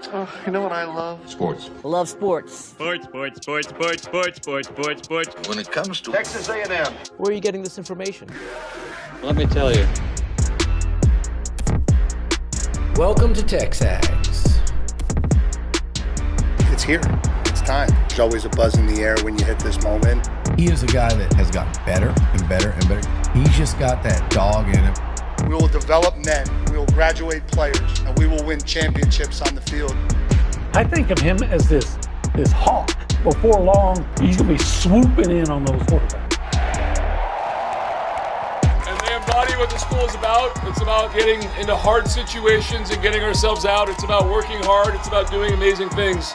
Oh, you know what I love? Sports. Love sports. Sports. When it comes to Texas A&M. Where are you getting this information? Let me tell you. Welcome to TexAgs. It's here. It's time. There's always a buzz in the air when you hit this moment. He is a guy that has gotten better and better and better. He's just got that dog in him. We will develop men. We will graduate players, and we will win championships on the field. I think of him as this hawk. Before long, he's going to be swooping in on those quarterbacks. And they embody what the school is about. It's about getting into hard situations and getting ourselves out. It's about working hard. It's about doing amazing things.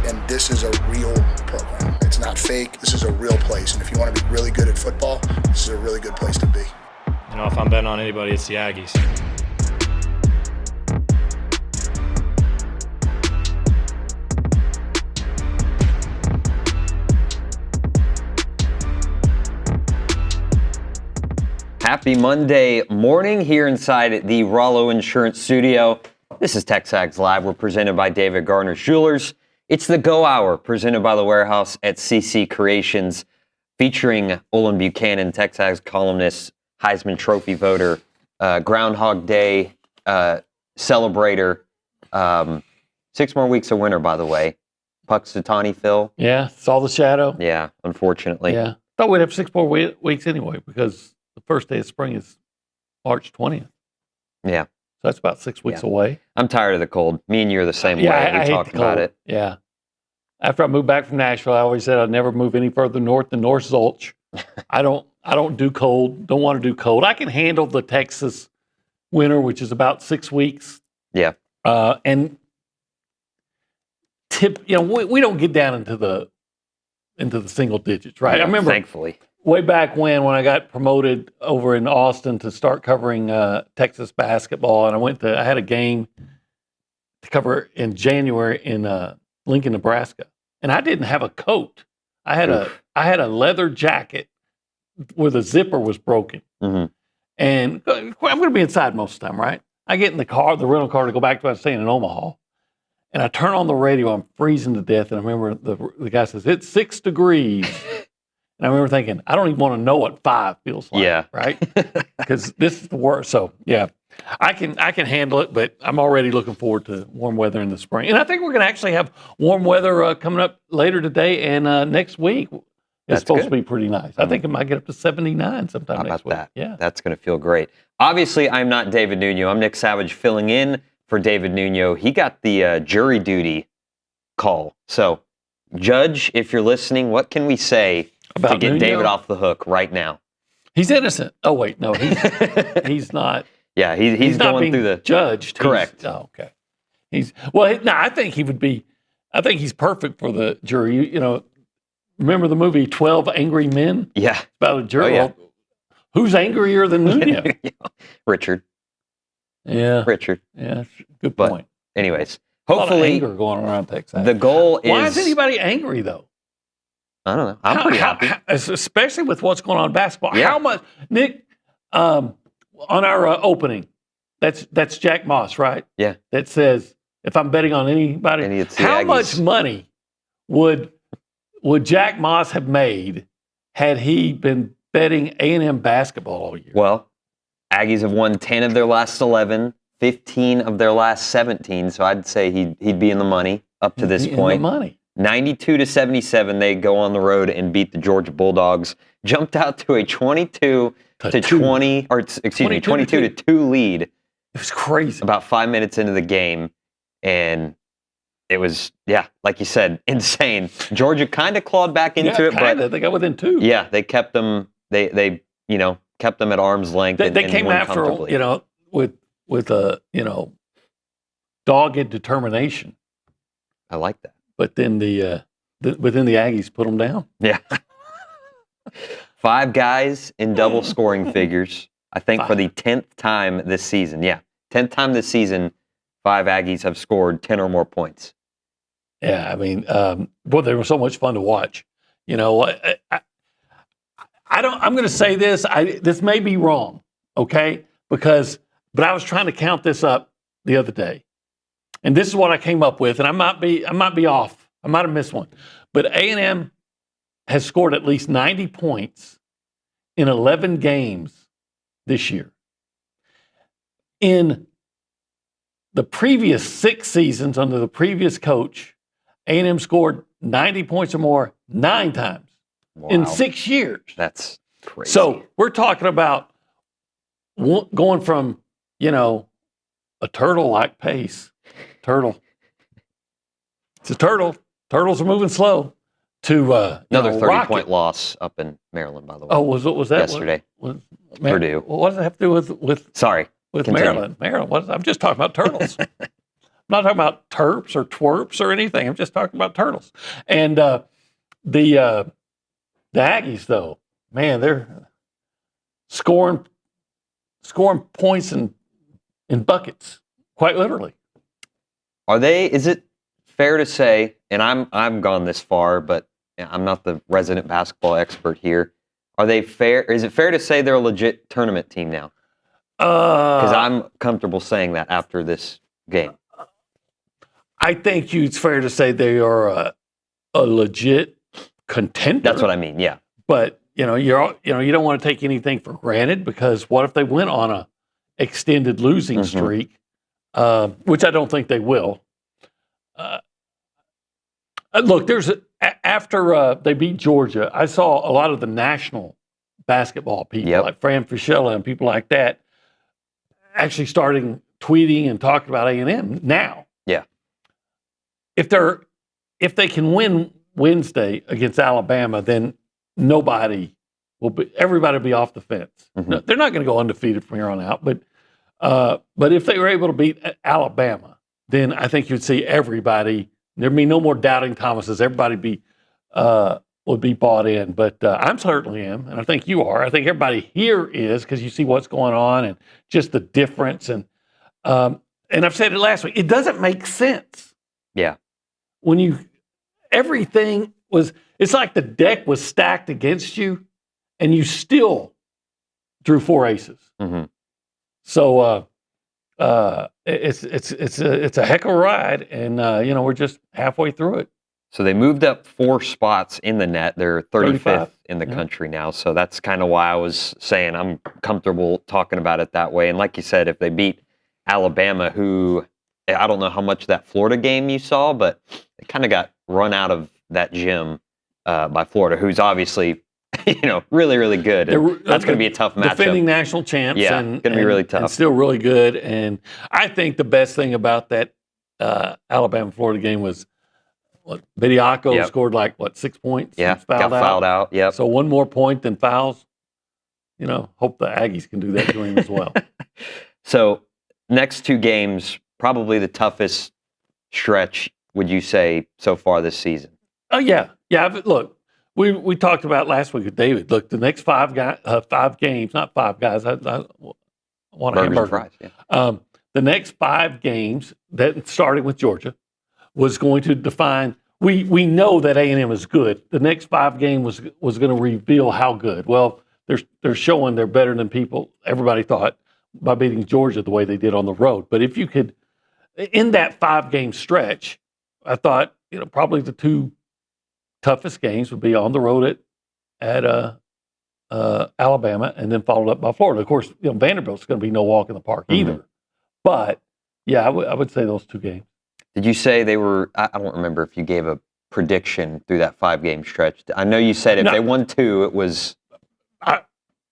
And this is a real program. It's not fake. This is a real place. And if you want to be really good at football, this is a really good place to be. You know, if I'm betting on anybody, it's the Aggies. Happy Monday morning here inside the Rollo Insurance Studio. This is TexAgs Live. We're presented by David Gardner's Jewelers. It's the Go Hour, presented by The Warehouse at CC Creations, featuring Olin Buchanan, TexAgs columnist, Heisman Trophy voter, Groundhog Day celebrator. 6 more weeks of winter, by the way. Puxatawny, Phil. Yeah, saw the shadow. Yeah, unfortunately. Yeah. Thought we'd have 6 more weeks anyway, because the first day of spring is March 20th. Yeah. So that's about 6 weeks away. I'm tired of the cold. Me and you are the same way. I We hate talked the cold. about it. Yeah. After I moved back from Nashville, I always said I'd never move any further north than North Zulch. I don't do cold. Don't want to do cold. I can handle the Texas winter, which is about 6 weeks. Yeah. And we don't get down into the single digits, right? Yeah, I remember thankfully. way back when I got promoted over in Austin to start covering Texas basketball, and I had a game to cover in January in Lincoln, Nebraska, and I didn't have a coat. I had a leather jacket where the zipper was broken, and I'm going to be inside most of the time, right? I get in the rental car to go back to where I was staying in Omaha, and I turn on the radio. I'm freezing to death, and I remember the guy says it's 6 degrees. And I remember thinking, I don't even want to know what 5 feels like. Yeah. Right? Because this is the worst. So, yeah, I can handle it, but I'm already looking forward to warm weather in the spring. And I think we're going to actually have warm weather coming up later today and next week. It's supposed to be pretty nice. I think it might get up to 79 sometime next week. That? Yeah. That's going to feel great. Obviously, I'm not David Nuno. I'm Nick Savage filling in for David Nuno. He got the jury duty call. So, Judge, if you're listening, what can we say to get Nuno? David off the hook right now? He's innocent. Oh, wait, no, he's not. Yeah, he's not going being through the judged. Correct. Okay. I think he would be. I think he's perfect for the jury. You know, remember the movie 12 Angry Men? Yeah, it's about a jury. Oh, yeah. Well, who's angrier than Nuno? Richard. Yeah, Richard. Yeah, good point. Anyways, a lot of hopefully, anger going around Texas. The goal is. Why is anybody angry though? I don't know. I'm pretty happy. Especially with what's going on in basketball. Yeah. How much, Nick, on our opening, that's Jack Moss, right? Yeah. That says, if I'm betting on anybody, how much money would Jack Moss have made had he been betting A&M basketball all year? Well, Aggies have won 10 of their last 11, 15 of their last 17, so I'd say he'd be in the money up to this point. In the money. 92-77, they go on the road and beat the Georgia Bulldogs. Jumped out to a 22-2 lead. It was crazy. About 5 minutes into the game, and it was, like you said, insane. Georgia kind of clawed back into it, but they got within 2. Yeah, they kept them. They kept them at arm's length. They came after with a dogged determination. I like that. But then the Aggies put them down. Yeah. 5 guys in double scoring figures, I think, for the 10th time this season. Yeah, 10th time this season, 5 Aggies have scored 10 or more points. Yeah, I mean, they were so much fun to watch. You know, I'm going to say this. This may be wrong, okay? But I was trying to count this up the other day, and this is what I came up with, and I might be off. I might have missed one, but A&M has scored at least 90 points in 11 games this year. In the previous 6 seasons under the previous coach, A&M scored 90 points or more 9 times in 6 years. That's crazy. So we're talking about going from, a turtle-like pace. Turtle. It's a turtle. Turtles are moving slow. To another 30-point rocket. loss up in Maryland, by the way. Oh, was that yesterday? Purdue. What does it have to do with Sorry. with Continue. Maryland? Maryland. I'm just talking about turtles. I'm not talking about terps or twerps or anything. I'm just talking about turtles. And the Aggies, though, man, they're scoring points in buckets, quite literally. Is it fair to say, and I'm gone this far, but I'm not the resident basketball expert here. Is it fair to say they're a legit tournament team now? Because I'm comfortable saying that after this game. I think it's fair to say they are a legit contender. That's what I mean. Yeah. But you don't want to take anything for granted, because what if they went on a extended losing streak, which I don't think they will. Look, after they beat Georgia, I saw a lot of the national basketball people, like Fran Fischella and people like that, actually starting tweeting and talking about A&M now. Yeah. If they can win Wednesday against Alabama, then everybody will be off the fence. No, they're not going to go undefeated from here on out, but if they were able to beat Alabama, then I think you'd see everybody. There'd be no more doubting Thomases. Everybody would be bought in. But I certainly am, and I think you are. I think everybody here is, because you see what's going on and just the difference. And I've said it last week. It doesn't make sense. Yeah. It's like the deck was stacked against you, and you still drew 4 aces. So it's a heck of a ride, and we're just halfway through it. So they moved up 4 spots in the net. They're 35th in the country now. So that's kind of why I was saying I'm comfortable talking about it that way. And like you said, if they beat Alabama, who I don't know how much that Florida game you saw, but they kind of got run out of that gym by Florida, who's obviously really, really good. That's going to be a tough matchup. Defending national champs. Yeah, going to be really tough. And still really good. And I think the best thing about that Alabama-Florida game was Bediako scored 6 points? Yeah, got fouled out. Yep. So one more point than fouls. Hope the Aggies can do that to him as well. So next 2 games, probably the toughest stretch, would you say, so far this season? Oh, yeah. Yeah, but look. We talked about last week with David. Look, the next 5 games, not 5 guys. I want a hamburger. Fries, yeah. The next 5 games, that starting with Georgia, was going to define. We know that A&M is good. The next 5 games was going to reveal how good. Well, they're showing they're better than everybody thought, by beating Georgia the way they did on the road. But if you could, in that 5-game stretch, I thought probably the 2 toughest games would be on the road at Alabama, and then followed up by Florida. Of course, Vanderbilt's going to be no walk in the park either. But yeah, I would say those 2 games. Did you say they were? I don't remember if you gave a prediction through that 5-game stretch. I know you said if they won 2, it was.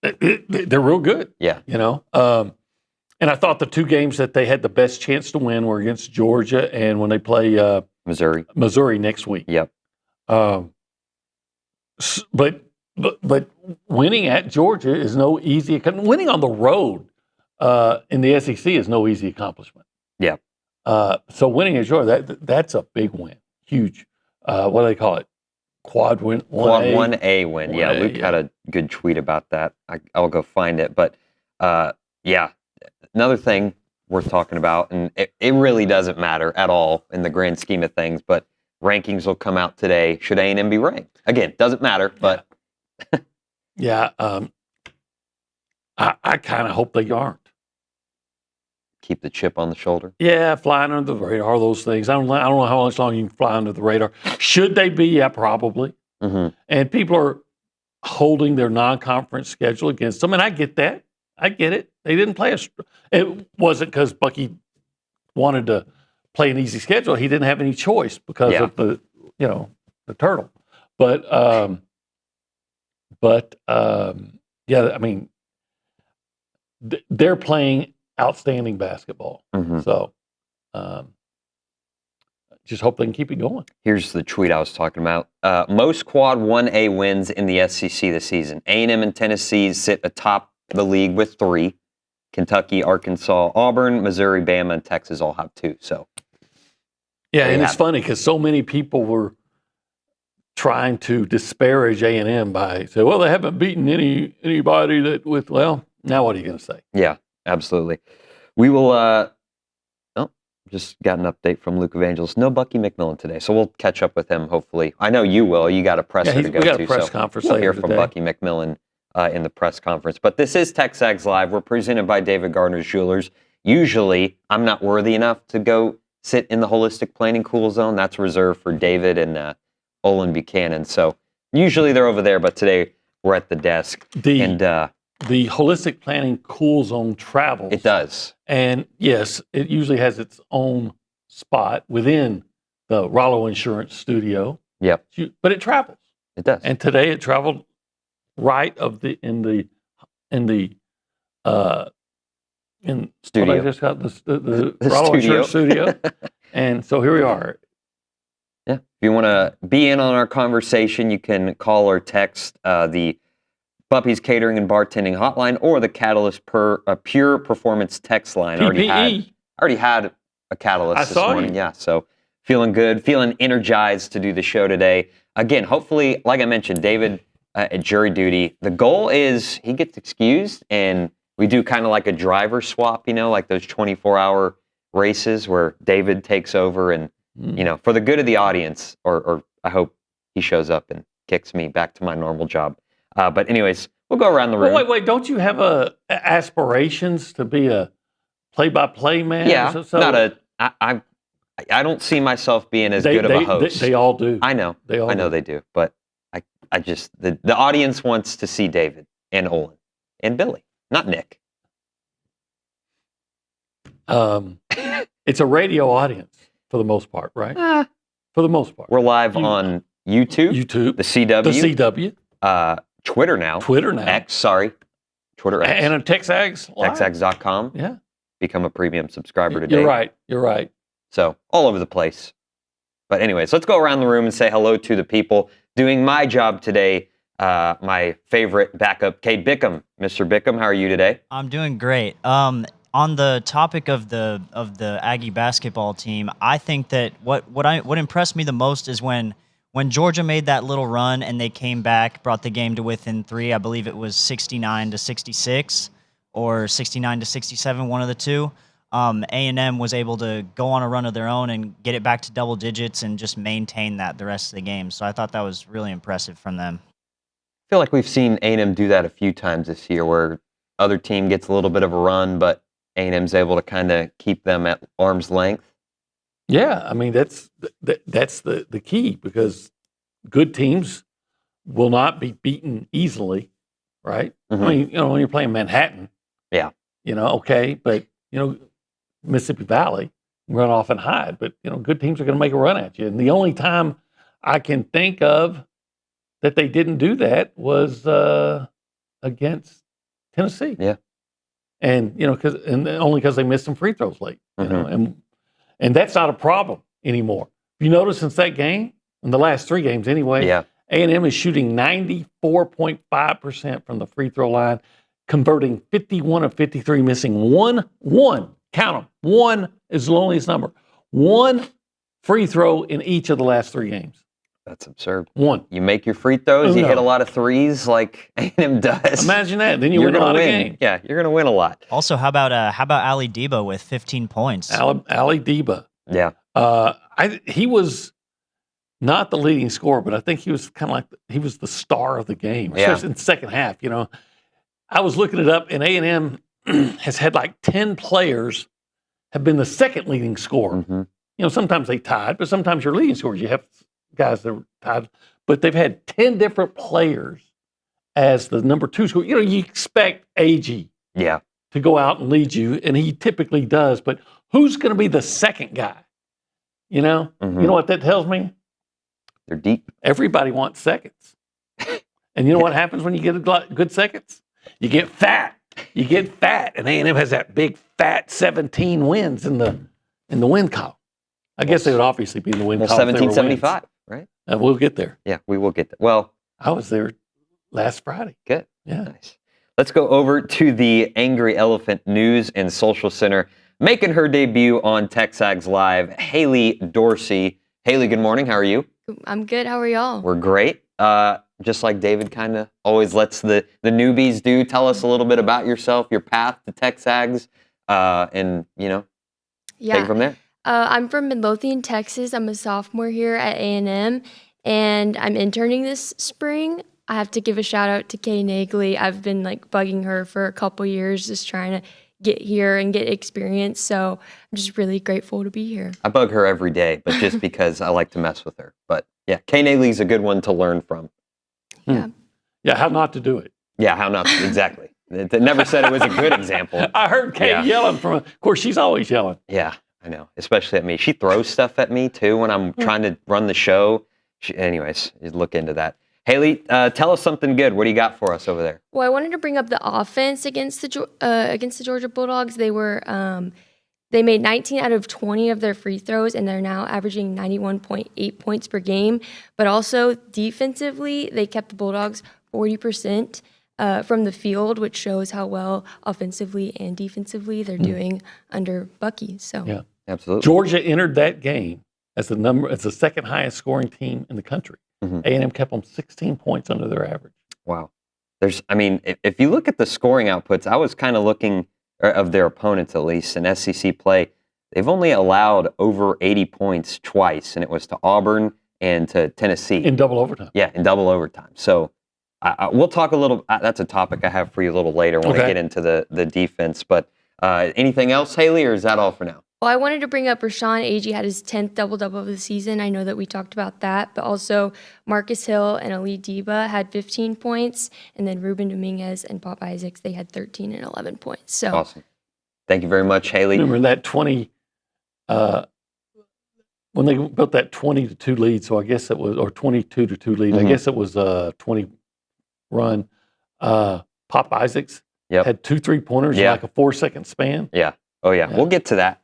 They're real good. Yeah. And I thought the 2 games that they had the best chance to win were against Georgia and when they play Missouri next week. Yep. But winning at Georgia is no easy. Winning on the road in the SEC is no easy accomplishment. Yeah. So winning at Georgia, that's a big win, huge. What do they call it? Quad win. Quad 1A win. Yeah, Luke had a good tweet about that. I'll go find it. But yeah, another thing worth talking about, and it really doesn't matter at all in the grand scheme of things, but rankings will come out today. Should A&M be ranked? Again, doesn't matter, but. Yeah, I kind of hope they aren't. keep the chip on the shoulder. Yeah, flying under the radar, those things. I don't know how much longer you can fly under the radar. Should they be? Yeah, probably. Mm-hmm. And people are holding their non-conference schedule against them, and I get that. I get it. They didn't play it wasn't because Bucky wanted to play an easy schedule. He didn't have any choice because of the turtle. But yeah, I mean, they're playing outstanding basketball. Mm-hmm. So just hope they can keep it going. Here's the tweet I was talking about. Most Quad 1A wins in the SEC this season. A&M and Tennessee sit atop the league with 3. Kentucky, Arkansas, Auburn, Missouri, Bama, and Texas all have 2. So, yeah, and it's funny because so many people were trying to disparage A&M by saying, well, they haven't beaten anybody that with, well, now what are you going to say? Yeah, absolutely. We will, just got an update from Luke Evangelist. No Bucky McMillan today, so we'll catch up with him, hopefully. I know you will. You got a presser to go to. We got a press conference we'll hear later from today. Bucky McMillan in the press conference. But this is TexAgs Live. We're presented by David Gardner's Jewelers. Usually, I'm not worthy enough to go sit in the holistic planning cool zone. That's reserved for David and Olin Buchanan. So usually they're over there, but today we're at the desk. The holistic planning cool zone travels. It does. And yes, it usually has its own spot within the Rollo Insurance studio. Yep. But it travels. It does. And today it traveled right in studio. What I just got the Rollo Insurance studio. And so here we are. Yeah. If you want to be in on our conversation, you can call or text the Buppy's Catering and Bartending hotline or the Catalyst Pure Performance text line. PPE. Already had a Catalyst this morning. Yeah, so feeling good, feeling energized to do the show today. Again, hopefully, like I mentioned, David at jury duty. The goal is he gets excused and we do kind of like a driver swap, like those 24-hour races where David takes over and, for the good of the audience, or I hope he shows up and kicks me back to my normal job. But anyways, we'll go around the room. Wait, don't you have aspirations to be a play-by-play man? Yeah, I don't see myself being as good of a host. They all do. I know. I know they do. But I just, the audience wants to see David and Olin and Billy, not Nick. It's a radio audience for the most part, right? For the most part. We're live on YouTube, the CW. Twitter now. X, sorry. Twitter X. And on TexAgs. TexAgs.com. Yeah. Become a premium subscriber today. You're right. So, all over the place. But anyways, let's go around the room and say hello to the people doing my job today. My favorite backup, Kay Bickham. Mr. Bickham, how are you today? I'm doing great. On the topic of the Aggie basketball team, I think that what impressed me the most is when Georgia made that little run and they came back, brought the game to within 3. I believe it was 69-66 or 69-67, one of the two. A&M was able to go on a run of their own and get it back to double digits and just maintain that the rest of the game. So I thought that was really impressive from them. I feel like we've seen A&M do that a few times this year where other team gets a little bit of a run, but A&M's able to kind of keep them at arm's length. Yeah, I mean, that's the key because good teams will not be beaten easily, right? Mm-hmm. I mean, when you're playing Manhattan, yeah, okay, but Mississippi Valley, run off and hide, but good teams are going to make a run at you. And the only time I can think of that they didn't do that was against Tennessee. Yeah, and only because they missed some free throws late, and that's not a problem anymore. You notice since that game, in the last 3 games anyway, A&M is shooting 94.5% from the free throw line, converting 51 of 53, missing one, count them, one is the loneliest number, 1 free throw in each of the last 3 games. That's absurd. 1. You make your free throws, you hit a lot of threes like A&M does. Imagine that. Then you're win a lot of games. Yeah, you're going to win a lot. Also, how about Ali Deba with 15 points? Ali Deba. Yeah. He was not the leading scorer, but I think he was kind of like he was the star of the game, especially in the second half. I was looking it up, and A&M has had like 10 players have been the second leading scorer. Mm-hmm. You know, sometimes they tied, but sometimes your leading scorers, you have guys that are tied. But they've had 10 different players as the number 2 scorer. You know, you expect Aggie to go out and lead you, and he typically does. But who's going to be the second guy? You know? Mm-hmm. You know what that tells me? They're deep. Everybody wants seconds. And you know what happens when you get good seconds? You get fat. You get fat. And A&M has that big, fat 17 wins in the win column. I guess they would obviously be in the win column. 1775, right? We'll get there. Yeah, we will get there. Well, I was there last Friday. Good. Yeah. Nice. Let's go over to the Angry Elephant News and Social Center. Making her debut on TexAgs Live, Haley Dorsey. Haley, good morning. How are you? I'm good. How are y'all? We're great. Just like David kind of always lets the newbies do. Tell us a little bit about yourself, your path to TexAgs, and, you know, take it from there. I'm from Midlothian, Texas. I'm a sophomore here at A&M, and I'm interning this spring. I have to give a shout out to Kay Naegeli. I've been like bugging her for a couple years, just trying to get here and get experience. So I'm just really grateful to be here. I bug her every day, but just because I like to mess with her. But yeah, Kay Naegeli's a good one to learn from. Yeah. Yeah, how not to do it. Yeah, how not to, exactly. It never said it was a good example. I heard Kay yelling from, of course, she's always yelling. Yeah, I know, especially at me. She throws stuff at me too when I'm trying to run the show. Anyways, you look into that. Haley, tell us something good. What do you got for us over there? Well, I wanted to bring up the offense against the Georgia Bulldogs. They made 19 out of 20 of their free throws, and they're now averaging 91.8 points per game. But also defensively, they kept the Bulldogs 40% from the field, which shows how well offensively and defensively they're doing under Bucky. So yeah, absolutely. Georgia entered that game as the second highest scoring team in the country. Mm-hmm. A&M kept them 16 points under their average. Wow. If you look at the scoring outputs, I was kind of looking of their opponents, at least in SEC play. They've only allowed over 80 points twice, and it was to Auburn and to Tennessee. In double overtime. Yeah, in double overtime. So we'll talk a little, that's a topic I have for you a little later when we get into the defense. But anything else, Haley, or is that all for now? Well, I wanted to bring up Rashawn Agee had his 10th double-double of the season. I know that we talked about that, but also Marcus Hill and Ali Deba had 15 points, and then Ruben Dominguez and Bob Isaacs, they had 13 and 11 points. So awesome. Thank you very much, Haley. Remember that 20, when they built that 20-2 lead, so I guess it was, or 22-2 lead, I guess it was a 20 run. Pop Isaacs had 2 3-pointers in like a 4-second span. Yeah. Oh yeah. We'll get to that.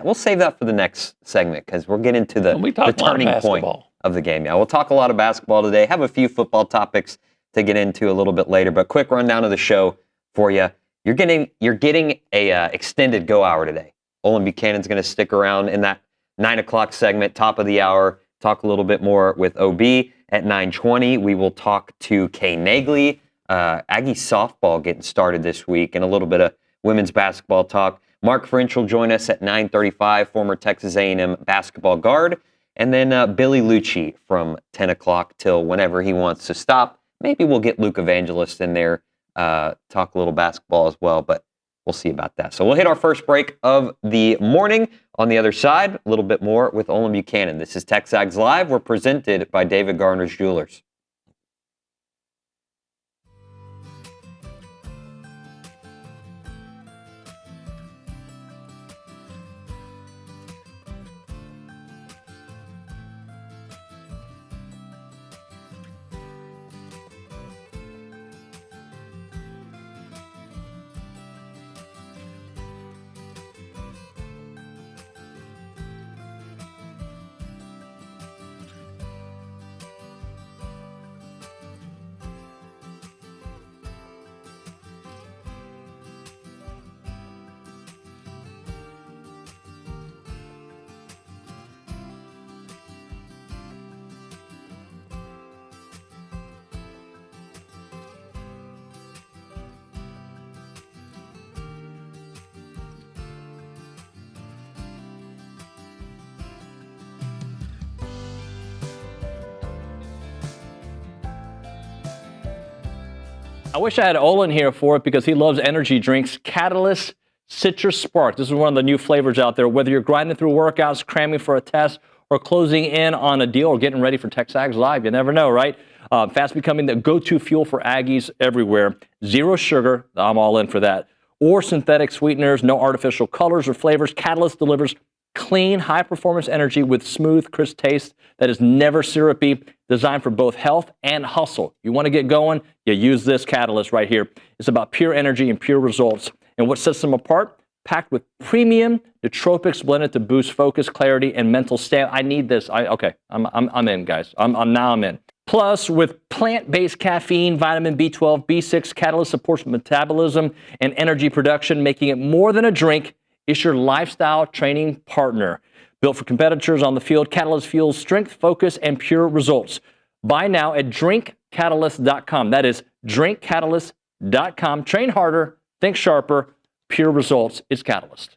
We'll save that for the next segment because we'll get into the turning point of the game. Yeah, we'll talk a lot of basketball today. Have a few football topics to get into a little bit later, but quick rundown of the show for you. You're getting a extended go hour today. Olin Buchanan's going to stick around in that 9 o'clock segment, top of the hour. Talk a little bit more with OB at 9:20. We will talk to Kay Naegeli, Aggie softball getting started this week, and a little bit of women's basketball talk. Mark French will join us at 9:35, former Texas A&M basketball guard. And then Billy Liucci from 10 o'clock till whenever he wants to stop. Maybe we'll get Luke Evangelist in there, talk a little basketball as well, but we'll see about that. So we'll hit our first break of the morning. On the other side, a little bit more with Olin Buchanan. This is TexAgs Live. We're presented by David Garner's Jewelers. I wish I had Olin here for it because he loves energy drinks. Catalyst Citrus Spark. This is one of the new flavors out there. Whether you're grinding through workouts, cramming for a test, or closing in on a deal or getting ready for TexAgs Live, you never know, right? Fast becoming the go-to fuel for Aggies everywhere. Zero sugar, I'm all in for that. Or synthetic sweeteners, no artificial colors or flavors. Catalyst delivers clean, high-performance energy with smooth, crisp taste that is never syrupy, designed for both health and hustle. You want to get going, you use this Catalyst right here. It's about pure energy and pure results. And what sets them apart? Packed with premium nootropics blended to boost focus, clarity, and mental stamina. I need this. I'm in, guys. I'm in. Plus, with plant-based caffeine, vitamin B12, B6, Catalyst supports metabolism and energy production, making it more than a drink. It's your lifestyle training partner. Built for competitors on the field, Catalyst fuels strength, focus, and pure results. Buy now at drinkcatalyst.com. That is drinkcatalyst.com. Train harder, think sharper, pure results. It's Catalyst.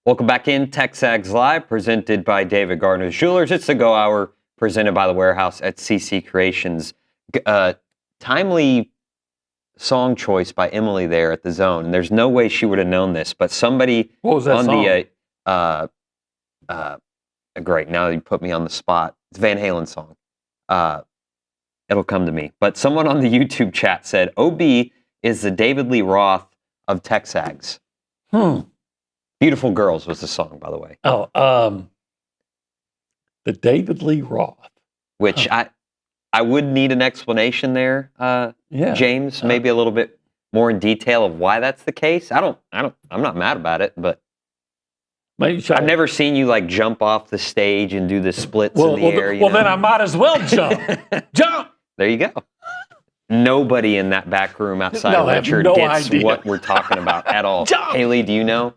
Welcome back in. TexAgs Live, presented by David Gardner Jewelers. It's the Go Hour, presented by The Warehouse at CC Creations. Timely song choice by Emily there at the Zone. There's no way she would have known this, but somebody what was that on song? the Great. Now you put me on the spot. It's a Van Halen song. It'll come to me. But someone on the YouTube chat said, OB is the David Lee Roth of TexAgs. Beautiful Girls was the song, by the way. Oh, the David Lee Roth. Which I would need an explanation there, James. Maybe a little bit more in detail of why that's the case. I'm not mad about it, but I've never seen you like jump off the stage and do the splits in the air. Then I might as well jump. Jump! There you go. Nobody in that back room outside of Richard gets what we're talking about at all. Haley, do you know?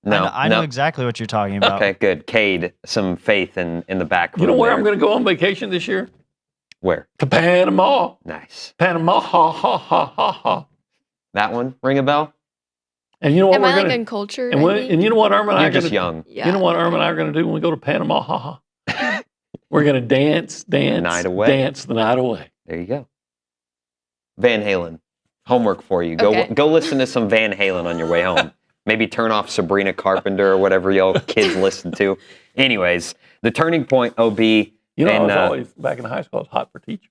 No. I know exactly what you're talking about. Okay, good. Cade, some faith in the back room. You know where I'm going to go on vacation this year? Where? To Panama. Nice. Panama, ha, ha, ha, ha, ha. That one, ring a bell? And you know what Am I like uncultured? And you know what Irma and I are going to do? You're just young. Yeah. You know what Irma and I are going to do when we go to Panama? Ha ha. We're going to dance the night away. There you go. Van Halen. Homework for you. Go listen to some Van Halen on your way home. Maybe turn off Sabrina Carpenter or whatever y'all kids listen to. Anyways, the turning point, OB. You know, I was always, back in high school, I was hot for teacher.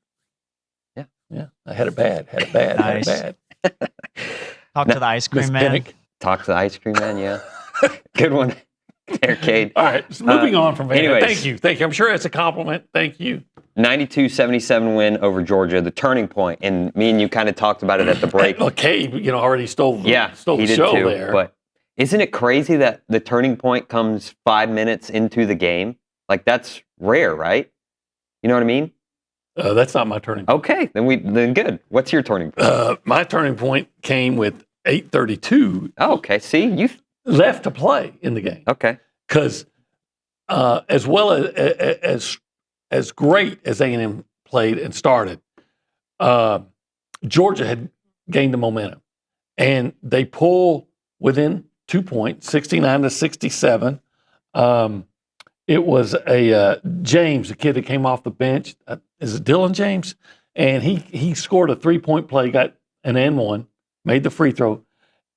Yeah. Yeah. I had it bad. Nice. Talk to the ice cream man. Pinnock. Talk to the ice cream man, yeah. Good one. Arcade. All right, so moving on from Van. Anyways, Thank you. I'm sure it's a compliment. Thank you. 92-77 win over Georgia, the turning point, and me and you kind of talked about it at the break. Well, Kay, already stole the he did show too, there. But isn't it crazy that the turning point comes 5 minutes into the game? Like, that's rare, right? You know what I mean? That's not my turning point. Okay, then good. What's your turning point? My turning point came with 8:32. Oh, okay. See, you left to play in the game. Okay. Because as well as great as A&M played and started, Georgia had gained the momentum, and they pull within 2 points, 69-67. It was a James, a kid that came off the bench. Is it Dylan James? And he scored a 3-point play, got an and one, made the free throw.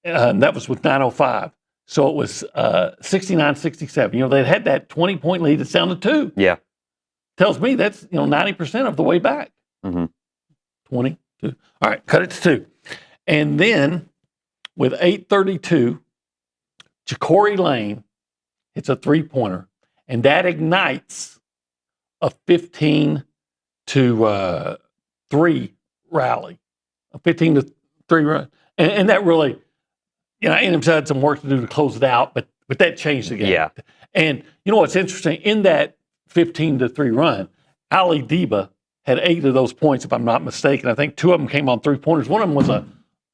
And that was with 9:05. So it was 69-67. They'd had that 20-point lead. It's down to 2. Yeah. Tells me that's 90% of the way back. 22. All right, cut it to 2. And then with 8:32, Ja'Cory Lane hits a 3-pointer, and that ignites a 15-3 rally, a 15-3 run, and that really, A&M's had some work to do to close it out, but that changed the game. Yeah. And you know what's interesting in that 15-3 run, Ali Deba had 8 of those points, if I'm not mistaken. I think 2 of them came on 3-pointers. One of them was a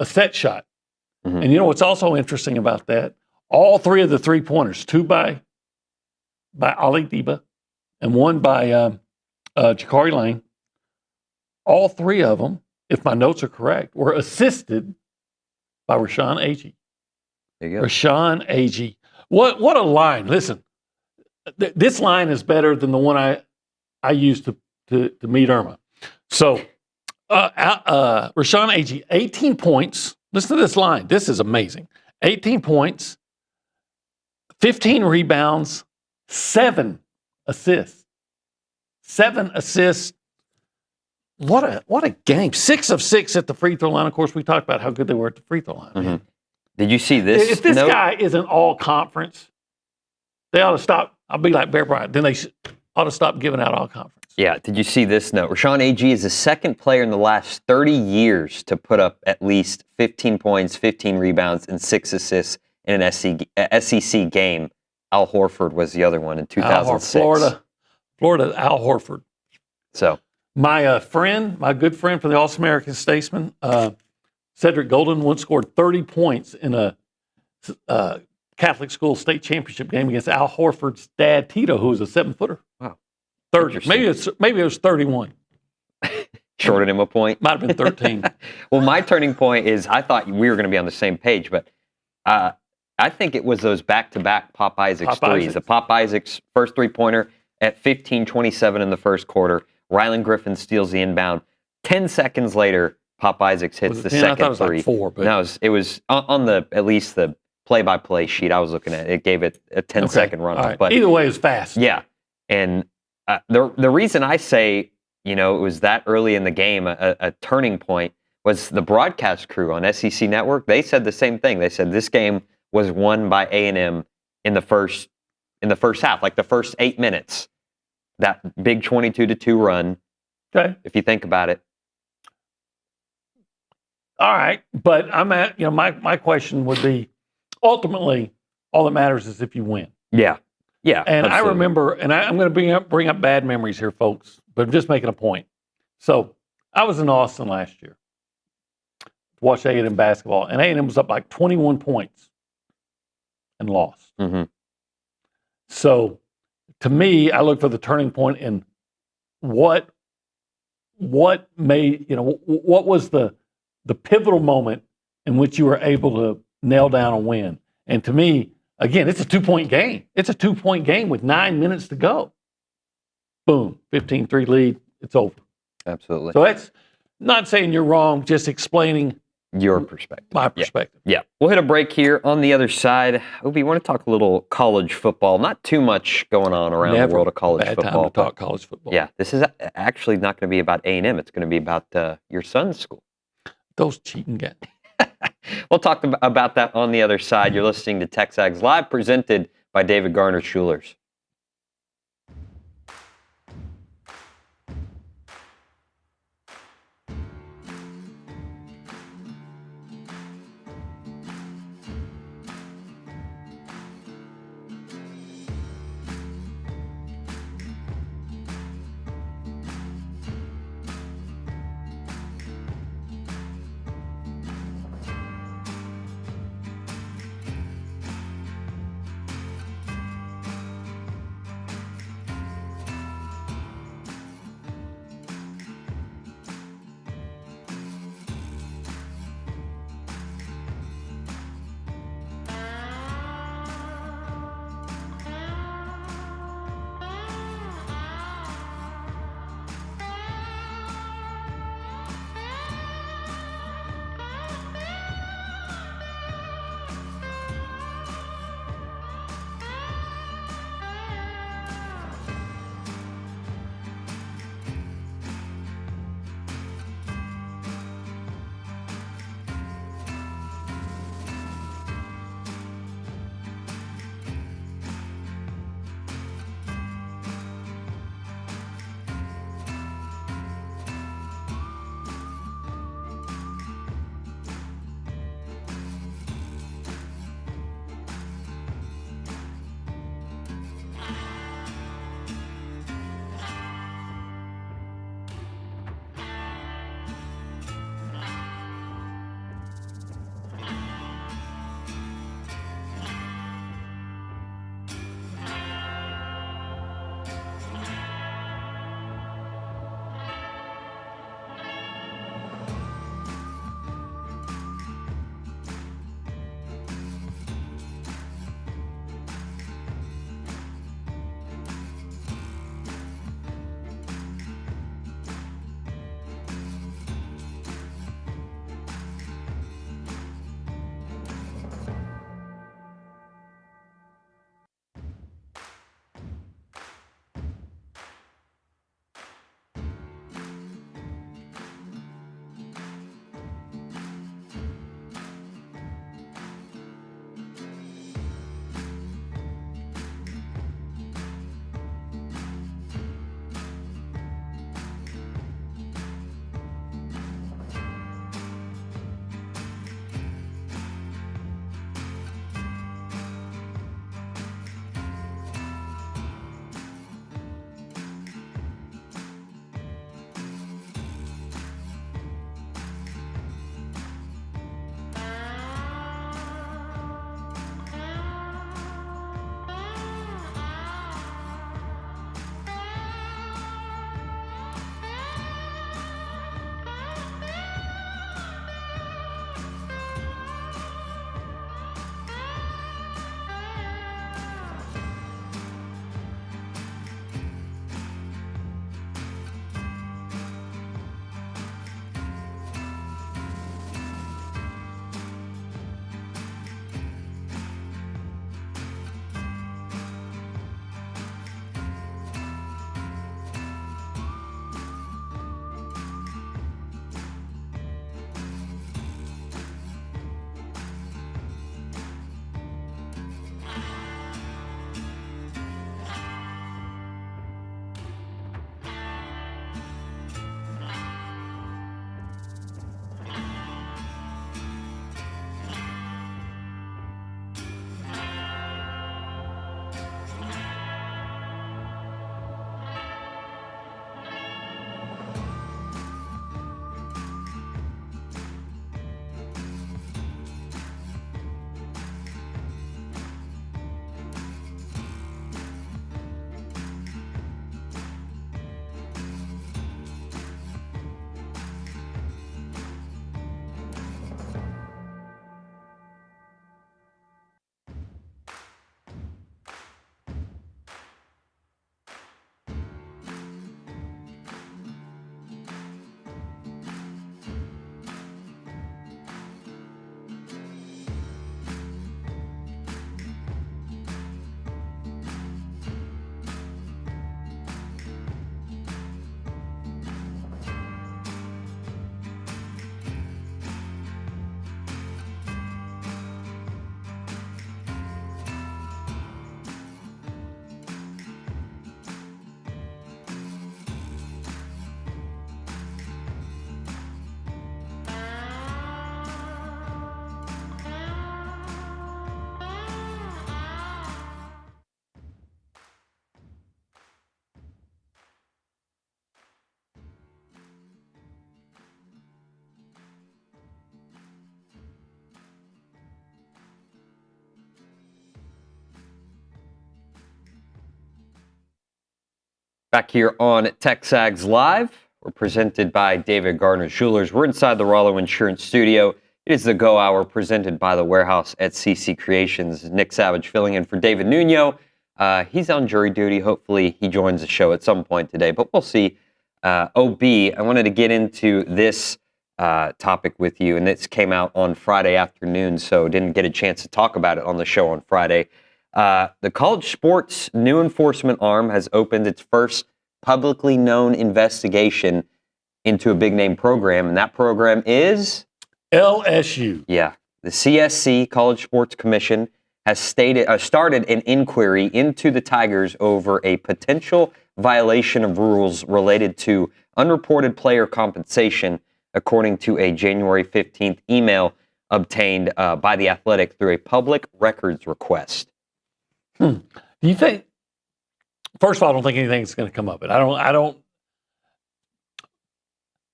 set shot. And you know what's also interesting about that? All 3 of the 3-pointers, 2 by Ali Deba and 1 by Ja'Cory Lane, all 3 of them, if my notes are correct, were assisted by Rashawn Aggie. There you go. Rashawn Aggie. What a line. Listen, this line is better than the one I used to meet Irma. So Rashawn Aggie, 18 points. Listen to this line. This is amazing. 18 points, 15 rebounds, 7 assists. 7 assists. What a game. 6 of 6 at the free throw line. Of course, we talked about how good they were at the free throw line. Did you see this? If this guy isn't all conference, they ought to stop. I'll be like Bear Bryant. Then they ought to stop giving out all conference. Yeah. Did you see this note? Rashawn Aggie is the second player in the last 30 years to put up at least 15 points, 15 rebounds, and 6 assists in an SEC game. Al Horford was the other one in 2006. Florida, Al Horford. So my good friend from the All-American Statesman, Cedric Golden, once scored 30 points in a Catholic school state championship game against Al Horford's dad, Tito, who was a 7-footer. Wow. 30. Maybe it was 31. Shorted him a point. Might have been 13. Well, my turning point is I thought we were going to be on the same page, but I think it was those back-to-back Pop Isaacs threes. The Pop Isaacs first 3-pointer at 15:27 in the first quarter. Rylan Griffin steals the inbound. 10 seconds later, Pop Isaacs hits the second 3. I thought it was like 4. But... No, it was on at least the play-by-play sheet I was looking at. It gave it a 10-second runoff. Right. But either way, it was fast. Yeah. And the reason I say, it was that early in the game, a turning point, was the broadcast crew on SEC Network. They said the same thing. They said this game was won by A&M in the first half, like the first 8 minutes. That big 22-2 run. Okay. If you think about it. All right, but I'm at, my question would be, ultimately, all that matters is if you win. Yeah. Yeah. And absolutely. I remember, and I'm going to bring up bad memories here, folks, but I'm just making a point. So I was in Austin last year to watch A&M basketball, and A&M was up like 21 points and lost. Mm-hmm. So to me, I look for the turning point in what made, what was the pivotal moment in which you were able to nail down a win. And to me, again, it's a 2-point game. It's a 2-point game with 9 minutes to go. Boom, 15-3 lead. It's over. Absolutely. So that's not saying you're wrong, just explaining your perspective. My perspective. Yeah. We'll hit a break here. On the other side, we want to talk a little college football. Not too much going on around the world of college bad football. Time to talk college football. Yeah. This is actually not going to be about A&M. It's going to be about your son's school. Those cheating guys. We'll talk about that on the other side. You're listening to TexAgs Live, presented by David Garner Schulers. Back here on TexAgs Live, we're presented by David Gardner Jewelers. We're inside the Rollo Insurance Studio. It is the Go Hour presented by the Warehouse at CC Creations. Nick Savage filling in for David Nuno. He's on jury duty. Hopefully he joins the show at some point today, but we'll see. OB, I wanted to get into this topic with you, and this came out on Friday afternoon, so didn't get a chance to talk about it on the show on Friday. The college sports new enforcement arm has opened its first publicly known investigation into a big name program, and that program is LSU. Yeah. The CSC, College Sports Commission, has started an inquiry into the Tigers over a potential violation of rules related to unreported player compensation, according to a January 15th email obtained by The Athletic through a public records request. Do you think, first of all, I don't think anything's going to come of it.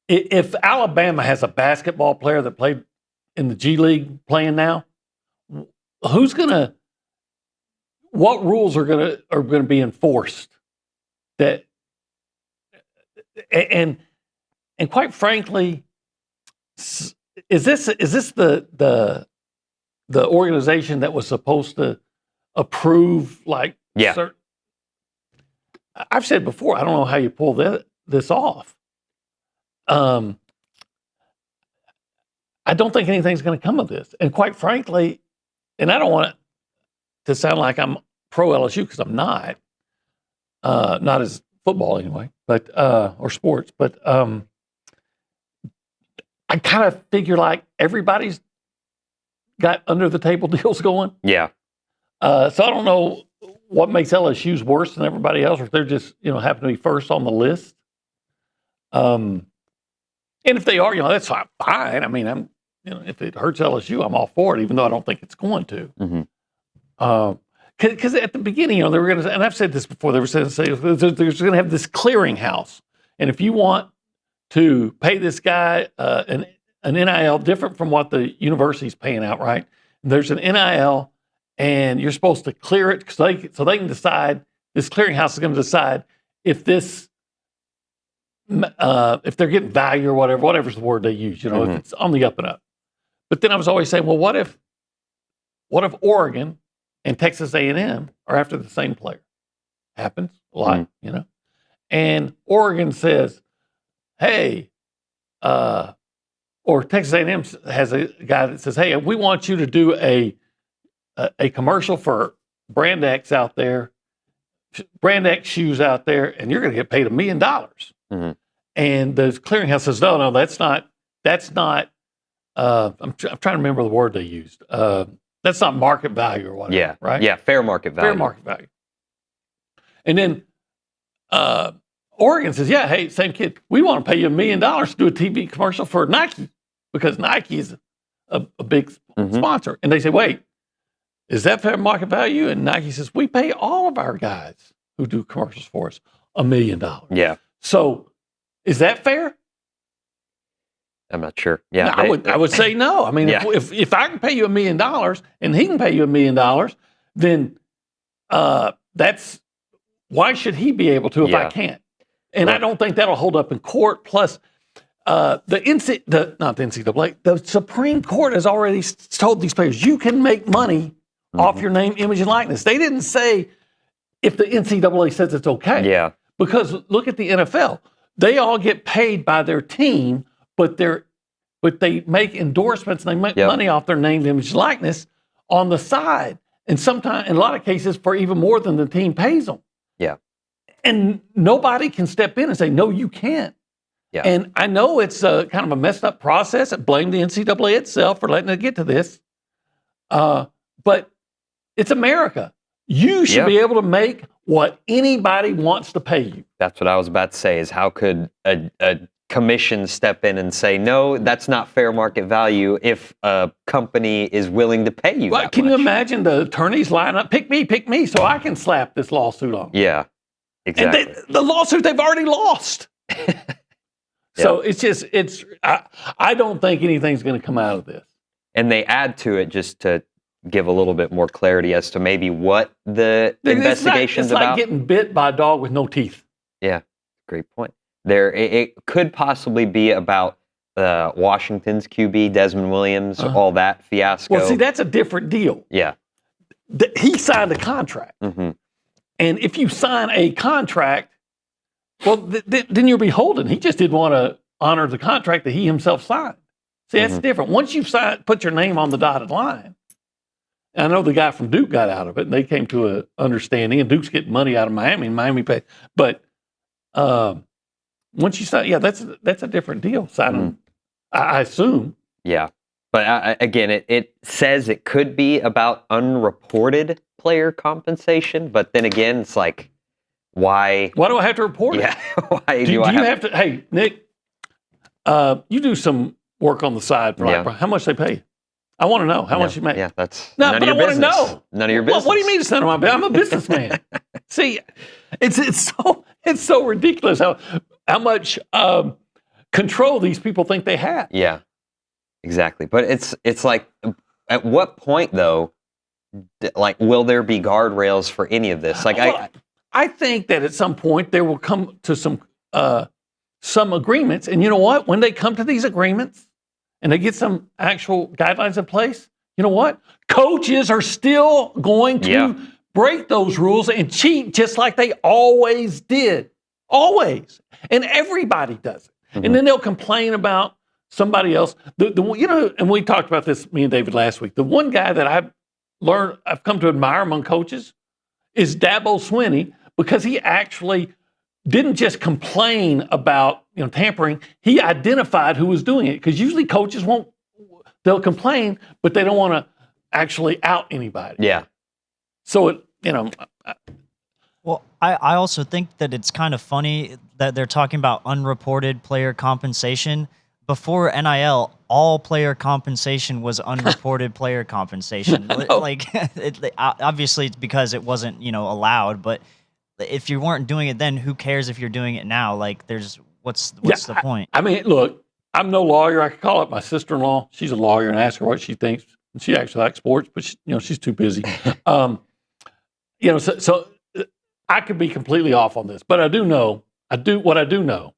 If Alabama has a basketball player that played in the G League playing now, what rules are going to be enforced? That, and quite frankly, is this the organization that was supposed to approve, like, yeah. I've said before, I don't know how you pull this off. I don't think anything's going to come of this. And quite frankly, and I don't want it to sound like I'm pro LSU, because I'm not as football anyway, but or sports, but I kind of figure like everybody's got under the table deals going. Yeah. So I don't know what makes LSU's worse than everybody else, or if they're just, happen to be first on the list. And if they are, that's fine. I mean, if it hurts LSU, I'm all for it, even though I don't think it's going to. Because at the beginning, they were going to, and I've said this before, they were saying there's going to have this clearinghouse, and if you want to pay this guy an NIL different from what the university's paying out, right? There's an NIL. And you're supposed to clear it so they can decide. This clearinghouse is going to decide if this, if they're getting value or whatever's the word they use. If it's on the up and up. But then I was always saying, well, what if Oregon and Texas A&M are after the same player? Happens a lot, And Oregon says, hey, or Texas A&M has a guy that says, hey, we want you to do a commercial for Brand X out there, Brand X shoes out there, and you're going to get paid $1 million. And the clearinghouse says, no, that's not. I'm trying to remember the word they used. That's not market value or whatever. Yeah. Right. Yeah. Fair market value. Fair market value. And then Oregon says, yeah, hey, same kid, we want to pay you $1 million to do a TV commercial for Nike, because Nike is a big sponsor. And they say, wait. Is that fair market value? And Nike says, we pay all of our guys who do commercials for us $1 million. Yeah. So is that fair? I'm not sure. Yeah. No, I would say no. I mean, if I can pay you $1 million and he can pay you $1 million, then that's, why should he be able to if I can't? And I don't think that'll hold up in court. Plus, not the NCAA, the Supreme Court has already told these players, you can make money off your name, image, and likeness. They didn't say if the NCAA says it's okay. Yeah. Because look at the NFL. They all get paid by their team, but they make endorsements and they make money off their name, image, and likeness on the side. And sometimes, in a lot of cases, for even more than the team pays them. Yeah. And nobody can step in and say, no, you can't. Yeah. And I know it's kind of a messed up process. I blame the NCAA itself for letting it get to this. But it's America. You should be able to make what anybody wants to pay you. That's what I was about to say, is how could a commission step in and say, no, that's not fair market value if a company is willing to pay you that Can much? you imagine the attorneys line up, pick me, so I can slap this lawsuit on? Yeah, exactly. And the lawsuit they've already lost. So I don't think anything's going to come out of this. And they add to it just to give a little bit more clarity as to maybe what the investigation's it's about. It's like getting bit by a dog with no teeth. Yeah, great point. It could possibly be about Washington's QB, Desmond Williams, all that fiasco. Well, see, that's a different deal. Yeah. He signed a contract. Mm-hmm. And if you sign a contract, well, then you're beholden. He just didn't want to honor the contract that he himself signed. See, that's different. Once you've put your name on the dotted line, and I know the guy from Duke got out of it, and they came to an understanding, and Duke's getting money out of Miami, and Miami paid. But once you sign, that's a different deal. Signing, I assume. Yeah. But again, it says it could be about unreported player compensation, but then again, it's like, why? Why do I have to report it? Yeah. Why do I have to? Hey, Nick, you do some work on the side for how much they pay you? I want to know how much you make. Yeah, that's no, none but of your I want to business. know. None of your business. What do you mean it's none of my business? I'm a businessman. See, it's so ridiculous how much control these people think they have. Yeah. Exactly. But it's like, at what point, though, like, will there be guardrails for any of this? Like, I think that at some point there will come to some agreements. And you know what? When they come to these agreements and they get some actual guidelines in place, you know what? Coaches are still going to break those rules and cheat just like they always did. Always. And everybody does it. Mm-hmm. And then they'll complain about somebody else. And we talked about this, me and David, last week. The one guy that I've come to admire among coaches is Dabo Swinney, because he actually didn't just complain about tampering. He identified who was doing it, because usually coaches they'll complain, but they don't want to actually out anybody. Yeah. So Well, I also think that it's kind of funny that they're talking about unreported player compensation. Before NIL, all player compensation was unreported player compensation. Like, obviously, it's because it wasn't, allowed. But if you weren't doing it then, who cares if you're doing it now? Like, what's the point? I mean, look, I'm no lawyer. I could call up my sister-in-law. She's a lawyer, and ask her what she thinks. She actually likes sports, but she's too busy. So I could be completely off on this, but what I do know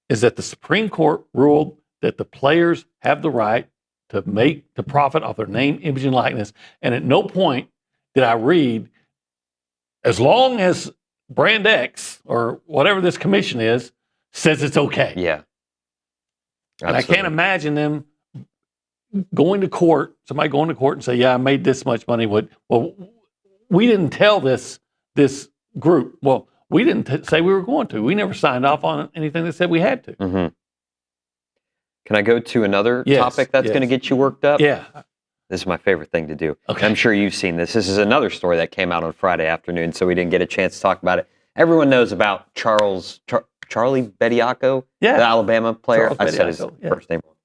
is that the Supreme Court ruled that the players have the right to profit off their name, image, and likeness. And at no point did I read, as long as Brand X or whatever this commission is says it's okay. Yeah. Absolutely. And I can't imagine them going to court, somebody going to court and say, I made this much money. Well, we didn't tell this group. Well, we didn't say we were going to. We never signed off on anything that said we had to. Mm-hmm. Can I go to another topic that's going to get you worked up? Yeah. This is my favorite thing to do. Okay. I'm sure you've seen this. This is another story that came out on Friday afternoon, so we didn't get a chance to talk about it. Everyone knows about Charlie Bediako, the Alabama player. I said his first name wrong.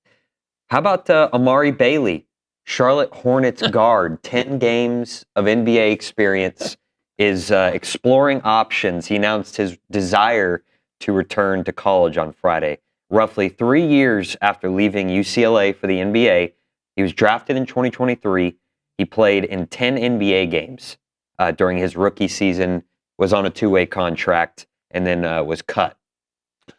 How about Amari Bailey, Charlotte Hornets guard, 10 games of NBA experience, is exploring options. He announced his desire to return to college on Friday. Roughly 3 years after leaving UCLA for the NBA, he was drafted in 2023. He played in 10 NBA games during his rookie season, was on a two-way contract, and then was cut.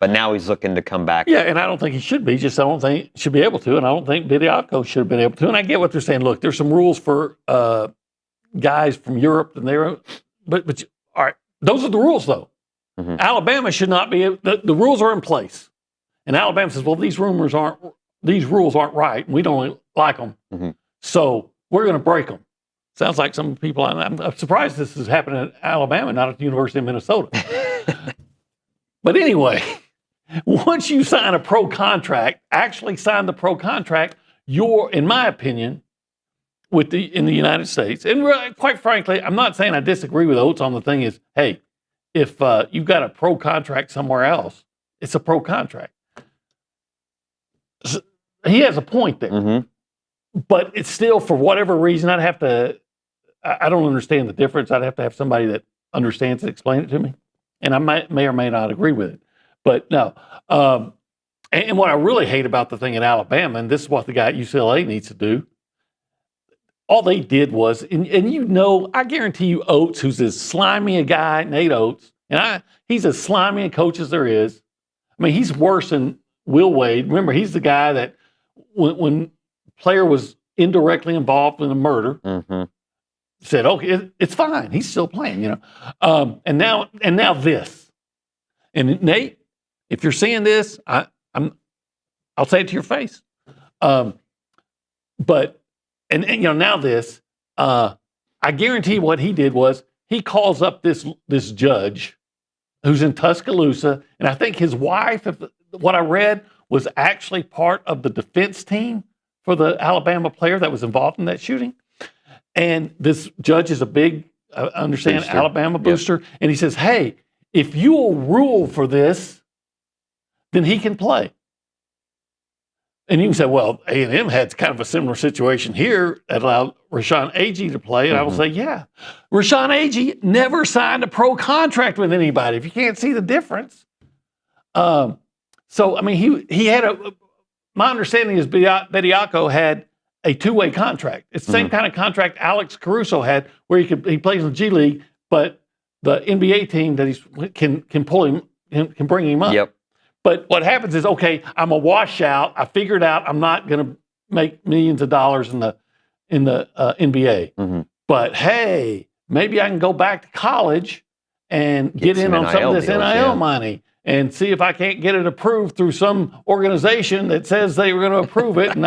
But now he's looking to come back. Yeah, and I don't think he should be. I don't think he should be able to, and I don't think Bediako should have been able to. And I get what they're saying. Look, there's some rules for guys from Europe, and but all right, those are the rules, though. Mm-hmm. Alabama should not be. The rules are in place, and Alabama says, well, these rules aren't right, and we don't like them, so we're going to break them. Sounds like some people. I'm surprised this is happening at Alabama, not at the University of Minnesota. But anyway, once you sign a pro contract, actually sign the pro contract, you're, in my opinion, in the United States, and quite frankly, I'm not saying I disagree with Oates on the thing is, hey, if you've got a pro contract somewhere else, it's a pro contract. So he has a point there. But it's still, for whatever reason, I don't understand the difference. I'd have to have somebody that understands it explain it to me. And I may or may not agree with it. But no. And what I really hate about the thing in Alabama, and this is what the guy at UCLA needs to do, all they did was, and I guarantee you Oates, who's as slimy a guy, Nate Oates, And he's as slimy a coach as there is. I mean, he's worse than Will Wade. Remember, he's the guy that when player was indirectly involved in a murder, said, okay, it's fine. He's still playing, you know. And now this. And Nate, if you're seeing this, I'll say it to your face. But you know, now this, I guarantee what he did was he calls up this judge who's in Tuscaloosa, and I think his wife, what I read, was actually part of the defense team for the Alabama player that was involved in that shooting. And this judge is a big, Alabama booster, and he says, hey, if you will rule for this, then he can play. And you can say, well, A&M had kind of a similar situation here that allowed Rashawn Aggie to play. And I will say, yeah, Rashawn Aggie never signed a pro contract with anybody. If you can't see the difference. So, I mean, he had my understanding is Bediako had a two-way contract. It's the same kind of contract Alex Caruso had, where he plays in the G League, but the NBA team that can pull him, can bring him up. Yep. But what happens is, okay, I'm a washout. I figured out I'm not going to make millions of dollars in the NBA. But hey, maybe I can go back to college and get in on some of this NIL money and see if I can't get it approved through some organization that says they were going to approve it. And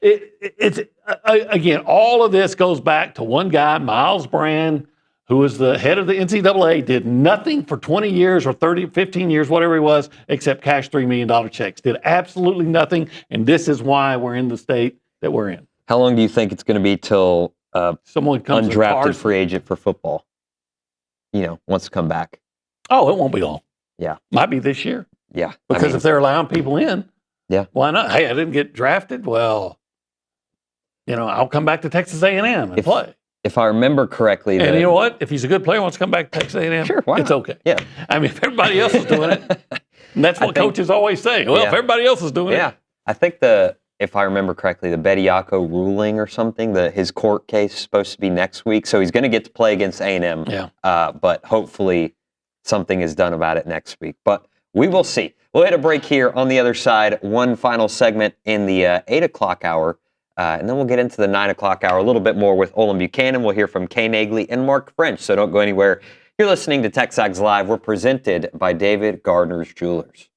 it's again, all of this goes back to one guy, Miles Brand, who was the head of the NCAA, did nothing for 20 years or 30, 15 years, whatever he was, except cash $3 million checks. Did absolutely nothing, and this is why we're in the state that we're in. How long do you think it's going to be till someone comes undrafted free agent for football, wants to come back? Oh, it won't be long. Yeah. Might be this year. Yeah. Because if they're allowing people in, why not? Hey, I didn't get drafted. Well, I'll come back to Texas A&M and play. If I remember correctly. And you know what? If he's a good player, wants to come back to Texas A&M, sure, why not? It's okay. Yeah. I mean, if everybody else is doing it, and that's what coaches always say. Well, if everybody else is doing it. Yeah. I think if I remember correctly, the Bediako ruling or something, his court case is supposed to be next week. So he's going to get to play against A&M. Yeah. But hopefully something is done about it next week. But we will see. We'll hit a break here on the other side. One final segment in the 8 o'clock hour. And then we'll get into the 9 o'clock hour a little bit more with Olin Buchanan. We'll hear from Kay Naegeli and Mark French, so don't go anywhere. You're listening to TexAgs Live. We're presented by David Gardner's Jewelers.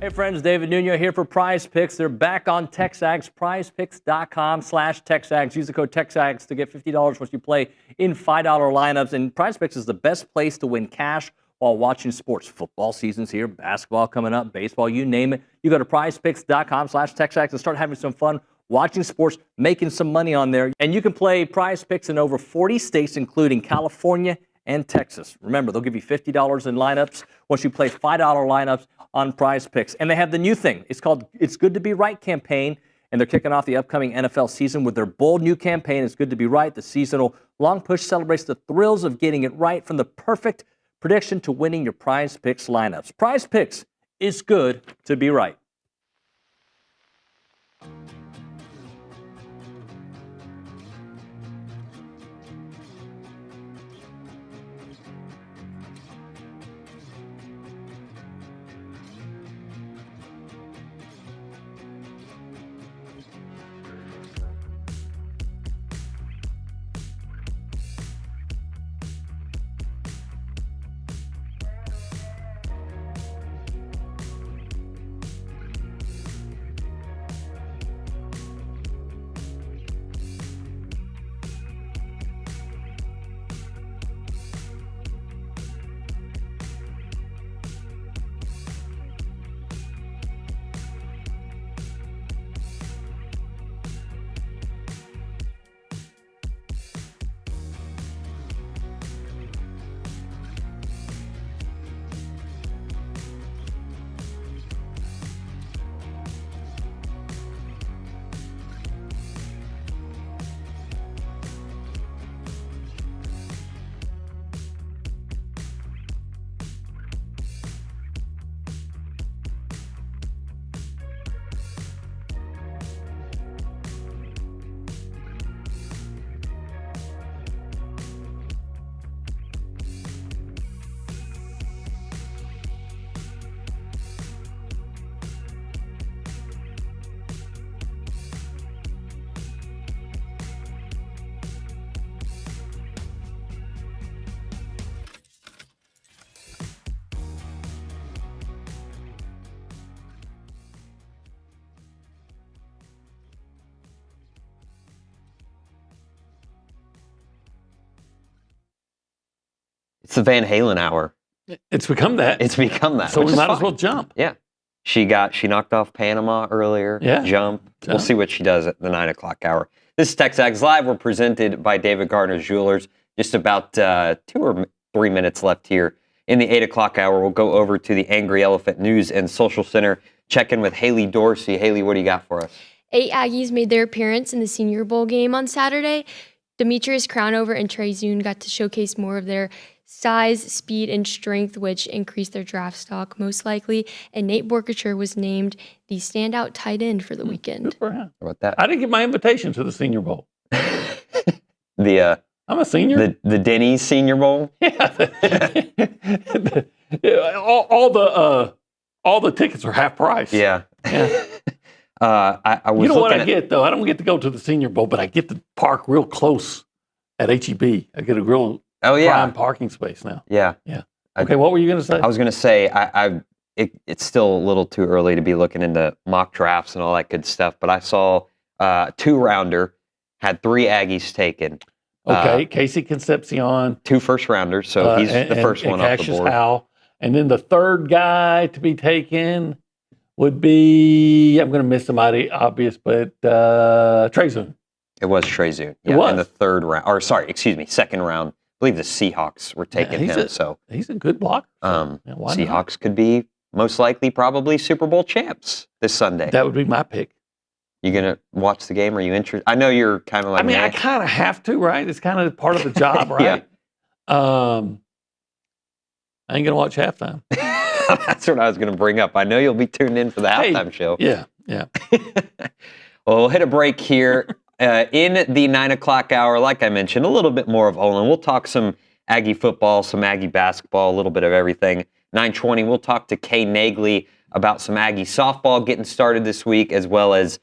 Hey friends, David Nuno here for Prize Picks. They're back on TexAgs, prizepicks.com/TexAgs. Use the code TexAgs to get $50 once you play in $5 lineups. And Prize Picks is the best place to win cash while watching sports. Football season's here, basketball coming up, baseball, you name it. You go to prizepicks.com/TexAgs and start having some fun watching sports, making some money on there. And you can play Prize Picks in over 40 states, including California and Texas. Remember, they'll give you $50 in lineups once you play $5 lineups on Prize Picks. And they have the new thing. It's called It's Good to Be Right campaign, and they're kicking off the upcoming NFL season with their bold new campaign, It's Good to Be Right. The seasonal long push celebrates the thrills of getting it right, from the perfect prediction to winning your Prize Picks lineups. Prize Picks is good to be right. It's the Van Halen hour. It's become that. It's become that. So which we is might as fine. well jump. Yeah. She knocked off Panama earlier. Yeah. Jump. We'll see what she does at the 9 o'clock hour. This is TexAgs Live. We're presented by David Gardner's Jewelers. Just about 2 or 3 minutes left here in the 8 o'clock hour. We'll go over to the Angry Elephant News and Social Center. Check in with Haley Dorsey. Haley, what do you got for us? 8 Aggies made their appearance in the Senior Bowl game on Saturday. Demetrius Crownover and Trey Zune got to showcase more of their size, speed, and strength, which increased their draft stock most likely. And Nate Borkature was named the standout tight end for the weekend. How about that? I didn't get my invitation to the Senior Bowl. I'm a senior. The Denny's Senior Bowl. Yeah. All the tickets are half price. Yeah. I was. You know what I get though? I don't get to go to the Senior Bowl, but I get to park real close at HEB. I get a real prime parking space now. Yeah. Yeah. Okay, what were you going to say? I was going to say it's still a little too early to be looking into mock drafts and all that good stuff, but I saw 2-rounder had 3 Aggies taken. Okay, Casey Concepcion. 2 first-rounders, so he's the first one off the Cassius board. Howell. And then the third guy to be taken would be, I'm going to miss somebody obvious, but Trey Zune. It was Trey Zune. Yeah, It was. in the second round. I believe the Seahawks were taking him. He's a good blocker. Seahawks could be most likely probably Super Bowl champs this Sunday. That would be my pick. You gonna watch the game? Are you interested? I know you're kind of like. I mean, I kind of have to, right? It's kind of part of the job, right? I ain't gonna watch halftime. That's what I was gonna bring up. I know you'll be tuned in for the halftime show. Yeah. Well, we'll hit a break here. In the 9 o'clock hour, like I mentioned, a little bit more of Olin. We'll talk some Aggie football, some Aggie basketball, a little bit of everything. 9:20, we'll talk to Kay Naegeli about some Aggie softball getting started this week, as well as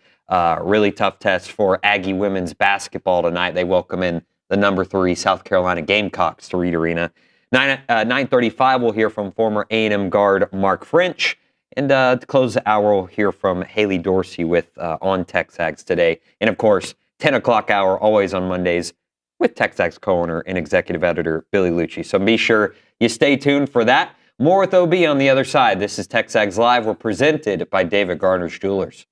really tough test for Aggie women's basketball tonight. They welcome in the number 3 South Carolina Gamecocks to Reed Arena. 9:35, we'll hear from former A&M guard Mark French. And to close the hour, we'll hear from Haley Dorsey with On TexAgs today. And, of course, 10 o'clock hour, always on Mondays, with TexAgs co-owner and executive editor Billy Liucci. So be sure you stay tuned for that. More with OB on the other side. This is TexAgs Live. We're presented by David Gardner's Jewelers.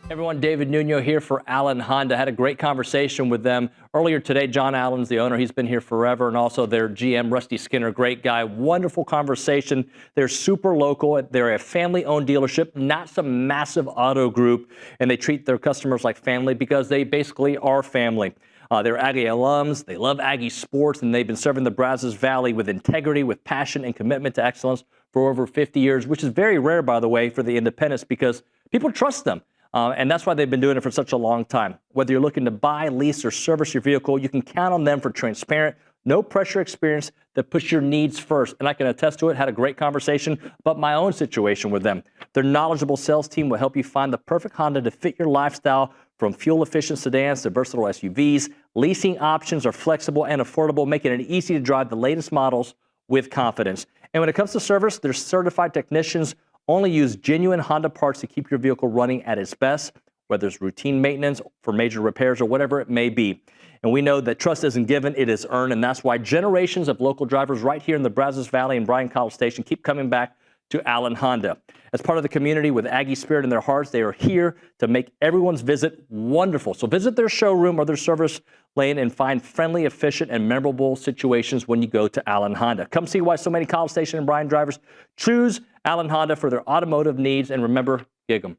Everyone, David Nuno here for Allen Honda. Had a great conversation with them earlier today. John Allen's the owner. He's been here forever, and also their GM, Rusty Skinner, great guy. Wonderful conversation. They're super local. They're a family-owned dealership, not some massive auto group, and they treat their customers like family because they basically are family. They're Aggie alums. They love Aggie sports, and they've been serving the Brazos Valley with integrity, with passion, and commitment to excellence for over 50 years, which is very rare, by the way, for the independents because people trust them. And that's why they've been doing it for such a long time. Whether you're looking to buy, lease, or service your vehicle, you can count on them for transparent, no pressure experience that puts your needs first. And I can attest to it. Had a great conversation about my own situation with them. Their knowledgeable sales team will help you find the perfect Honda to fit your lifestyle, from fuel-efficient sedans to versatile SUVs. Leasing options are flexible and affordable, making it easy to drive the latest models with confidence. And when it comes to service, their certified technicians only use genuine Honda parts to keep your vehicle running at its best, whether it's routine maintenance for major repairs or whatever it may be. And we know that trust isn't given, it is earned, and that's why generations of local drivers right here in the Brazos Valley and Bryan College Station keep coming back to Allen Honda. As part of the community with Aggie spirit in their hearts, they are here to make everyone's visit wonderful. So visit their showroom or their service lane and find friendly, efficient, and memorable situations when you go to Allen Honda. Come see why so many College Station and Bryan drivers choose Allen Honda for their automotive needs, and remember, gig 'em.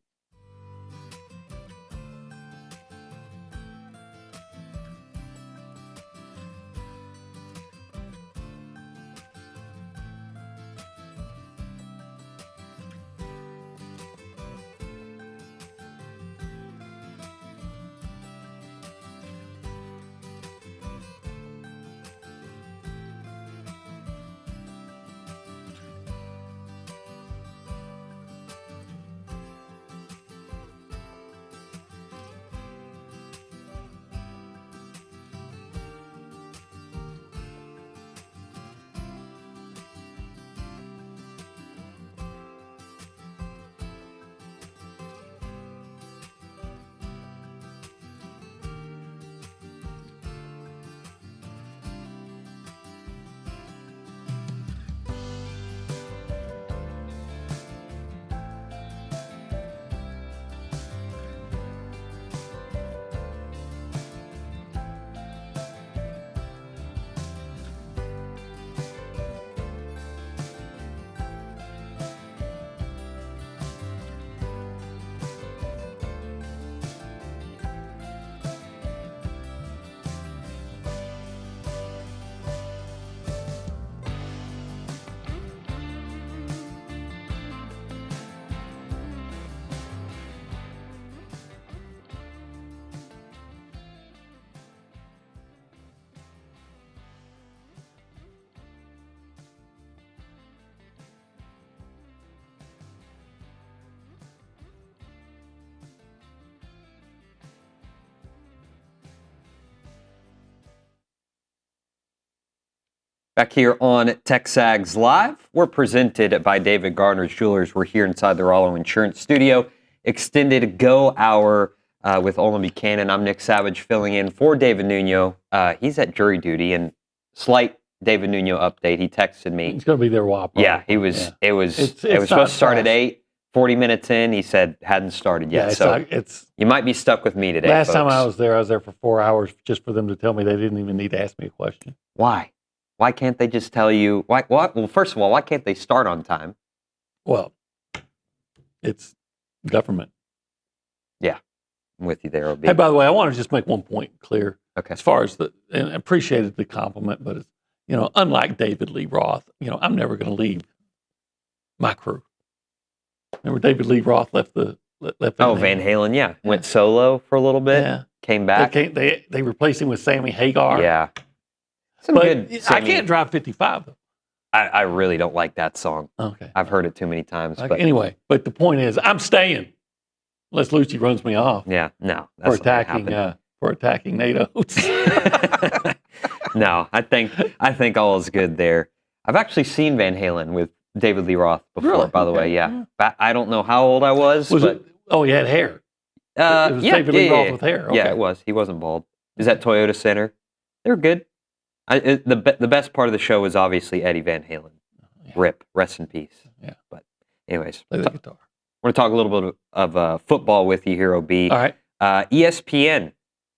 Back here on TexAgs Live, we're presented by David Gardner's Jewelers. We're here inside the Rollo Insurance Studio. Extended Go Hour with Olin Buchanan. I'm Nick Savage filling in for David Nuno. He's at jury duty, and slight David Nuno update. He texted me. He's going to be there a while. Probably. Yeah, he was. Yeah. It was supposed to start at 8. 40 minutes in, he said hadn't started yet. You might be stuck with me today. Last folks. time I was there for 4 hours just for them to tell me they didn't even need to ask me a question. Why? Why can't they just tell you? Why? Well, first of all, why can't they start on time? Well, it's government. Yeah, I'm with you there, OB. Hey, by the way, I want to just make one point clear. Okay. As far as and I appreciated the compliment, but it's, unlike David Lee Roth, I'm never going to leave my crew. Remember David Lee Roth left Van Halen, yeah. Went solo for a little bit, came back. They replaced him with Sammy Hagar. Yeah. I can't drive 55, though. I really don't like that song. Okay. I've heard it too many times. But anyway, but the point is, I'm staying unless Liucci runs me off. Yeah, no. For attacking NATO's. No, I think all is good there. I've actually seen Van Halen with David Lee Roth before, really? By the way, yeah. I don't know how old I was. He had hair. It was David Lee Roth with hair. Okay. Yeah, it was. He wasn't bald. Is that Toyota Center? They were good. The best part of the show was obviously Eddie Van Halen. Yeah. RIP, rest in peace. Yeah. But anyways, play the guitar. I want to talk a little bit of football with you here, OB. All right. ESPN,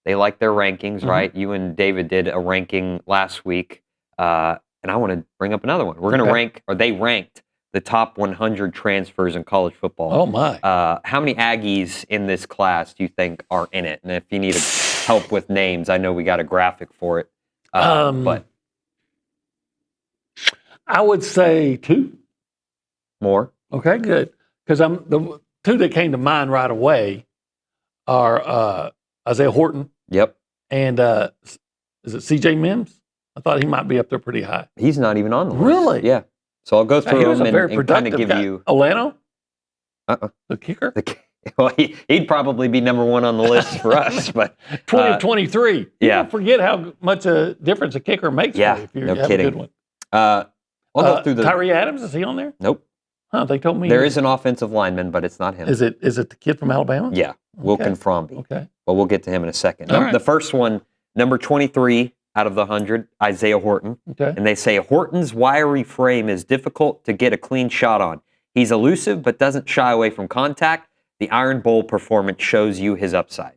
they like their rankings, right? You and David did a ranking last week. And I want to bring up another one. We're going to they ranked the top 100 transfers in college football. Oh, my. How many Aggies in this class do you think are in it? And if you need help with names, I know we got a graphic for it. But I would say 2. More? Okay, good. Because the 2 that came to mind right away are Isaiah Horton. Yep. And is it C.J. Mims? I thought he might be up there pretty high. He's not even on the list. Really? Yeah. So I'll go through them and kind of give you... Olano? The kicker? Well, he'd probably be number 1 on the list for us. But 2023. Yeah. Don't forget how much a difference a kicker makes for you if you have a good one. I'll go through Tyree Adams, is he on there? Nope. Huh, they told me. There is an offensive lineman, but it's not him. Is it the kid from Alabama? Yeah, Wilkin Fromby. Okay. But we'll get to him in a second. All right. The first one, number 23 out of the 100, Isaiah Horton. Okay. And they say Horton's wiry frame is difficult to get a clean shot on. He's elusive, but doesn't shy away from contact. The Iron Bowl performance shows you his upside.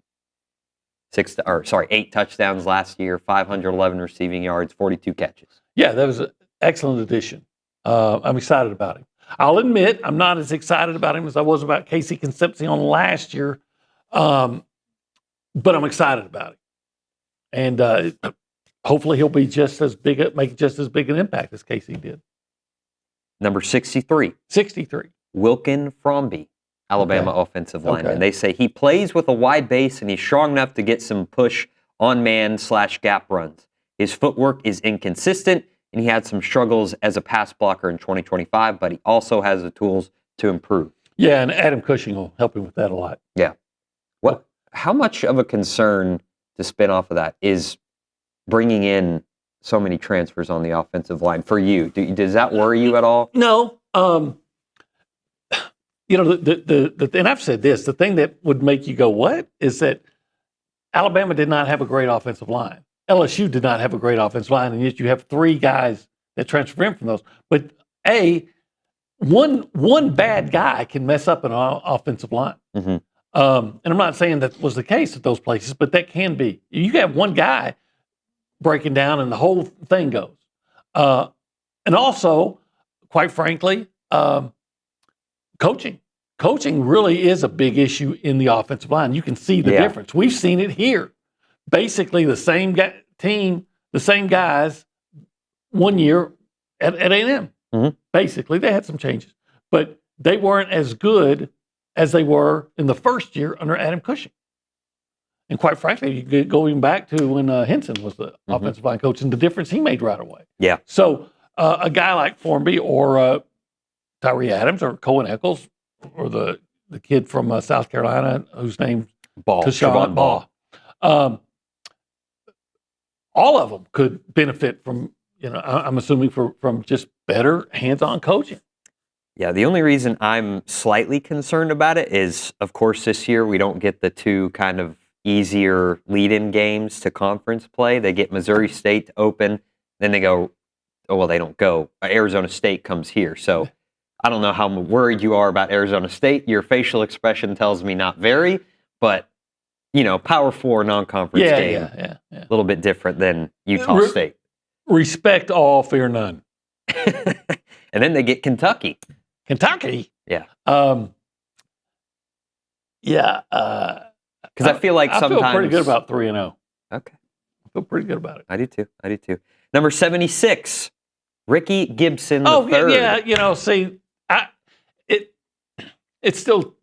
8 touchdowns last year, 511 receiving yards, 42 catches. Yeah, that was an excellent addition. I'm excited about him. I'll admit I'm not as excited about him as I was about Casey Concepcion last year, but I'm excited about him. And hopefully he'll be make just as big an impact as Casey did. Number 63. 63. Wilkin Fromby, Alabama offensive lineman. And they say he plays with a wide base and he's strong enough to get some push on man/gap runs. His footwork is inconsistent and he had some struggles as a pass blocker in 2025, but he also has the tools to improve. Yeah, and Adam Cushing will help him with that a lot. Yeah. How much of a concern, to spin off of that, is bringing in so many transfers on the offensive line for you? Does that worry you at all? No. And I've said this, the thing that would make you go, what? Is that Alabama did not have a great offensive line. LSU did not have a great offensive line, and yet you have 3 guys that transfer in from those. But one bad guy can mess up an offensive line. Mm-hmm. And I'm not saying that was the case at those places, but that can be. You have one guy breaking down and the whole thing goes. And also, quite frankly, coaching. Coaching really is a big issue in the offensive line. You can see the difference. We've seen it here. Basically, the same team, the same guys, 1 year at A&M. Mm-hmm. Basically, they had some changes, but they weren't as good as they were in the first year under Adam Cushing. And quite frankly, you could go even back to when Henson was the offensive line coach and the difference he made right away. Yeah. So a guy like Formby or Tyree Adams or Cohen Eccles or the kid from South Carolina whose name's Tashawn Ball. All of them could benefit from I'm assuming from just better hands-on coaching. Yeah, the only reason I'm slightly concerned about it is, of course, this year we don't get the two kind of easier lead-in games to conference play. They get Missouri State to open, then they go, they don't go. Arizona State comes here. So I don't know how worried you are about Arizona State. Your facial expression tells me not very, but, Power 4 non-conference game, a little bit different than Utah State. Respect all, fear none. And then they get Kentucky. Kentucky? Yeah. Yeah. Because I feel like sometimes... I feel pretty good about 3-0. Okay. I feel pretty good about it. I do too. Number 76, Ricky Gibson III. Yeah, see, it's still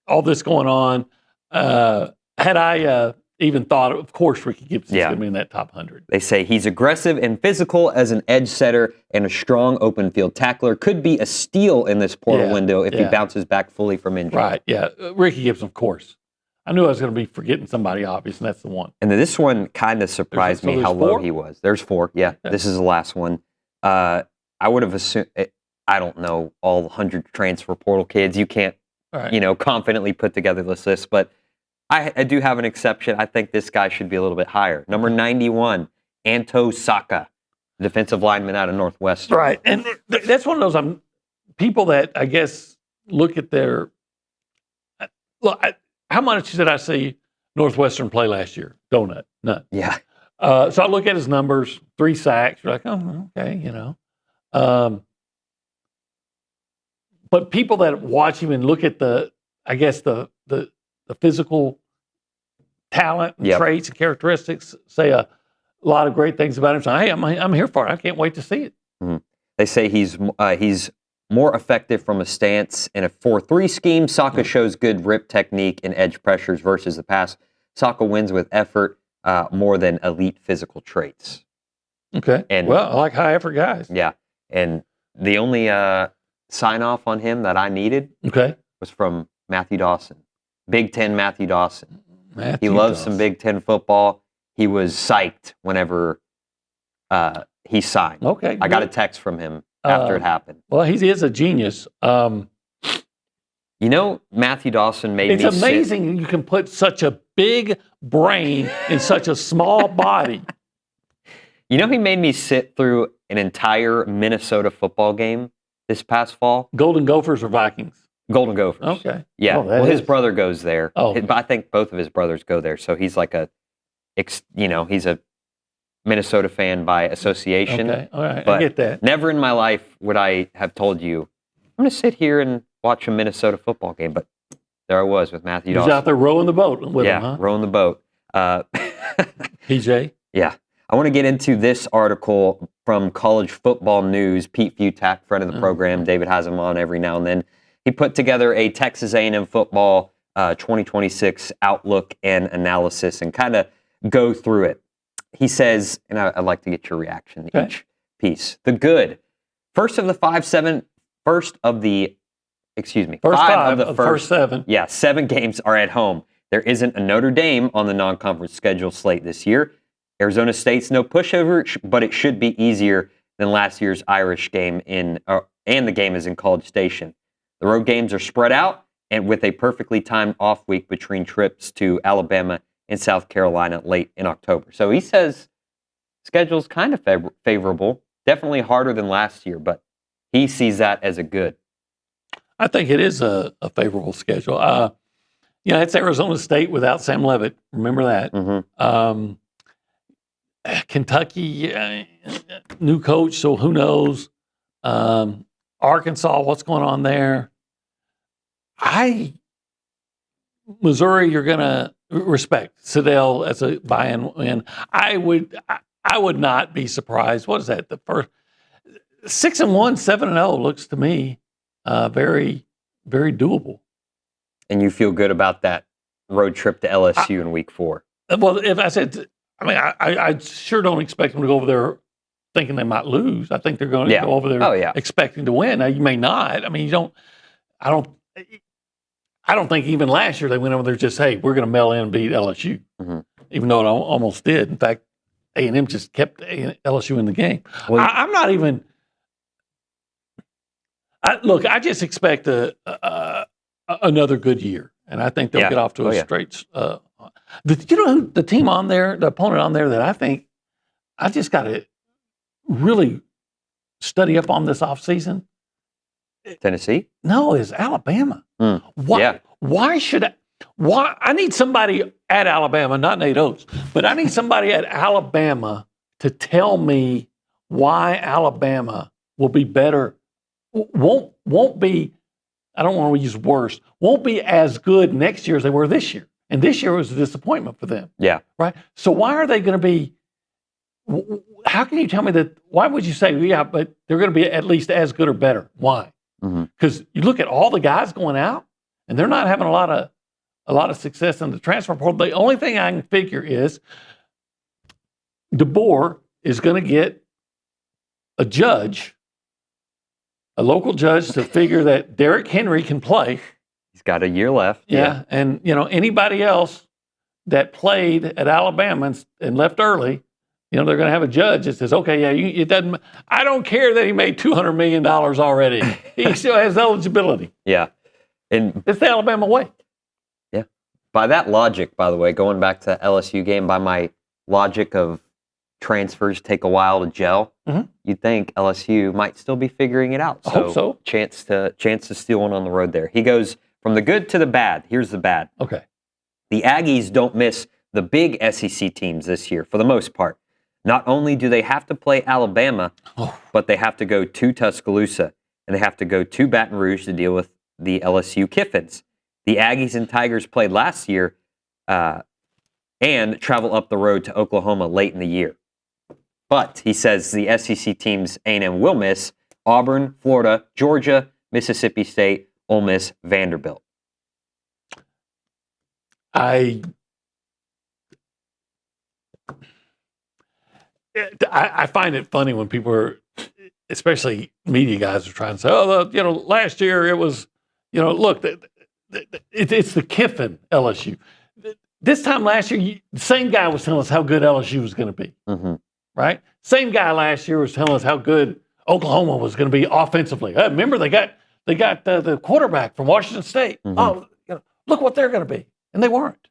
all this going on. Had I even thought, of course, Ricky Gibson's going to be in that top 100. They say he's aggressive and physical as an edge setter and a strong open field tackler. Could be a steal in this portal window if he bounces back fully from injury. Right, yeah. Ricky Gibson, of course. I knew I was going to be forgetting somebody obvious, and that's the one. And then this one kind of surprised me how low he was. There's 4, yeah. This is the last one. I would have assumed, I don't know all 100 transfer portal kids. You can't, confidently put together this list, but I do have an exception. I think this guy should be a little bit higher. Number 91, Anto Saka, defensive lineman out of Northwestern. Right, and that's one of those people that I guess look at their how much did I see Northwestern play last year? Donut, none. Yeah. So I look at his numbers, 3 sacks. You're like, oh, okay, But people that watch him and look at the physical talent and traits and characteristics say a lot of great things about him. So, hey, I'm here for it. I can't wait to see it. Mm-hmm. They say he's more effective from a stance in a 4-3 scheme. Saka shows good rip technique and edge pressures versus the pass. Saka wins with effort more than elite physical traits. Okay. I like high effort guys. Yeah. And the only sign off on him that I needed was from Matthew Dawson. Big Ten Matthew Dawson. He loves some Big Ten football. He was psyched whenever he signed. Okay. I got a text from him after it happened. Well, he is a genius. Matthew Dawson made me It's amazing you can put such a big brain in such a small body. He made me sit through an entire Minnesota football game this past fall. Golden Gophers or Vikings? Golden Gophers. Okay. Yeah. His brother goes there. Oh, okay. I think both of his brothers go there. So he's like he's a Minnesota fan by association. Okay. All right. But I get that. Never in my life would I have told you, I'm going to sit here and watch a Minnesota football game. But there I was with Matthew Dawson. He's out there rowing the boat with him, huh? Rowing the boat. PJ? Yeah. I want to get into this article from College Football News. Pete Futak, friend of the program. David has him on every now and then. He put together a Texas A&M football 2026 outlook and analysis and kind of go through it. He says, and I'd like to get your reaction to each piece. The good. First of the first 7. Yeah, 7 games are at home. There isn't a Notre Dame on the non-conference schedule slate this year. Arizona State's no pushover, but it should be easier than last year's Irish game and the game is in College Station. The road games are spread out and with a perfectly timed off week between trips to Alabama and South Carolina late in October. So he says schedule's kind of favorable, definitely harder than last year, but he sees that as a good. I think it is a favorable schedule. It's Arizona State without Sam Leavitt. Remember that. Mm-hmm. Kentucky, new coach, so who knows? Arkansas, what's going on there? Missouri, you're going to respect Siddell as a buy-in win. I would not be surprised. What is that? The first 6-1, 7-0 looks to me very, very doable. And you feel good about that road trip to LSU in week 4? Well, if I said, I sure don't expect them to go over there thinking they might lose. I think they're going to go over there expecting to win. Now, you may not. I don't think even last year they went over there just, hey, we're going to mail in and beat LSU, even though it almost did. In fact, A&M just kept LSU in the game. Well, I'm not even. Look, I just expect another good year, and I think they'll get off to a straight. The team on there, the opponent on there that I think I just got to really study up on this offseason. Tennessee? No, is Alabama. Why should I need somebody at Alabama, not Nate Oates, but I need somebody at Alabama to tell me why Alabama will be better, won't be, I don't want to use worse, won't be as good next year as they were this year. And this year was a disappointment for them. Yeah. Right? So why are they going to be, how can you tell me that, why would you say, yeah, but they're going to be at least as good or better? Why? Because you look at all the guys going out, and they're not having a lot of success in the transfer portal. The only thing I can figure is DeBoer is going to get a judge, a local judge, to figure that Derrick Henry can play. He's got a year left. Yeah. And, anybody else that played at Alabama and left early, they're going to have a judge that says, okay, yeah, it doesn't. I don't care that he made $200 million already. He still has eligibility. Yeah. And it's the Alabama way. Yeah. By that logic, by the way, going back to the LSU game, by my logic of transfers take a while to gel, you'd think LSU might still be figuring it out. I hope so. Chance to steal one on the road there. He goes from the good to the bad. Here's the bad. Okay. The Aggies don't miss the big SEC teams this year for the most part. Not only do they have to play Alabama, but they have to go to Tuscaloosa, and they have to go to Baton Rouge to deal with the LSU Kiffins. The Aggies and Tigers played last year and travel up the road to Oklahoma late in the year. But he says the SEC teams A&M will miss Auburn, Florida, Georgia, Mississippi State, Ole Miss, Vanderbilt. I find it funny when people are, especially media guys, are trying to say, last year it was, look, it's the Kiffin LSU. This time last year, the same guy was telling us how good LSU was going to be, right? Same guy last year was telling us how good Oklahoma was going to be offensively. Remember, they got the quarterback from Washington State. Oh, look what they're going to be, and they weren't.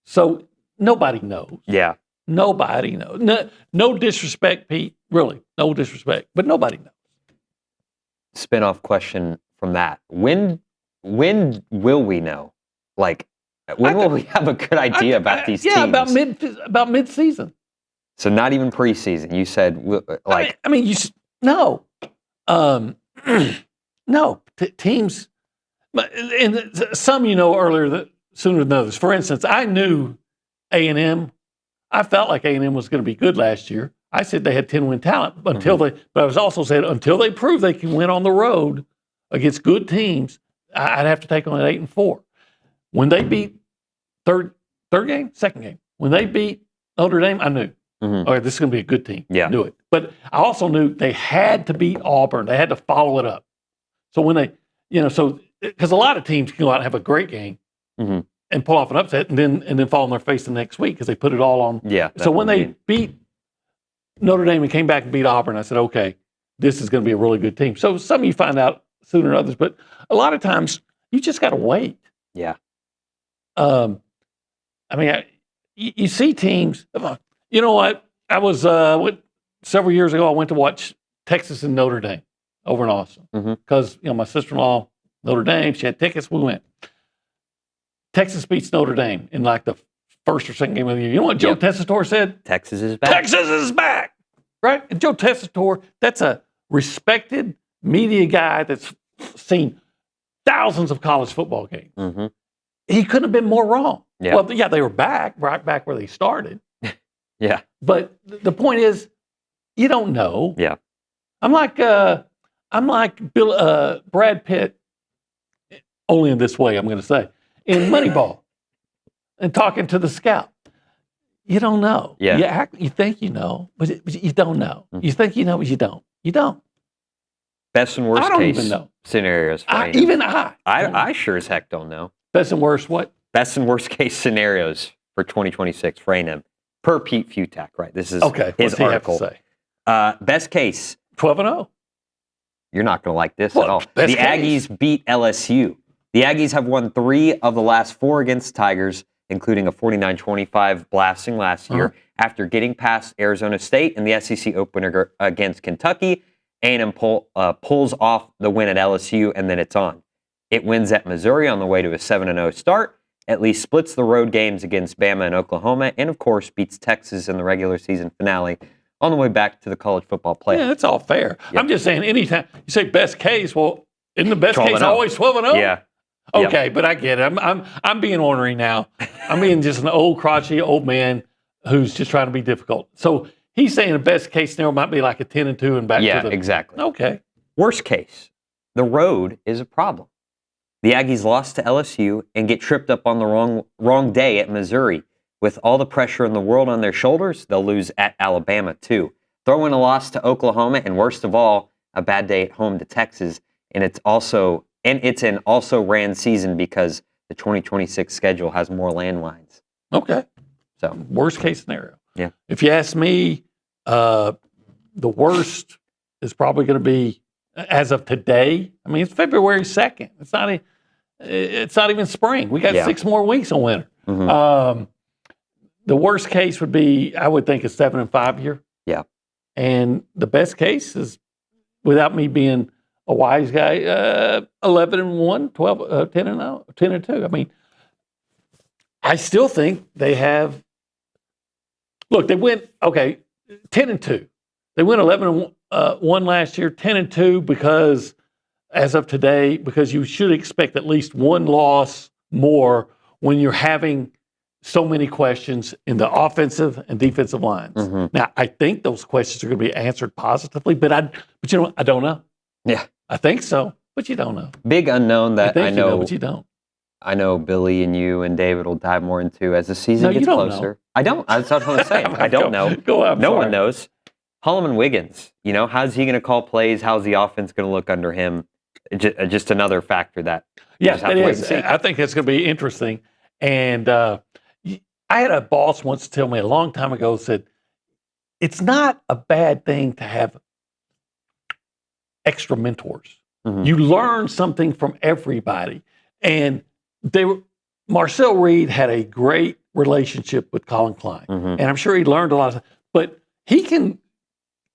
So nobody knows. Yeah. Nobody knows. No disrespect, Pete. Really, no disrespect. But nobody knows. Spin-off question from that. When will we know? Like, when will we have a good idea about these teams? Yeah, about mid-season. So not even preseason. You said like. No. No. Teams. And some earlier that sooner than others. For instance, I knew A&M. I felt like A&M was going to be good last year. I said they had 10-win talent but I was also saying until they prove they can win on the road against good teams, I'd have to take on an 8-4. When they beat second game, when they beat Notre Dame, I knew, okay, this is going to be a good team. Yeah. I knew it. But I also knew they had to beat Auburn. They had to follow it up. So when they, because a lot of teams can go out and have a great game and pull off an upset and then fall on their face the next week because they put it all on. Yeah. So when they beat Notre Dame and came back and beat Auburn, I said, okay, this is going to be a really good team. So some of you find out sooner than others, but a lot of times you just got to wait. Yeah. You see teams. You know what? I was several years ago. I went to watch Texas and Notre Dame over in Austin because my sister-in-law Notre Dame. She had tickets. We went. Texas beats Notre Dame in like the first or second game of the year. You know what Joe Tessitore said? Texas is back. Texas is back. Right? And Joe Tessitore, that's a respected media guy that's seen thousands of college football games. He couldn't have been more wrong. Yeah. Well, yeah, they were right back where they started. Yeah. But the point is, you don't know. Yeah. I'm like Brad Pitt, only in this way, I'm going to say, in Moneyball, and talking to the scout. You don't know. Yeah. You think you know, but you don't know. You think you know, but you don't. You don't. Best and worst case scenarios for A&M. Even I sure as heck don't know. Best and worst what? Best and worst case scenarios for 2026 for A&M. Per Pete Futak, right? This is Okay. his What's he have article. to say? Best case. 12-0. You're not going to like this What? at all. Best The case? Aggies beat LSU. The Aggies have won 3 of the last 4 against Tigers, including a 49-25 blasting last year. After getting past Arizona State in the SEC opener against Kentucky, A&M pulls off the win at LSU, and then it's on. It wins at Missouri on the way to a 7-0 start, at least splits the road games against Bama and Oklahoma, and of course beats Texas in the regular season finale on the way back to the college football playoff. Yeah, that's all fair. Yep. I'm just saying, anytime you say best case, well, isn't the best case always 12-0? Yeah. Okay, but I get it. I'm being ornery now. I'm being just an old crotchety old man who's just trying to be difficult. So he's saying the best case scenario might be like a 10-2 and back to the... Yeah, exactly. Okay. Worst case, the road is a problem. The Aggies lost to LSU and get tripped up on the wrong day at Missouri. With all the pressure in the world on their shoulders, they'll lose at Alabama too. Throw in a loss to Oklahoma, and worst of all, a bad day at home to Texas. And it's an also-ran season because the 2026 schedule has more landmines. Okay. So worst case scenario. Yeah. If you ask me, the worst is probably going to be, as of today, I mean, it's February 2nd. It's not even spring. We got 6 more weeks of winter. Mm-hmm. The worst case would be, I would think, a 7-5 year. Yeah. And the best case is, without me being a wise guy, 11-1, 10-0, 10-2. I mean, I still think they have. Look, they went 10-2. They went 11-1 last year, 10-2 because, as of today, because you should expect at least one loss more when you're having so many questions in the offensive and defensive lines. Mm-hmm. Now, I think those questions are going to be answered positively, but I don't know. Yeah, I think so, but you don't know. Big unknown that I know, but you don't. I know Billy and you and David will dive more into as the season gets closer. Know. I don't. That's what I'm saying. I don't know. No one knows. Holloman Wiggins, how's he going to call plays? How's the offense going to look under him? Just another factor that. Yes, it is. I think it's going to be interesting. And I had a boss once tell me a long time ago, said, it's not a bad thing to have extra mentors. Mm-hmm. You learn something from everybody. And Marcel Reed had a great relationship with Colin Klein. Mm-hmm. And I'm sure he learned a lot. But he can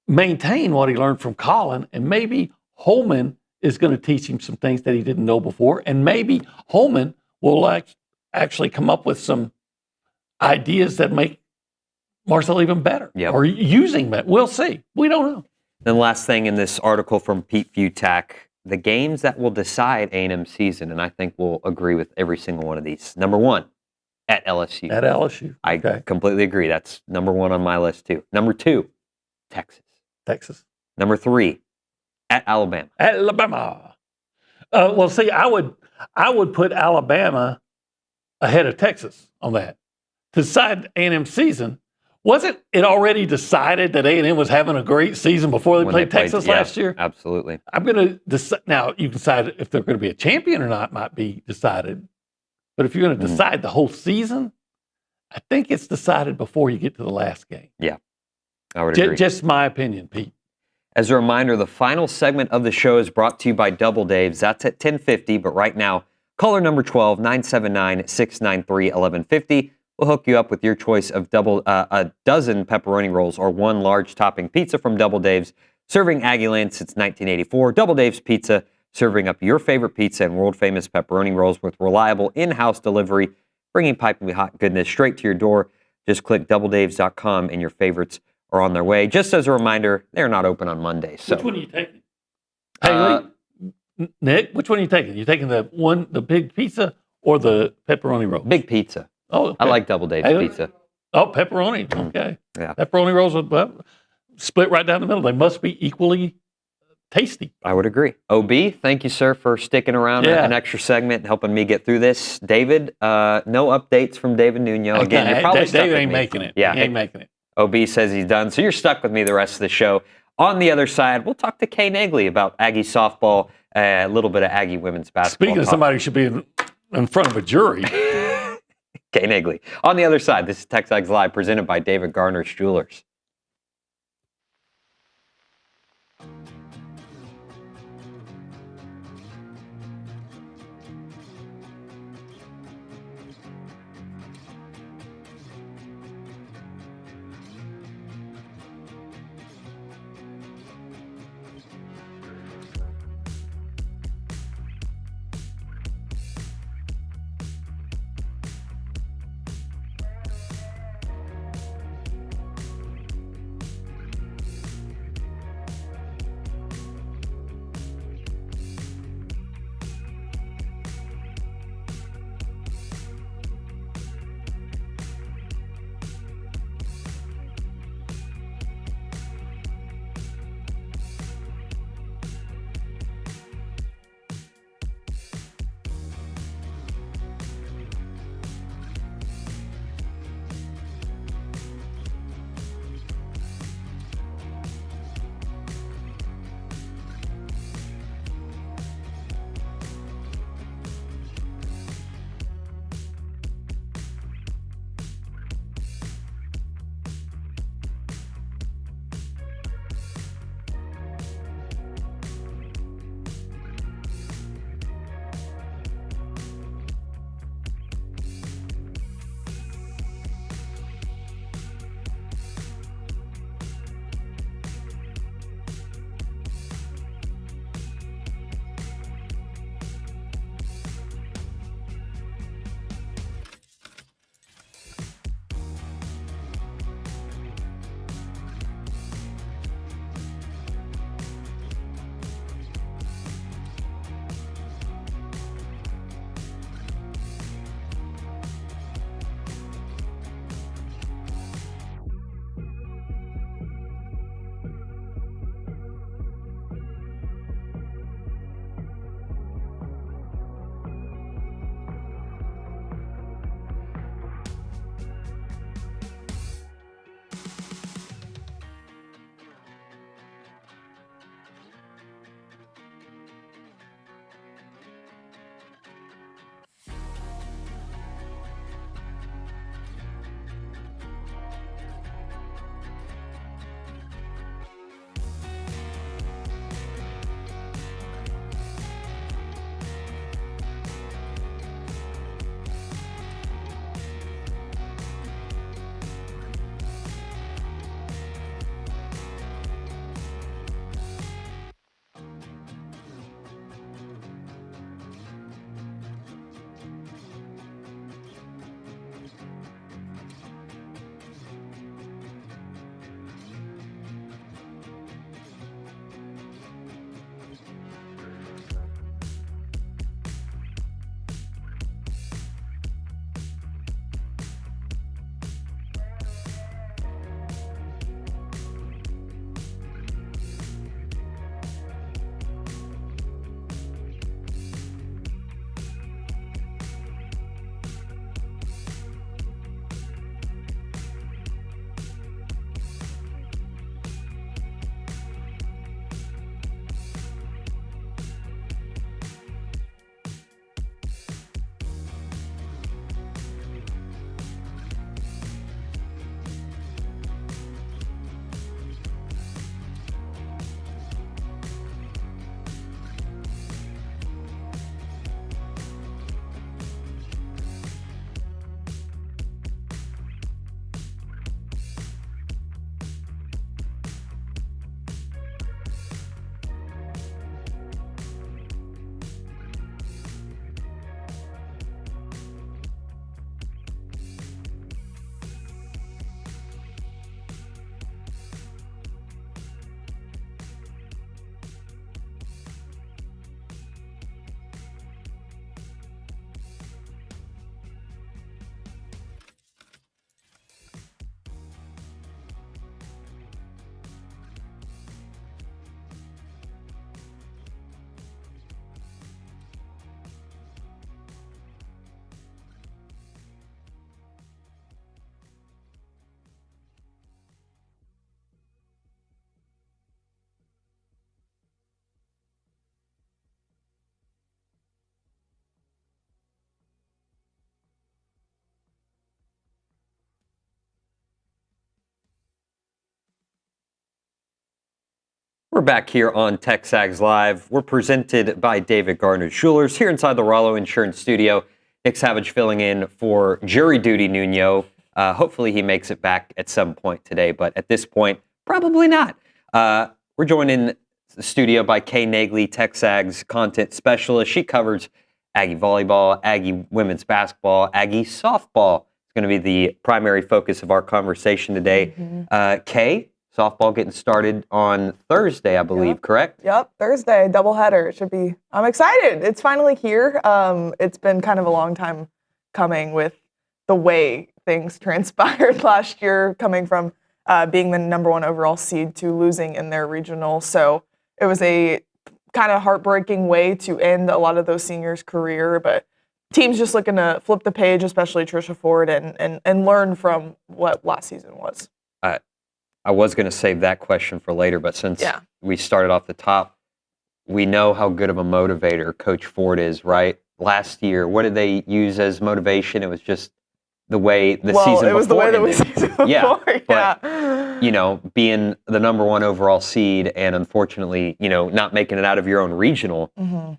maintain what he learned from Colin, and maybe Holman is going to teach him some things that he didn't know before. And maybe Holman will actually come up with some ideas that make Marcel even better, or using that. We'll see. We don't know. Then last thing in this article from Pete Futak, the games that will decide A&M season, and I think we'll agree with every single one of these. Number 1, at LSU. At LSU. I completely agree. That's number 1 on my list too. Number 2, Texas. Number 3, at Alabama. Well, see, I would put Alabama ahead of Texas on that. To decide A&M season, wasn't it already decided that A&M was having a great season before they played Texas last year? Absolutely. I'm going to decide. Now, you can decide if they're going to be a champion or not might be decided. But if you're going to decide the whole season, I think it's decided before you get to the last game. Yeah, I would agree. Just my opinion, Pete. As a reminder, the final segment of the show is brought to you by Double Dave's. That's at 10:50, but right now, caller number 12, 979-693-1150. We'll hook you up with your choice of a dozen pepperoni rolls or 1 large topping pizza from Double Dave's, serving Aggieland since 1984. Double Dave's Pizza, serving up your favorite pizza and world-famous pepperoni rolls with reliable in-house delivery, bringing piping hot goodness straight to your door. Just click doubledaves.com and your favorites are on their way. Just as a reminder, they're not open on Mondays. So. Which one are you taking? Hey, Nick, which one are you taking? You taking the big pizza or the pepperoni roll? Big pizza. Oh, okay. I like Double Dave's pizza. Oh, pepperoni. Okay. Yeah. Pepperoni rolls are split right down the middle. They must be equally tasty. I would agree. OB, thank you, sir, for sticking around an extra segment and helping me get through this. David, no updates from David Nuno. Again, you're probably stuck David with ain't me. making it. Yeah, he ain't making it. OB says he's done, so you're stuck with me the rest of the show. On the other side, we'll talk to Kay Naegeli about Aggie softball, a little bit of Aggie women's basketball. Speaking of somebody who should be in front of a jury. Kay Naegeli. On the other side, this is TexAgs Live presented by David Garner's Jewelers. We're back here on TexAgs Live. We're presented by David Gardner Jewelers here inside the Rollo Insurance Studio. Nick Savage filling in for jury duty Nuno. Hopefully he makes it back at some point today, but at this point, probably not. We're joined in the studio by Kay Naegeli, TexAgs content specialist. She covers Aggie volleyball, Aggie women's basketball, Aggie softball. It's going to be the primary focus of our conversation today. Kay, softball getting started on Thursday, I believe, correct? Yep, Thursday, doubleheader. It should be. I'm excited. It's finally here. It's been kind of a long time coming with the way things transpired last year, coming from being the #1 overall seed to losing in their regional. So it was a kind of heartbreaking way to end a lot of those seniors' career, but teams just looking to flip the page, especially Trisha Ford, and learn from what last season was. I was going to save that question for later, but since we started off the top, we know how good of a motivator Coach Ford is, right? Last year, what did they use as motivation? It was just the way the season before. It was the way the season before, but, you know, being the #1 overall seed and unfortunately, you know, not making it out of your own regional,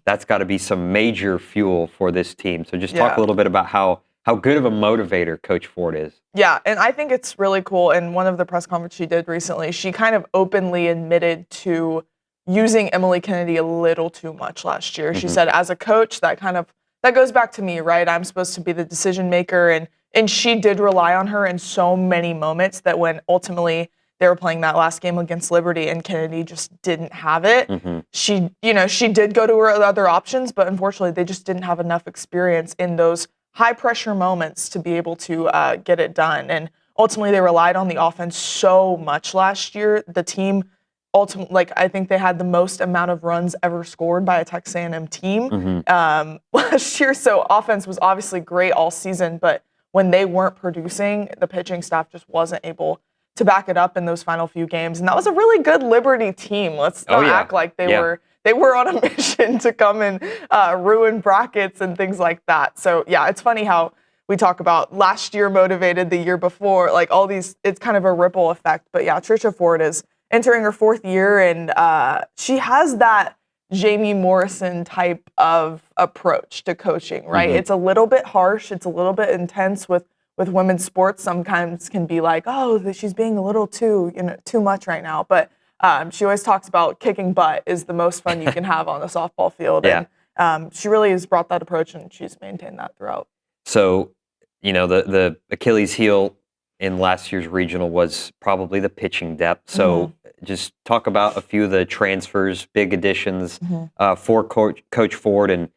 that's got to be some major fuel for this team. So just talk a little bit about how good of a motivator Coach Ford is. Yeah, and I think it's really cool. In one of the press conferences she did recently, she kind of openly admitted to using Emily Kennedy a little too much last year. She said, as a coach, that goes back to me, right? I'm supposed to be the decision maker, and she did rely on her in so many moments that when ultimately they were playing that last game against Liberty and Kennedy just didn't have it, she did go to her other options, but unfortunately they just didn't have enough experience in those high pressure moments to be able to get it done. And ultimately they relied on the offense so much last year. The team ultimately, I think they had the most amount of runs ever scored by a Texas A&M team last year. So offense was obviously great all season, but when they weren't producing, the pitching staff just wasn't able to back it up in those final few games. And that was a really good Liberty team. Let's not act like they were on a mission to come and ruin brackets and things like that. So, yeah, it's funny how we talk about last year motivated, the year before, like all these, it's kind of a ripple effect. But, yeah, Trisha Ford is entering her 4th year, and she has that Jamie Morrison type of approach to coaching, right? It's a little bit harsh. It's a little bit intense with women's sports. Sometimes can be like, oh, she's being a little too much right now. But she always talks about kicking butt is the most fun you can have on a softball field. And she really has brought that approach, and she's maintained that throughout. So, you know, the Achilles heel in last year's regional was probably the pitching depth. So just talk about a few of the transfers, big additions for Coach Ford, and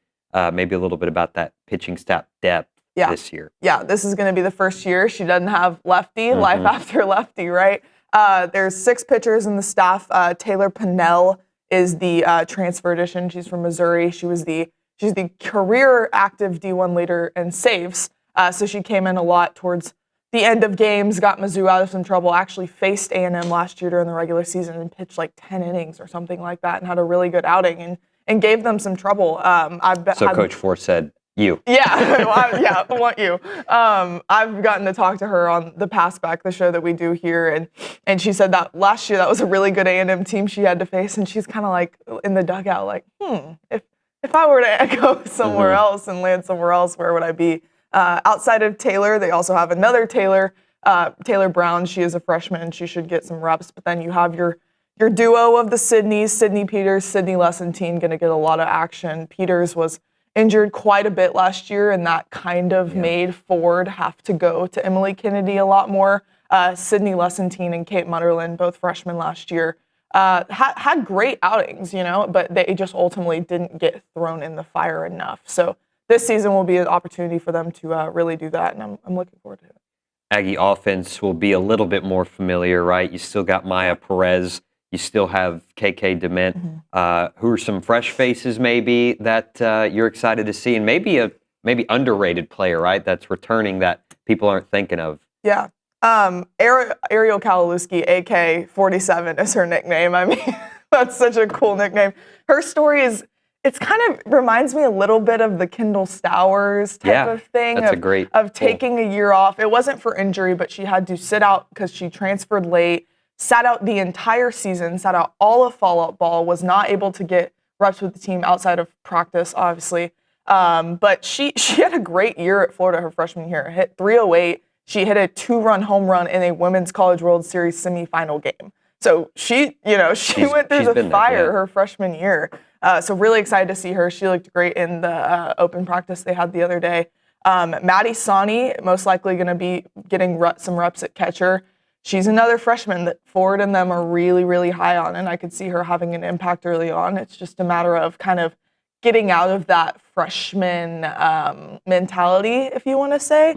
maybe a little bit about that pitching staff depth this year. Yeah, this is going to be the first year she doesn't have lefty, life after lefty, right? There's 6 pitchers in the staff. Taylor Pinnell is the transfer addition. She's from Missouri. She's the career active D1 leader in saves. So she came in a lot towards the end of games, got Mizzou out of some trouble, actually faced A&M last year during the regular season and pitched like 10 innings or something like that and had a really good outing and gave them some trouble. Coach Ford said, you. Yeah, I want you. I've gotten to talk to her on the Pass Back, the show that we do here, and she said that last year that was a really good A&M team she had to face, and she's kind of like in the dugout like, if I were to go somewhere else and land somewhere else, where would I be? Outside of Taylor, they also have another Taylor, Taylor Brown. She is a freshman. She should get some reps. But then you have your duo of the Sydneys, Sydney Peters, Sydney Lessentine, going to get a lot of action. Peters was injured quite a bit last year, and that kind of made Ford have to go to Emily Kennedy a lot more. Sydney Lessentine and Kate Mutterland, both freshmen last year, had great outings, but they just ultimately didn't get thrown in the fire enough. So this season will be an opportunity for them to really do that, and I'm looking forward to it. Aggie offense will be a little bit more familiar, right? You still got Maya Perez. You still have KK Dement. Who are some fresh faces maybe that you're excited to see, and maybe underrated player, right? That's returning that people aren't thinking of. Yeah. Ariel Kalalewski, AK-47 is her nickname. I mean, that's such a cool nickname. Her story is, it's kind of reminds me a little bit of the Kendall Stowers type of thing. That's taking a year off. It wasn't for injury, but she had to sit out because she transferred late, sat out the entire season, sat out all of fall ball, was not able to get reps with the team outside of practice, obviously. But she had a great year at Florida her freshman year. Hit 308. She hit a 2-run home run in a Women's College World Series semifinal game. So she went through the fire her freshman year. So really excited to see her. She looked great in the open practice they had the other day. Maddie Sani, most likely going to be getting some reps at catcher. She's another freshman that Ford and them are really, really high on, and I could see her having an impact early on. It's just a matter of kind of getting out of that freshman mentality, if you want to say.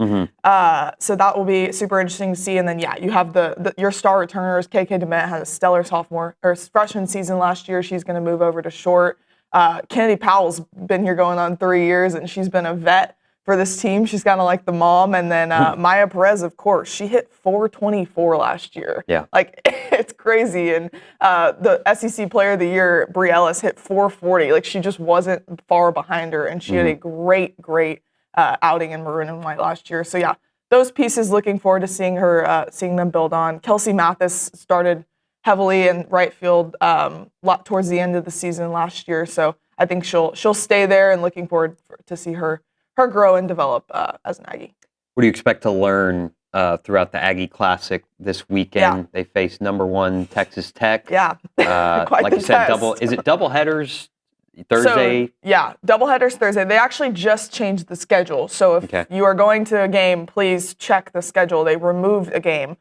So that will be super interesting to see. And then, you have your star returners. KK DeMett had a stellar freshman season last year. She's going to move over to short. Kennedy Powell's been here going on 3 years, and she's been a vet for this team. She's kind of like the mom. And then Maya Perez, of course, she hit 424 last year. Yeah. Like, it's crazy. And the SEC Player of the Year, Brie Ellis, hit 440. Like, she just wasn't far behind her. And she had a great outing in maroon and white last year. So, those pieces, looking forward to seeing them build on. Kelsey Mathis started heavily in right field towards the end of the season last year. So I think she'll stay there, and looking forward to see her grow and develop as an Aggie. What do you expect to learn throughout the Aggie Classic this weekend? They face #1 Texas Tech. Like you said, is it double headers Thursday? So, double headers Thursday. They actually just changed the schedule. So if you are going to a game, please check the schedule. They removed a game.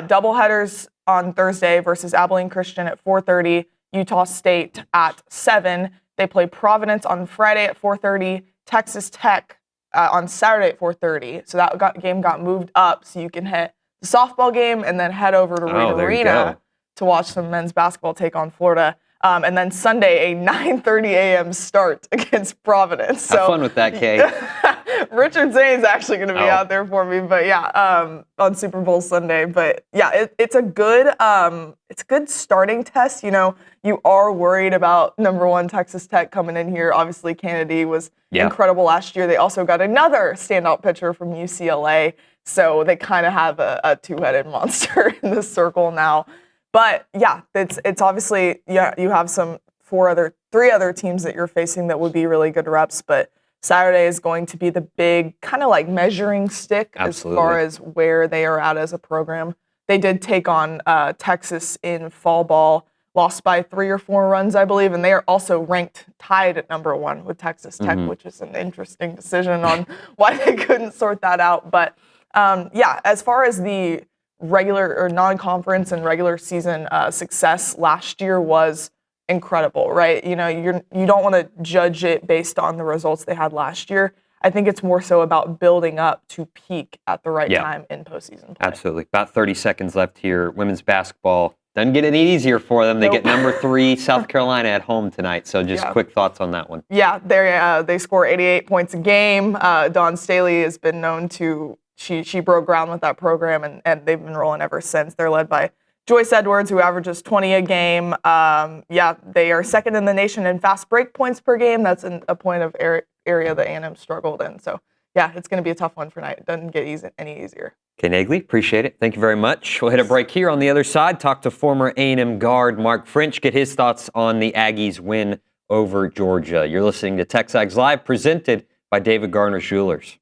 Double headers on Thursday versus Abilene Christian at 4:30, Utah State at 7. They play Providence on Friday at 4:30, Texas Tech on Saturday at 4:30. So that game got moved up, so you can hit the softball game and then head over to Reed Arena to watch some men's basketball take on Florida. And then Sunday, a 9:30 a.m. start against Providence. Have fun with that, Kay. Richard Zane's actually going to be out there for me, but on Super Bowl Sunday. But it's a good starting test. You know, you are worried about #1 Texas Tech coming in here. Obviously, Kennedy was incredible last year. They also got another standout pitcher from UCLA, so they kind of have a two-headed monster in the circle now. But it's obviously you have three other teams that you're facing that would be really good reps, but Saturday is going to be the big kind of like measuring stick as far as where they are at as a program. They did take on Texas in fall ball, lost by 3 or 4 runs, I believe, and they are also ranked tied at #1 with Texas Tech, which is an interesting decision on why they couldn't sort that out. But as far as the regular or non-conference and regular season success last year was incredible, right? You know, you don't want to judge it based on the results they had last year. I think it's more so about building up to peak at the right time in postseason play. Absolutely. About 30 seconds left here. Women's basketball doesn't get any easier for them. They get #3 South Carolina at home tonight. So just quick thoughts on that one. Yeah, they score 88 points a game. Dawn Staley has been known to She broke ground with that program, and they've been rolling ever since. They're led by Joyce Edwards, who averages 20 a game. They are second in the nation in fast break points per game. That's a point of area that A&M struggled in. So, it's going to be a tough one for tonight. It doesn't get any easier. Kay Naegeli, appreciate it. Thank you very much. We'll hit a break here. On the other side, talk to former A&M guard Mark French, get his thoughts on the Aggies' win over Georgia. You're listening to TexAgs Live, presented by David Garner Jewelers.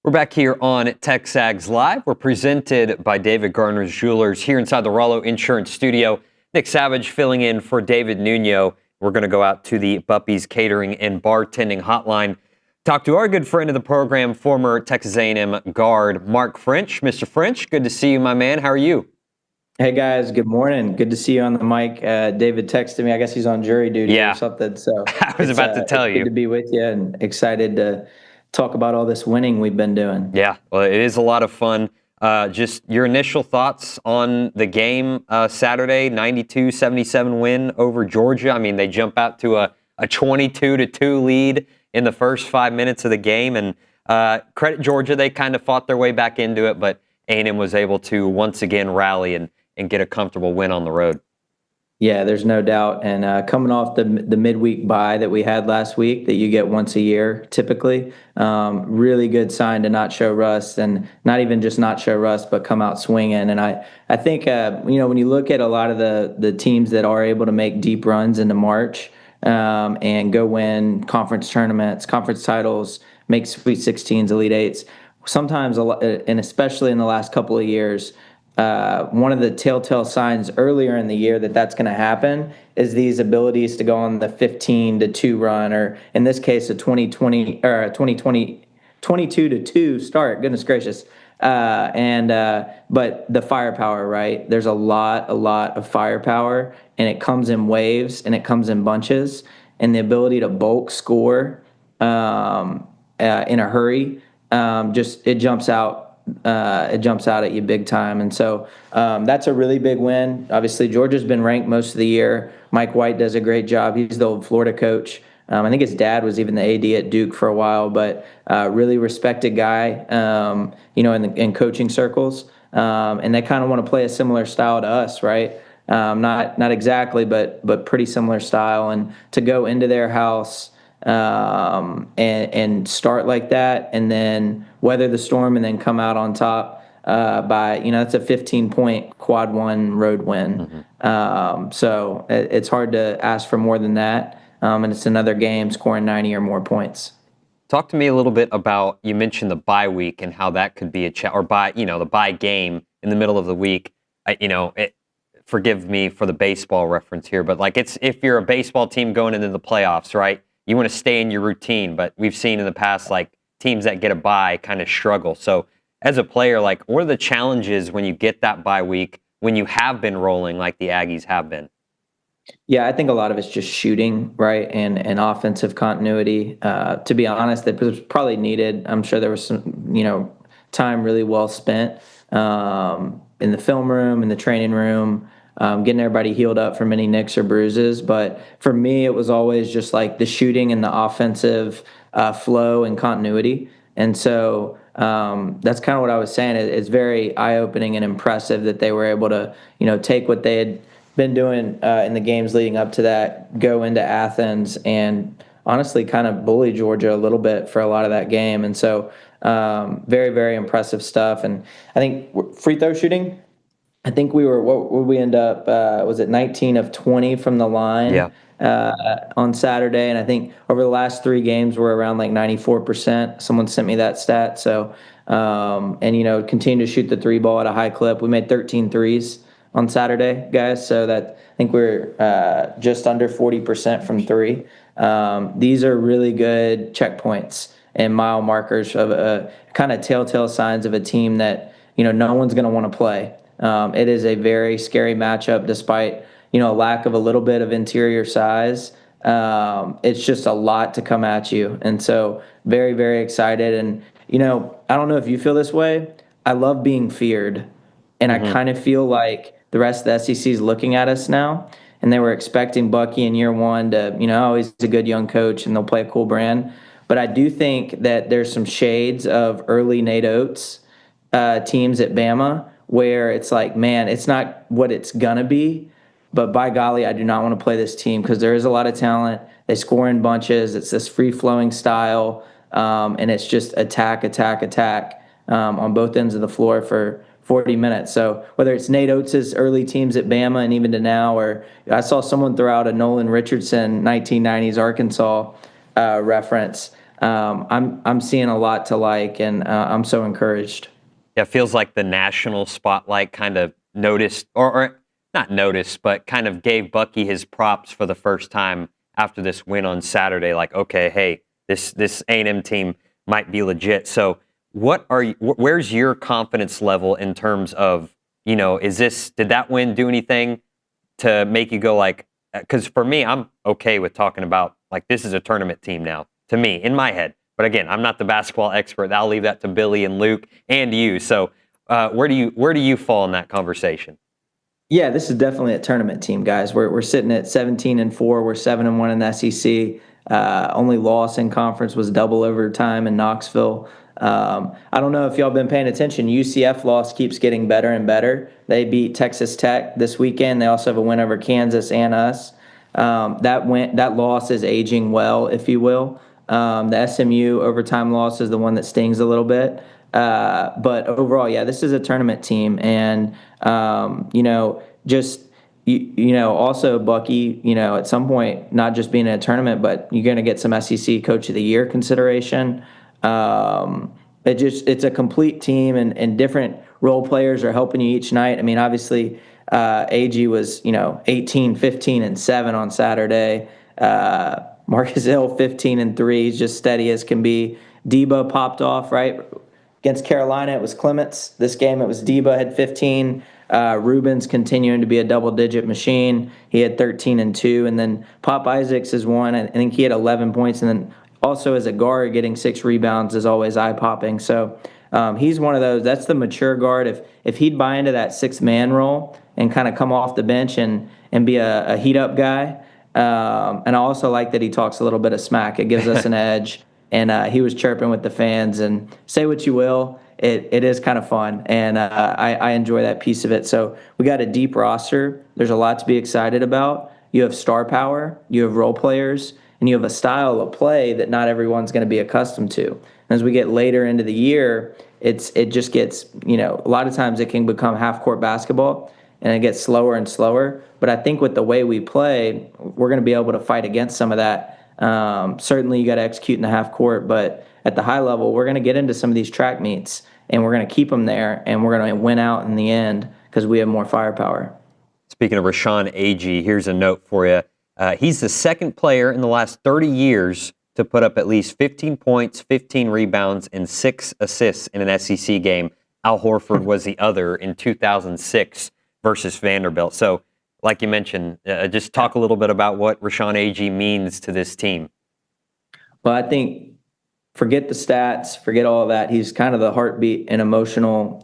We're back here on TexAgs Live. We're presented by David Garner's Jewelers here inside the Rollo Insurance Studio. Nick Savage filling in for David Nuno. We're going to go out to the Buppy's Catering and Bartending Hotline. Talk to our good friend of the program, former Texas A&M guard, Mark French. Mr. French, good to see you, my man. How are you? Hey, guys. Good morning. Good to see you on the mic. David texted me. I guess he's on jury duty or something. So I was about to tell you. Good to be with you and excited to talk about all this winning we've been doing. Yeah, well, it is a lot of fun. Just your initial thoughts on the game Saturday, 92-77 win over Georgia. I mean, they jump out to a 22-2 lead in the first 5 minutes of the game. And credit Georgia, they kind of fought their way back into it, but A&M was able to once again rally and get a comfortable win on the road. Yeah, there's no doubt. And coming off the midweek bye that we had last week that you get once a year typically, really good sign to not show rust, and not even just not show rust, but come out swinging. And I think, when you look at a lot of the teams that are able to make deep runs into March and go win conference tournaments, conference titles, make Sweet 16s, Elite Eights, sometimes, and especially in the last couple of years, one of the telltale signs earlier in the year that that's going to happen is these abilities to go on the 15-2 run, or in this case, a 22-2 start. Goodness gracious. But the firepower, right? There's a lot of firepower, and it comes in waves and it comes in bunches, and the ability to bulk score in a hurry, it jumps out. It jumps out at you big time. And so that's a really big win. Obviously, Georgia's been ranked most of the year. Mike White does a great job. He's the old Florida coach. I think his dad was even the AD at Duke for a while, but really respected guy, in coaching circles. And they kind of want to play a similar style to us, right? Not exactly, but pretty similar style. And to go into their house and start like that, and then weather the storm, and then come out on top by, that's a 15-point quad one road win. Mm-hmm. So it's hard to ask for more than that. And it's another game scoring 90 or more points. Talk to me a little bit about, you mentioned the bye week and how that could be the bye game in the middle of the week. Forgive me for the baseball reference here, but it's if you're a baseball team going into the playoffs, right? You want to stay in your routine, but we've seen in the past, teams that get a bye kind of struggle. So as a player, what are the challenges when you get that bye week, when you have been rolling like the Aggies have been? Yeah, I think a lot of it's just shooting, right, and offensive continuity. To be honest, that was probably needed. I'm sure there was some, time really well spent in the film room, in the training room, getting everybody healed up from any nicks or bruises. But for me, it was always just the shooting and the offensive flow and continuity. And so that's kind of what I was saying. It's very eye-opening and impressive that they were able to, take what they had been doing in the games leading up to that, go into Athens, and honestly kind of bully Georgia a little bit for a lot of that game. And so very, very impressive stuff. And I think free throw shooting, I think what would we end up, was it 19 of 20 from the line on Saturday? And I think over the last 3 games, we're around 94%. Someone sent me that stat. So, continue to shoot the 3 ball at a high clip. We made 13 threes on Saturday, guys. So that I think we're just under 40% from 3. These are really good checkpoints and mile markers of kind of telltale signs of a team that, no one's going to want to play. It is a very scary matchup despite, a lack of a little bit of interior size. It's just a lot to come at you. And so very, very excited. And, I don't know if you feel this way. I love being feared. And I kind of feel like the rest of the SEC is looking at us now, and they were expecting Bucky in year one to, he's a good young coach and they'll play a cool brand. But I do think that there's some shades of early Nate Oates teams at Bama where it's man, it's not what it's going to be. But by golly, I do not want to play this team because there is a lot of talent. They score in bunches. It's this free-flowing style, and it's just attack on both ends of the floor for 40 minutes. So whether it's Nate Oates' early teams at Bama and even to now, or I saw someone throw out a Nolan Richardson 1990s Arkansas reference. I'm seeing a lot to like, and I'm so encouraged. Yeah, it feels like the national spotlight kind of noticed, or not noticed, but kind of gave Bucky his props for the first time after this win on Saturday. Like, okay, hey, this A&M team might be legit. So where's your confidence level in terms of, did that win do anything to make you go like, because for me, I'm okay with talking about like, this is a tournament team now, to me, in my head. But again, I'm not the basketball expert. I'll leave that to Billy and Luke and you. So where do you fall in that conversation? Yeah, this is definitely a tournament team, guys. We're sitting at 17-4. We're 7-1 in the SEC. Only loss in conference was double overtime in Knoxville. I don't know if y'all been paying attention. UCF loss keeps getting better and better. They beat Texas Tech this weekend. They also have a win over Kansas and us. That loss is aging well, if you will. The SMU overtime loss is the one that stings a little bit. But overall, yeah, this is a tournament team. And, also Bucky, at some point, not just being in a tournament, but you're going to get some SEC Coach of the Year consideration. It's a complete team, and different role players are helping you each night. I mean, obviously, Aggie was, 18, 15, and 7 on Saturday. Marcus Hill, 15 and 3, he's just steady as can be. Deba popped off, right? Against Carolina, it was Clements. This game, it was Deba had 15. Rubens continuing to be a double-digit machine. He had 13 and 2. And then Pop Isaacs is one. I think he had 11 points. And then also as a guard, getting 6 rebounds is always eye-popping. So he's one of those. That's the mature guard. If he'd buy into that 6-man role and kind of come off the bench and be a heat-up guy, and I also like that he talks a little bit of smack. It gives us an edge. And he was chirping with the fans. And say what you will, it is kind of fun. And I enjoy that piece of it. So we got a deep roster. There's a lot to be excited about. You have star power. You have role players. And you have a style of play that not everyone's going to be accustomed to. And as we get later into the year, it just gets, a lot of times it can become half-court basketball. And it gets slower and slower. But I think with the way we play, we're going to be able to fight against some of that. Certainly you got to execute in the half court, but at the high level, we're going to get into some of these track meets and we're going to keep them there and we're going to win out in the end because we have more firepower. Speaking of Rashawn Agee, here's a note for you. He's the second player in the last 30 years to put up at least 15 points, 15 rebounds, and 6 assists in an SEC game. Al Horford was the other in 2006 versus Vanderbilt. So, like you mentioned, just talk a little bit about what Rashawn Agee means to this team. Well, I think forget the stats, forget all of that. He's kind of the heartbeat and emotional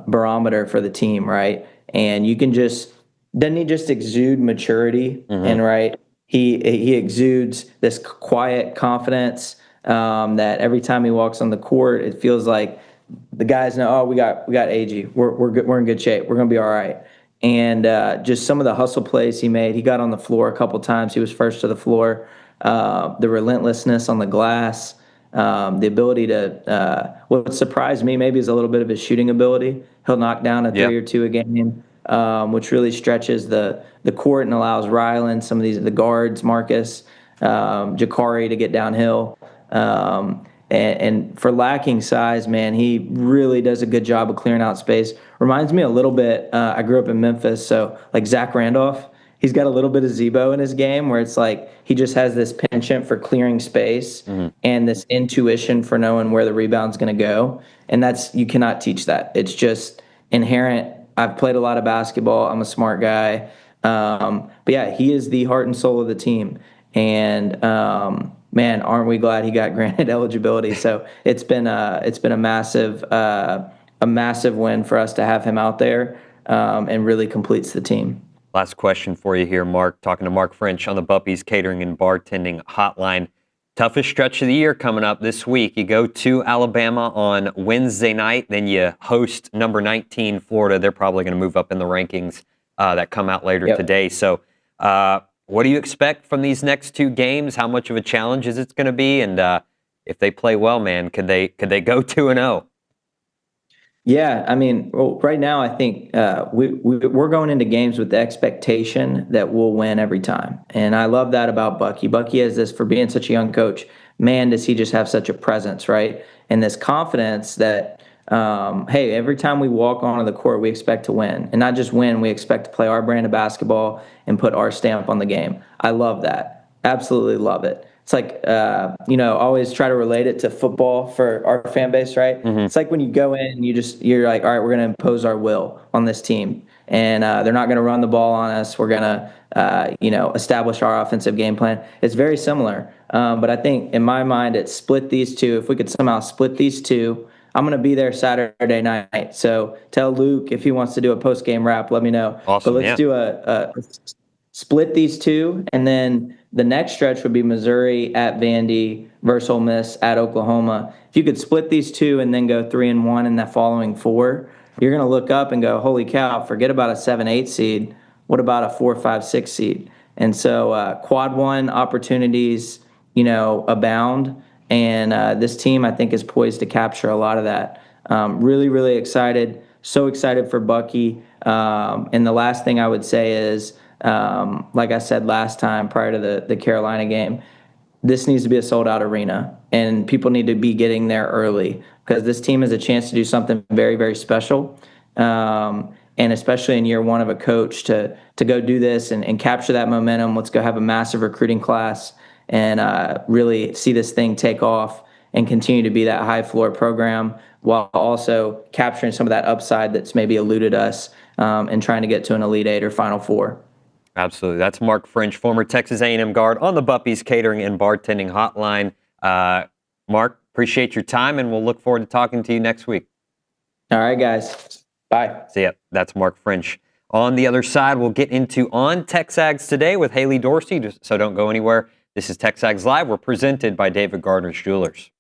barometer for the team, right? And you can doesn't he just exude maturity? Mm-hmm. And right, he exudes this quiet confidence that every time he walks on the court, it feels like the guys know, oh, we got Agee. We're good. We're in good shape. We're gonna be all right. And just some of the hustle plays he made. He got on the floor a couple times. He was first to the floor. The relentlessness on the glass, the ability to what surprised me maybe is a little bit of his shooting ability. He'll knock down a 3 or 2 a game, which really stretches the court and allows Ryland, some of the guards, Marcus, Jakari to get downhill. And for lacking size, man, he really does a good job of clearing out space. Reminds me a little bit, I grew up in Memphis, so like Zach Randolph, he's got a little bit of Zebo in his game where it's like he just has this penchant for clearing space and this intuition for knowing where the rebound's going to go. And you cannot teach that. It's just inherent. I've played a lot of basketball. I'm a smart guy. But yeah, he is the heart and soul of the team. And man, aren't we glad he got granted eligibility? So it's been a massive win for us to have him out there, and really completes the team. Last question for you here, Mark. Talking to Mark French on the Buppies Catering and Bartending Hotline. Toughest stretch of the year coming up this week. You go to Alabama on Wednesday night, then you host number 19 Florida. They're probably going to move up in the rankings that come out later today. So what do you expect from these next 2 games? How much of a challenge is it going to be? And if they play well, man, could they go 2-0? Yeah, I mean, right now I think we're going into games with the expectation that we'll win every time. And I love that about Bucky. Bucky has this, for being such a young coach, man, does he just have such a presence, right? And this confidence that, hey, every time we walk onto the court, we expect to win. And not just win, we expect to play our brand of basketball and put our stamp on the game. I love that. Absolutely love it. It's like, always try to relate it to football for our fan base, right? It's like when you go in, you're like, all right, we're going to impose our will on this team. And they're not going to run the ball on us. We're going to, establish our offensive game plan. It's very similar. But I think in my mind, it's split these two. If we could somehow split these two, I'm going to be there Saturday night. So tell Luke if he wants to do a post-game wrap, let me know. Awesome, but let's do a split these two, and then the next stretch would be Missouri at Vandy versus Ole Miss at Oklahoma. If you could split these two and then go 3-1 in that following 4, you're going to look up and go, holy cow, forget about a 7-8 seed. What about a 4-5-6 seed? And so quad one opportunities, abound. And this team, I think, is poised to capture a lot of that. Really, really excited. So excited for Bucky. And the last thing I would say is, like I said last time prior to the Carolina game, this needs to be a sold-out arena, and people need to be getting there early because this team has a chance to do something very, very special, and especially in year one of a coach to go do this and capture that momentum. Let's go have a massive recruiting class and really see this thing take off and continue to be that high-floor program while also capturing some of that upside that's maybe eluded us and trying to get to an Elite Eight or Final Four. Absolutely. That's Mark French, former Texas A&M guard on the Buffy's Catering and Bartending Hotline. Mark, appreciate your time, and we'll look forward to talking to you next week. All right, guys. Bye. See ya. That's Mark French. On the other side, we'll get into On TexAgs Today with Haley Dorsey, so don't go anywhere. This is TexAgs Live. We're presented by David Gardner's Jewelers.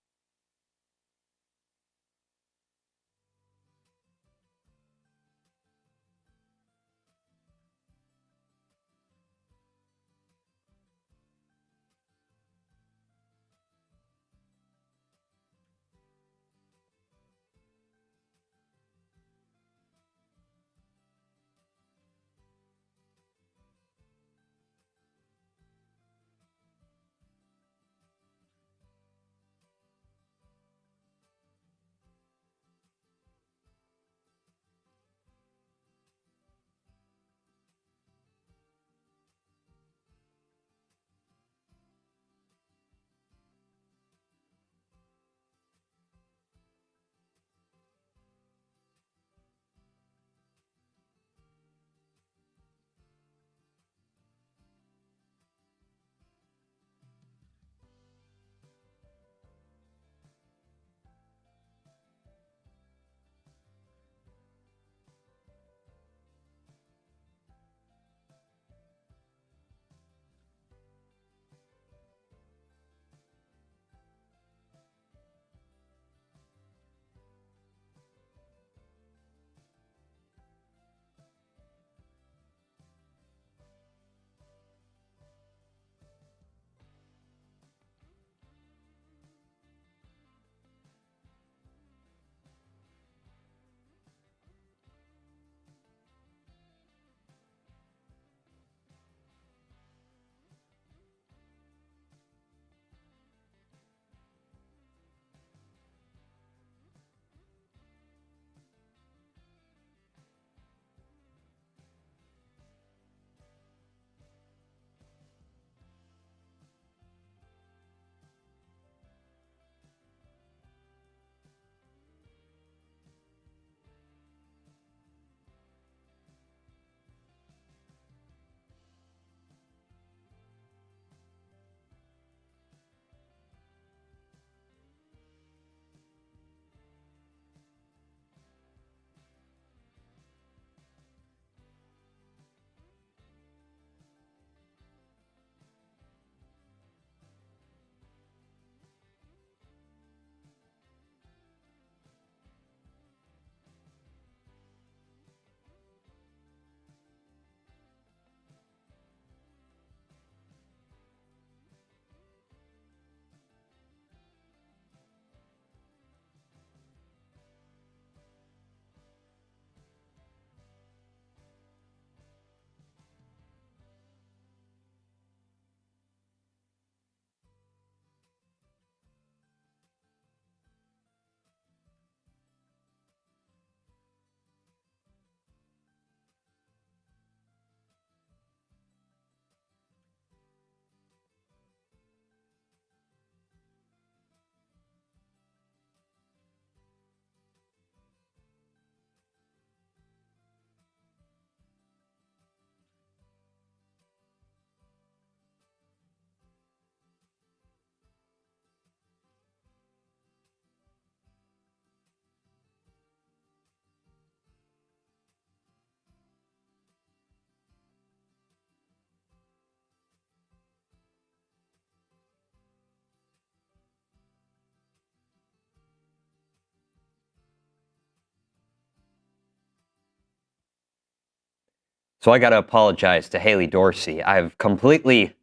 So I got to apologize to Haley Dorsey. I've completely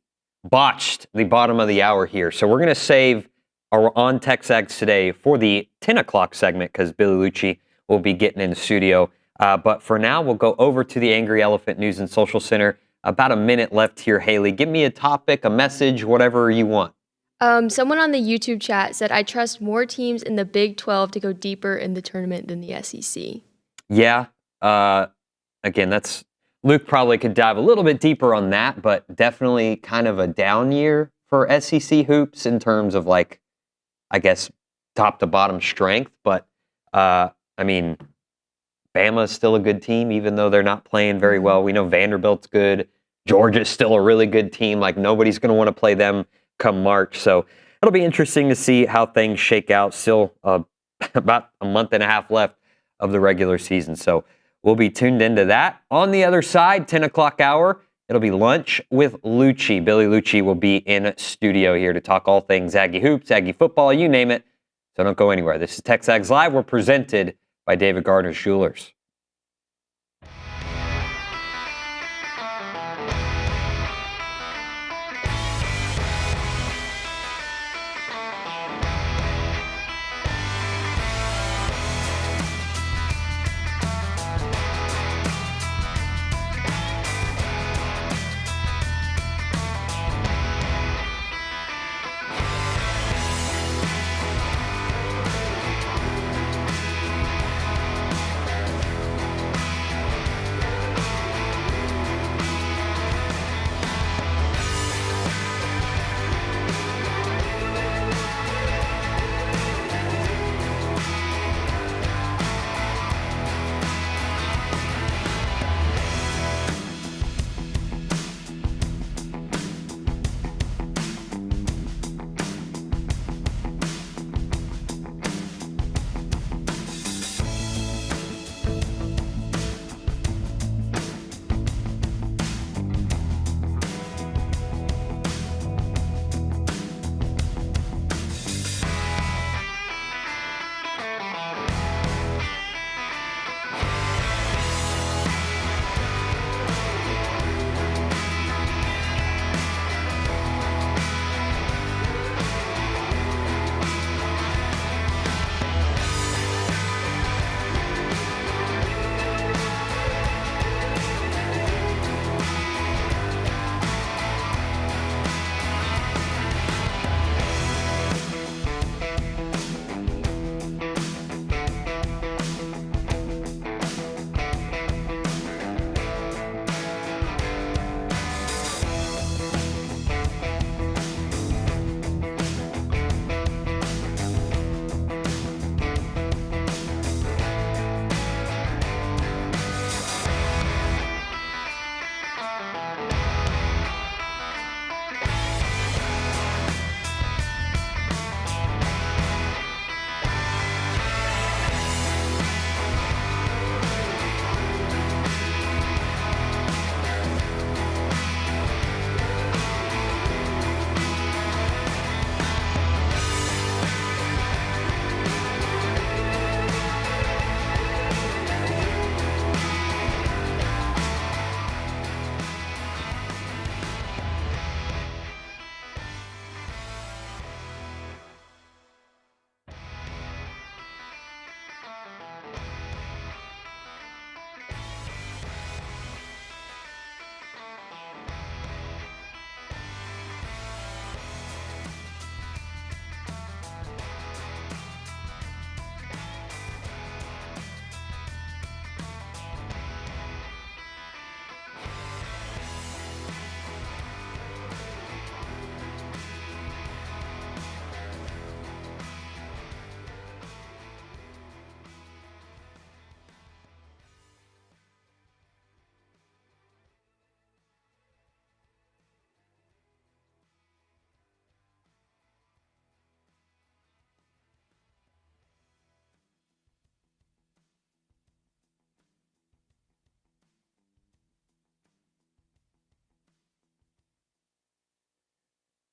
botched the bottom of the hour here. So we're going to save our On TexAgs today for the 10 o'clock segment because Billy Liucci will be getting in the studio. But for now, we'll go over to the Angry Elephant News and Social Center. About a minute left here, Haley. Give me a topic, a message, whatever you want. Someone on the YouTube chat said, I trust more teams in the Big 12 to go deeper in the tournament than the SEC. Yeah. Again, that's Luke probably could dive a little bit deeper on that, but definitely kind of a down year for SEC hoops in terms of, like, I guess, top to bottom strength. But, I mean, Bama's still a good team, even though they're not playing very well. We know Vanderbilt's good. Georgia's still a really good team. Like, nobody's going to want to play them come March. So it'll be interesting to see how things shake out. Still about a month and a half left of the regular season. So we'll be tuned into that. On the other side, 10 o'clock hour, it'll be Lunch with Liucci. Billy Liucci will be in studio here to talk all things Aggie hoops, Aggie football, you name it. So don't go anywhere. This is TexAgs Live. We're presented by David Gardner Jewelers.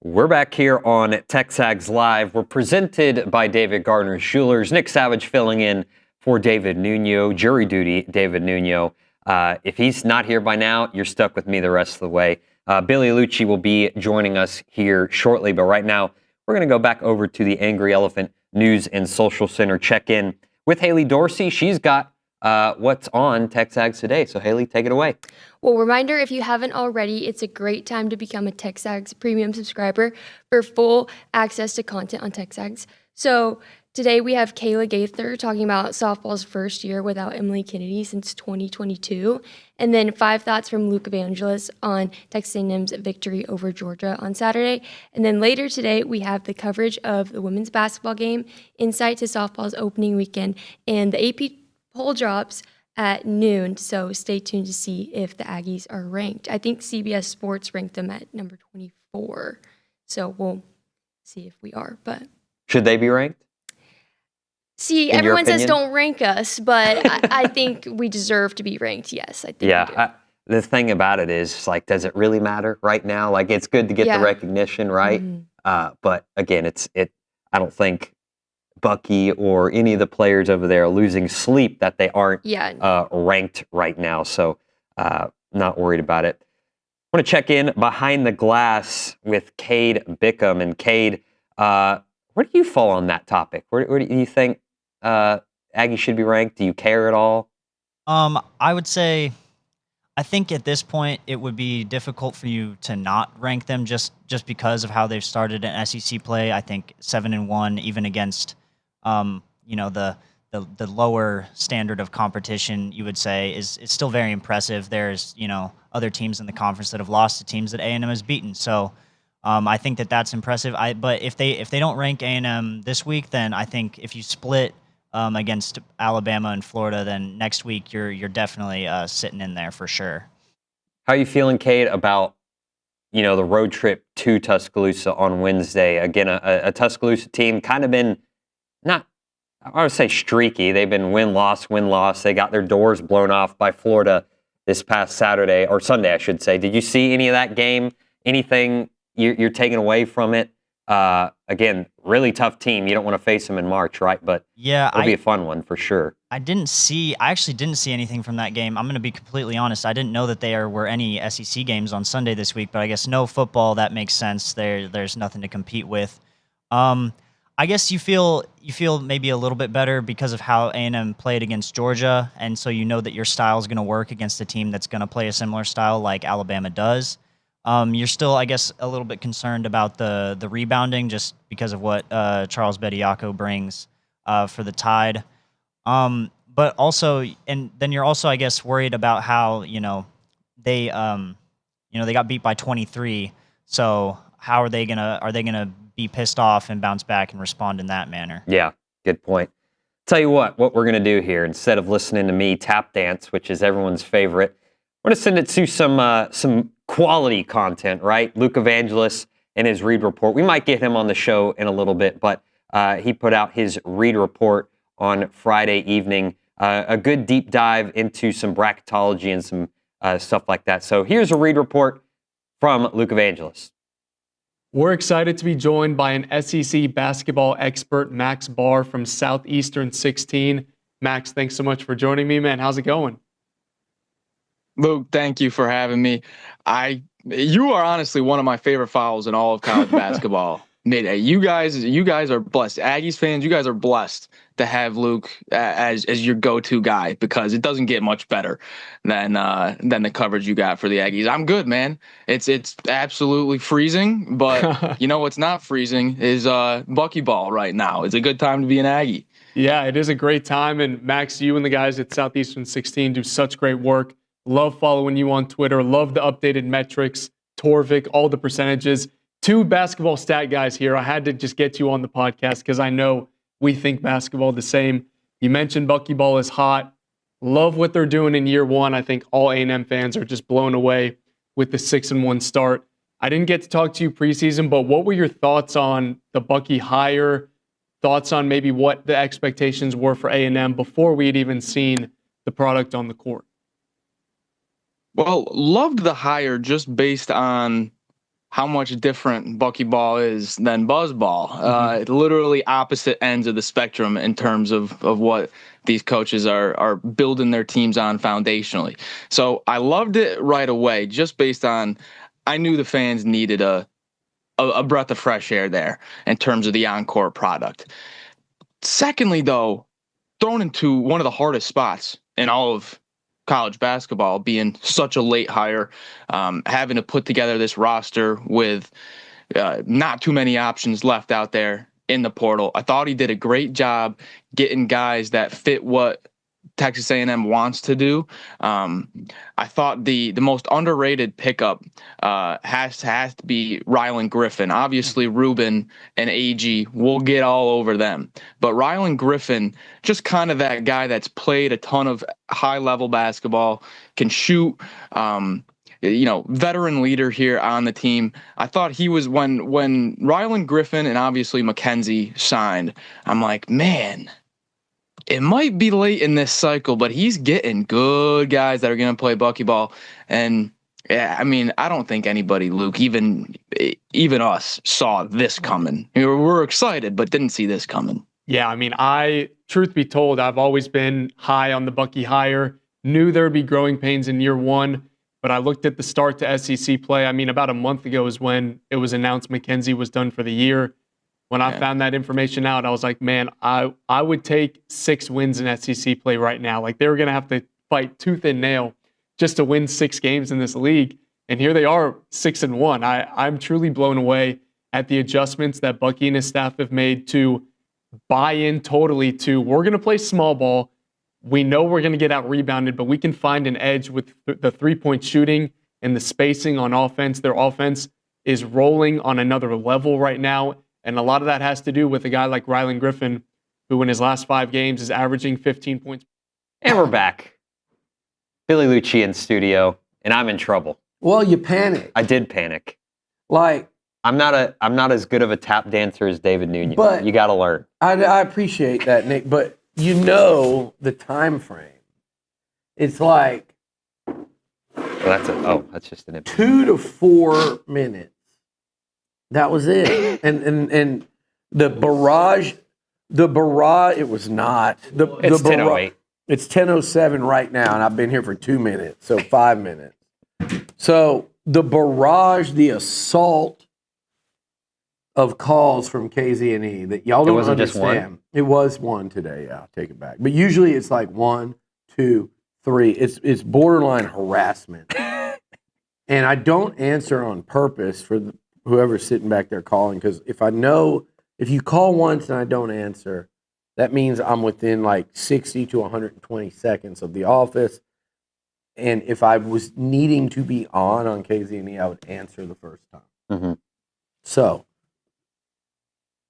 We're back here on TexAgs Live. We're presented by David Gardner Jewelers. Nick Savage filling in for David Nuno. Jury duty, David Nuno. If he's not here by now, you're stuck with me the rest of the way. Billy Liucci will be joining us here shortly, but right now we're going to go back over to the Angry Elephant News and Social Center check-in with Haley Dorsey. She's got what's on TexAgs today. So Haley, take it away. Well, reminder, if you haven't already, it's a great time to become a TexAgs premium subscriber for full access to content on TexAgs. So today we have Kayla Gaither talking about softball's first year without Emily Kennedy since 2022. And then 5 thoughts from Luke Evangelos on Texas A&M's victory over Georgia on Saturday. And then later today, we have the coverage of the women's basketball game, insight to softball's opening weekend, and the AP poll drops at noon. So stay tuned to see if the Aggies are ranked. I think CBS Sports ranked them at number 24. So we'll see if we are. But should they be ranked? See, In everyone says opinion? don't rank us, but I think we deserve to be ranked. Yes, I think we do. Yeah. The thing about it is, like, does it really matter right now? Like, it's good to get the recognition, right? But again, I don't think Bucky or any of the players over there are losing sleep that they aren't ranked right now. So not worried about it. I want to check in behind the glass with Cade Bickham. And Cade, where do you fall on that topic? Where do you think Aggie should be ranked? Do you care at all? I would say, I think at this point it would be difficult for you to not rank them just because of how they've started in SEC play. I think 7-1, even against the lower standard of competition, you would say is still very impressive. There's other teams in the conference that have lost to teams that A&M has beaten. So I think that's impressive. But if they don't rank A&M this week, then I think if you split against Alabama and Florida, then next week you're definitely sitting in there for sure. How are you feeling, Cade, about the road trip to Tuscaloosa on Wednesday? Again, a Tuscaloosa team kind of been I would say streaky. They've been win-loss. They got their doors blown off by Florida this past Saturday, or Sunday, I should say. Did you see any of that game? Anything you're taking away from it? Again, really tough team. You don't want to face them in March, right? But yeah, it'll be a fun one for sure. I actually didn't see anything from that game. I'm going to be completely honest. I didn't know that there were any SEC games on Sunday this week, but I guess no football. That makes sense. There's nothing to compete with. I guess you feel maybe a little bit better because of how A&M played against Georgia, and so you know that your style is going to work against a team that's going to play a similar style like Alabama does. You're still, I guess, a little bit concerned about the rebounding just because of what Charles Bediako brings for the Tide. But also, and then you're also, I guess, worried about how they got beat by 23. So how are they gonna be pissed off and bounce back and respond in that manner? Yeah, good point. Tell you what we're going to do here, instead of listening to me tap dance, which is everyone's favorite, we're going to send it to some quality content, right? Luke Evangelos and his Read Report. We might get him on the show in a little bit, but he put out his Read Report on Friday evening. A good deep dive into some bracketology and some stuff like that. So here's a Read Report from Luke Evangelos. We're excited to be joined by an SEC basketball expert, Max Barr from Southeastern 16. Max, thanks so much for joining me, man. How's it going? Luke, thank you for having me. You are honestly one of my favorite fouls in all of college basketball. You guys are blessed. Aggies fans, you guys are blessed to have Luke as your go-to guy, because it doesn't get much better than the coverage you got for the Aggies. I'm good, man. It's absolutely freezing, but you know what's not freezing is Bucky ball right now. It's a good time to be an Aggie. Yeah, it is a great time. And Max, you and the guys at Southeastern 16 do such great work. Love following you on Twitter. Love the updated metrics, Torvik, all the percentages. 2 basketball stat guys here. I had to just get you on the podcast because I know we think basketball the same. You mentioned Bucky ball is hot. Love what they're doing in year one. I think all A&M fans are just blown away with the 6-1 start. I didn't get to talk to you preseason, but what were your thoughts on the Bucky hire? Thoughts on maybe what the expectations were for A&M before we had even seen the product on the court? Well, loved the hire just based on how much different Bucky ball is than Buzz ball. Literally opposite ends of the spectrum in terms of what these coaches are building their teams on foundationally. So I loved it right away, just based on, I knew the fans needed a breath of fresh air there in terms of the on-court product. Secondly, though, thrown into one of the hardest spots in all of college basketball, being such a late hire, having to put together this roster with not too many options left out there in the portal. I thought he did a great job getting guys that fit what Texas A&M wants to do. I thought the most underrated pickup has to be Rylan Griffin. Obviously, Ruben and Aggie will get all over them, but Rylan Griffin, just kind of that guy that's played a ton of high-level basketball, can shoot. Veteran leader here on the team. I thought he was, when Rylan Griffin and obviously McKenzie signed, I'm like, man, it might be late in this cycle, but he's getting good guys that are going to play Bucky ball. And yeah, I mean, I don't think anybody, Luke, even us, saw this coming. We're excited, but didn't see this coming. Yeah, I mean, truth be told, I've always been high on the Bucky hire. Knew there'd be growing pains in year one, but I looked at the start to SEC play. I mean, about a month ago is when it was announced McKenzie was done for the year. When I found that information out, I was like, man, I would take 6 wins in SEC play right now. Like, they were going to have to fight tooth and nail just to win 6 games in this league. And here they are, 6-1. I'm truly blown away at the adjustments that Bucky and his staff have made to buy in totally to, we're going to play small ball. We know we're going to get out rebounded, but we can find an edge with the 3-point shooting and the spacing on offense. Their offense is rolling on another level right now. And a lot of that has to do with a guy like Rylan Griffin, who in his last 5 games is averaging 15 points. And we're back. Billy Liucci in studio, and I'm in trouble. Well, you panicked. I did panic. Like, I'm not as good of a tap dancer as David Nunez. But you got to learn. I appreciate that, Nick. But you know the time frame. It's like that's just an 2 to 4 minutes. That was it. And the barrage, it was not. It's 10:08. It's 10:07 right now, and I've been here for 2 minutes, so 5 minutes. So the barrage, the assault of calls from KZ&E that y'all don't understand. Just one? It was one today, yeah, I'll take it back. But usually it's like 1, 2, 3. It's borderline harassment. And I don't answer on purpose for whoever's sitting back there calling, because if you call once and I don't answer, that means I'm within like 60 to 120 seconds of the office. And if I was needing to be on KZ&E, I would answer the first time. Mm-hmm. So,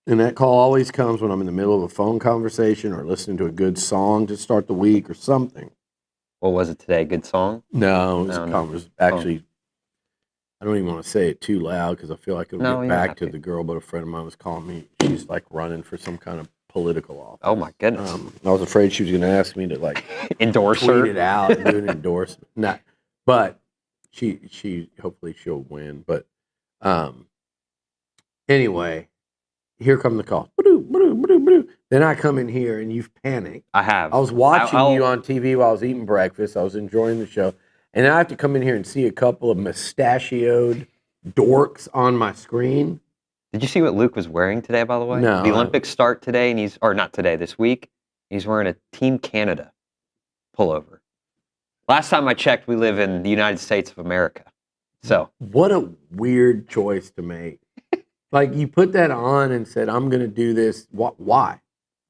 and that call always comes when I'm in the middle of a phone conversation or listening to a good song to start the week or something. What was it today? Good song? No, it was actually, I don't even want to say it too loud because I feel like it'll get back to the girl, but a friend of mine was calling me. She's like running for some kind of political office. Oh my goodness. I was afraid she was going to ask me to like endorse tweet her, it out, and do an endorsement. Not, but she hopefully she'll win. But anyway, here come the calls. Then I come in here and you've panicked. I have. I was watching you on TV while I was eating breakfast. I was enjoying the show. And then I have to come in here and see a couple of mustachioed dorks on my screen. Did you see what Luke was wearing today, by the way? No. The Olympics start today, and not today, this week. He's wearing a Team Canada pullover. Last time I checked, we live in the United States of America. So what a weird choice to make. Like, you put that on and said, I'm going to do this. Why?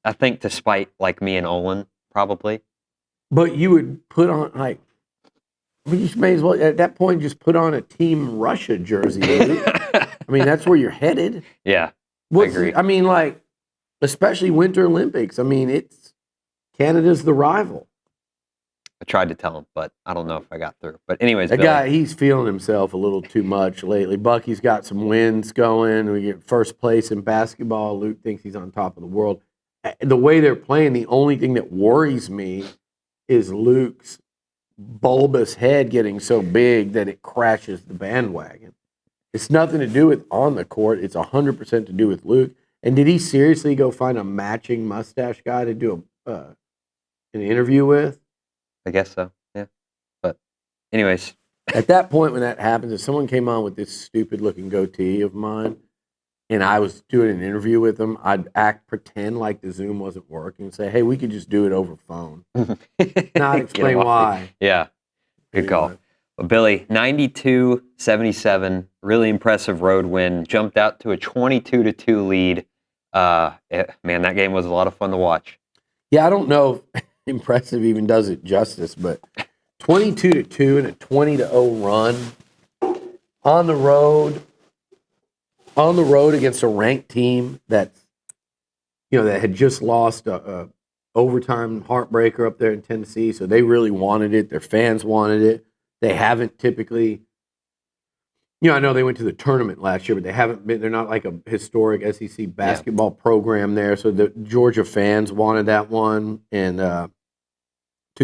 I think to spite, like, me and Olin, probably. But you would put on, like, you may as well, at that point, just put on a Team Russia jersey. I mean, that's where you're headed. Yeah, I agree. I mean, like, especially Winter Olympics. I mean, Canada's the rival. I tried to tell him, but I don't know if I got through. But anyways, that guy, he's feeling himself a little too much lately. Bucky's got some wins going. We get first place in basketball. Luke thinks he's on top of the world. The way they're playing, the only thing that worries me is Luke's bulbous head getting so big that it crashes the bandwagon. It's nothing to do with on the court. It's 100% to do with Luke. And did he seriously go find a matching mustache guy to do an interview with? I guess so. Yeah. But anyways, at that point when that happens, if someone came on with this stupid looking goatee of mine and I was doing an interview with them, I'd pretend like the Zoom wasn't working and say, hey, we could just do it over phone. Not explain why. Yeah. Good call. Well, Billy, 92-77, really impressive road win. Jumped out to a 22-2 lead. Man, that game was a lot of fun to watch. Yeah, I don't know if impressive even does it justice, but 22-2 and a 20-0 run on the road against a ranked team that had just lost a overtime heartbreaker up there in Tennessee, so they really wanted it. Their fans wanted it. They haven't typically, I know they went to the tournament last year, but they're not like a historic SEC basketball program there. So the Georgia fans wanted that one. And to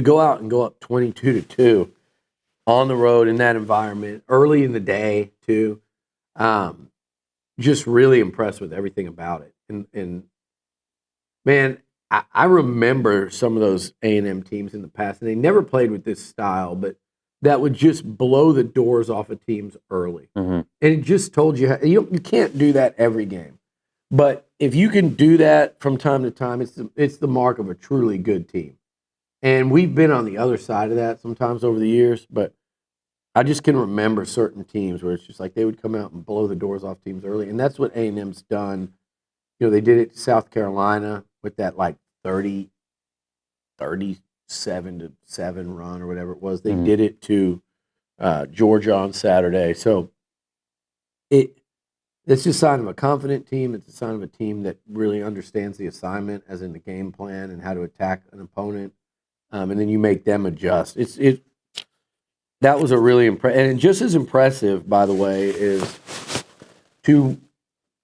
go out and go up 22-2 on the road in that environment, early in the day too, just really impressed with everything about it. And man, I remember some of those A&M teams in the past, and they never played with this style, but that would just blow the doors off of teams early. Mm-hmm. And it just told you, you can't do that every game. But if you can do that from time to time, it's the mark of a truly good team. And we've been on the other side of that sometimes over the years, but I just can remember certain teams where it's just like they would come out and blow the doors off teams early. And that's what A&M's done. They did it to South Carolina with that like 37-7 run or whatever it was. They did it to Georgia on Saturday. So it's just a sign of a confident team. It's a sign of a team that really understands the assignment, as in the game plan and how to attack an opponent. And then you make them adjust. That was a really impressive, and just as impressive, by the way, is to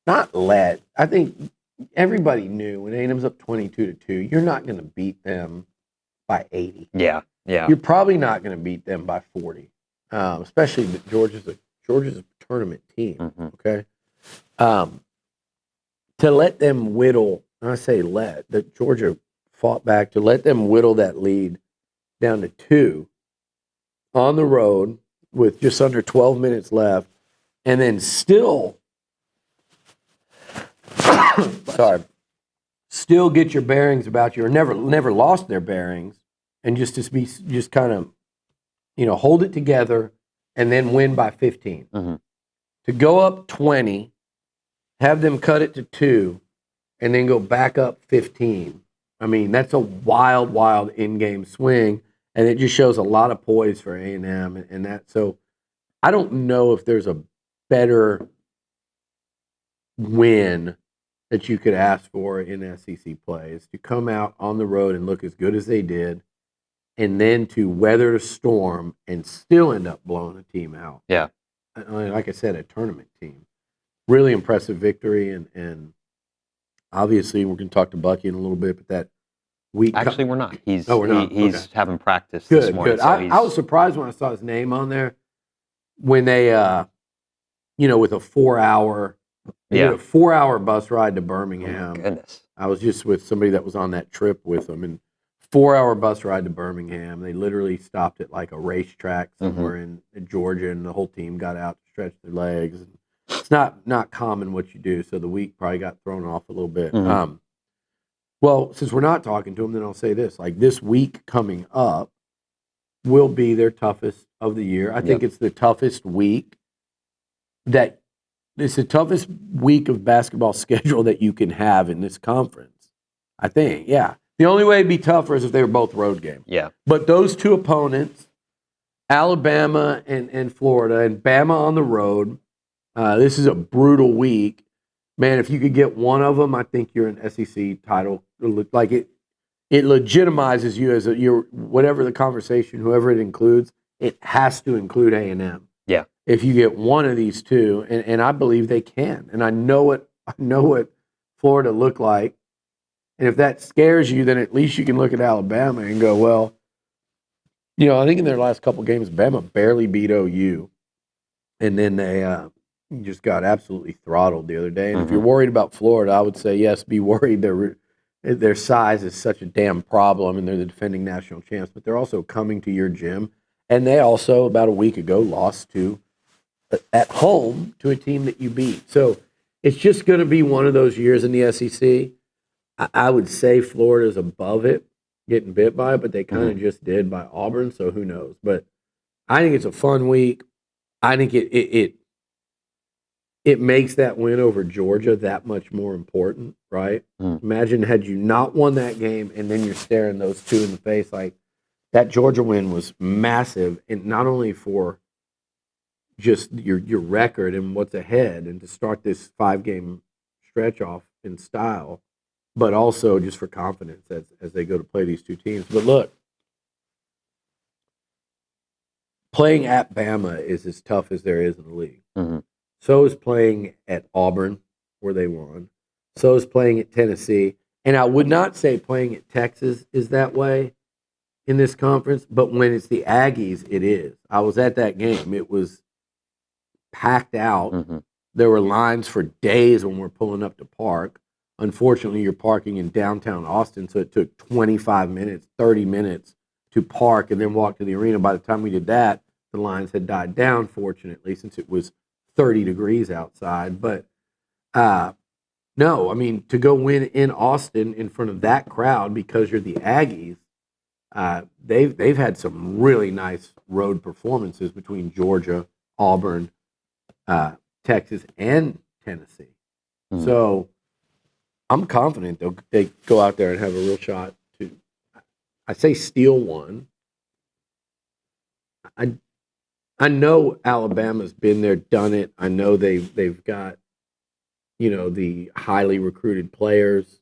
not let. I think everybody knew when A&M's up 22-2, you're not going to beat them by 80. Yeah. You're probably not going to beat them by 40, especially that Georgia's a tournament team. Mm-hmm. Okay, to let them whittle. And I say that Georgia fought back to let them whittle that lead down to 2 on the road with just under 12 minutes left, and then still get your bearings about you, or never lost their bearings, and just kind of hold it together and then win by 15. Mm-hmm. To go up 20, have them cut it to 2, and then go back up 15. I mean, that's a wild in-game swing, and it just shows a lot of poise for A&M and that. So I don't know if there's a better win that you could ask for in SEC play, is to come out on the road and look as good as they did, and then to weather the storm and still end up blowing a team out. Yeah. Like I said, a tournament team. Really impressive victory, and obviously we're going to talk to Bucky in a little bit, but that week... Actually, we're not. He's okay. having practice this morning. Good. So I was surprised when I saw his name on there when they, with a 4-hour... They did a 4-hour bus ride to Birmingham. Oh, goodness. I was just with somebody that was on that trip with them, and 4-hour bus ride to Birmingham. They literally stopped at like a racetrack somewhere in Georgia, and the whole team got out to stretch their legs. It's not common what you do, so the week probably got thrown off a little bit. Mm-hmm. Well, since we're not talking to them, then I'll say this: like this week coming up will be their toughest of the year. I think it's the toughest week it's the toughest week of basketball schedule that you can have in this conference. I think, yeah. The only way it'd be tougher is if they were both road games. Yeah. But those two opponents, Alabama and Florida, and Bama on the road, this is a brutal week. Man, if you could get one of them, I think you're an SEC title. Like it legitimizes you as whatever the conversation, whoever it includes, it has to include A&M. Yeah. If you get one of these two, and I believe they can, and I know what Florida looked like, and if that scares you, then at least you can look at Alabama and go, well, I think in their last couple games, Bama barely beat OU, and then they just got absolutely throttled the other day. And if you're worried about Florida, I would say yes, be worried. Their size is such a damn problem, and they're the defending national champs. But they're also coming to your gym, and they also about a week ago lost at home to a team that you beat. So it's just going to be one of those years in the SEC. I would say Florida's above it, getting bit by it, but they kind of just did by Auburn. So who knows? But I think it's a fun week. I think it makes that win over Georgia that much more important, right? Imagine had you not won that game and then you're staring those two in the face. Like, that Georgia win was massive, and not only for just your record and what's ahead and to start this 5-game stretch off in style, but also just for confidence as they go to play these two teams. But look, playing at Bama is as tough as there is in the league. So is playing at Auburn, where they won. So is playing at Tennessee. And I would not say playing at Texas is that way in this conference, but when it's the Aggies, it is. I was at that game. It was packed out. There were lines for days when we're pulling up to park. Unfortunately, you're parking in downtown Austin, so it took 25 minutes, 30 minutes to park and then walk to the arena. By the time we did that, the lines had died down, fortunately, since it was 30 degrees outside. But no, I mean, to go win in Austin in front of that crowd because you're the Aggies, they've had some really nice road performances between Georgia, Auburn, Texas, and Tennessee. So I'm confident they go out there and have a real shot to, I say, steal one. I know Alabama's been there, done it. I know they've got, the highly recruited players.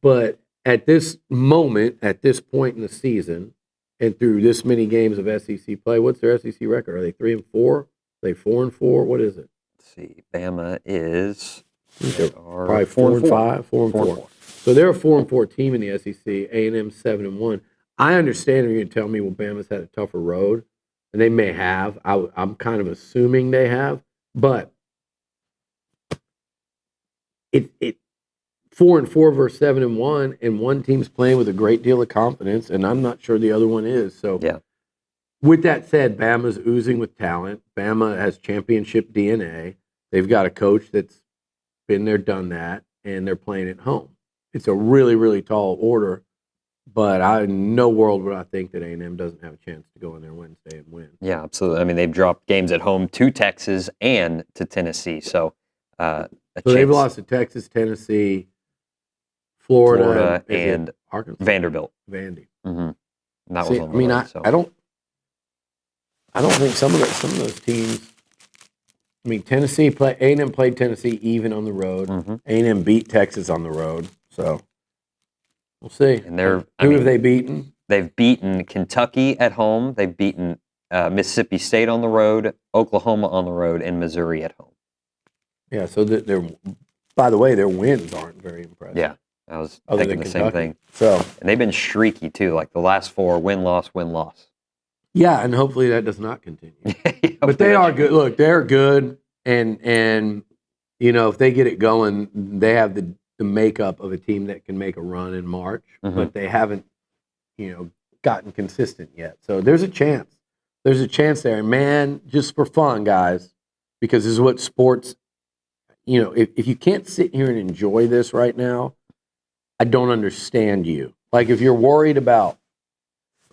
But at this moment, at this point in the season, and through this many games of SEC play, what's their SEC record? Are they 3-4? Are they 4-4? What is it? Let's see. Bama is probably 4-5, 4-4. So they're a 4-4 team in the SEC. A&M 7-1. I understand you're going to tell me, well, Bama's had a tougher road, and they may have. I'm kind of assuming they have, but it 4-4 versus 7-1, and one team's playing with a great deal of confidence, and I'm not sure the other one is. So, with that said, Bama's oozing with talent. Bama has championship DNA. They've got a coach that's been there, done that, and they're playing at home. It's a really, really tall order, but in no world would I think that A&M doesn't have a chance to go in there Wednesday and win. Yeah, absolutely. I mean, they've dropped games at home to Texas and to Tennessee. So they've lost to Texas, Tennessee, Florida and Arkansas. Vanderbilt. Vandy. That was on the road, so. I don't think some of those teams. I mean, A&M played Tennessee even on the road. A&M beat Texas on the road. So we'll see. And who have they beaten? They've beaten Kentucky at home. They've beaten Mississippi State on the road, Oklahoma on the road, and Missouri at home. Yeah. So by the way, their wins aren't very impressive. Yeah, I was thinking the same thing. So, and they've been streaky too. Like the last 4, win loss. Yeah, and hopefully that does not continue. But they are good. Look, they're good, and if they get it going, they have the makeup of a team that can make a run in March, but they haven't, gotten consistent yet. So there's a chance. There's a chance there. And man, just for fun, guys, because this is what sports, if you can't sit here and enjoy this right now, I don't understand you. Like, if you're worried about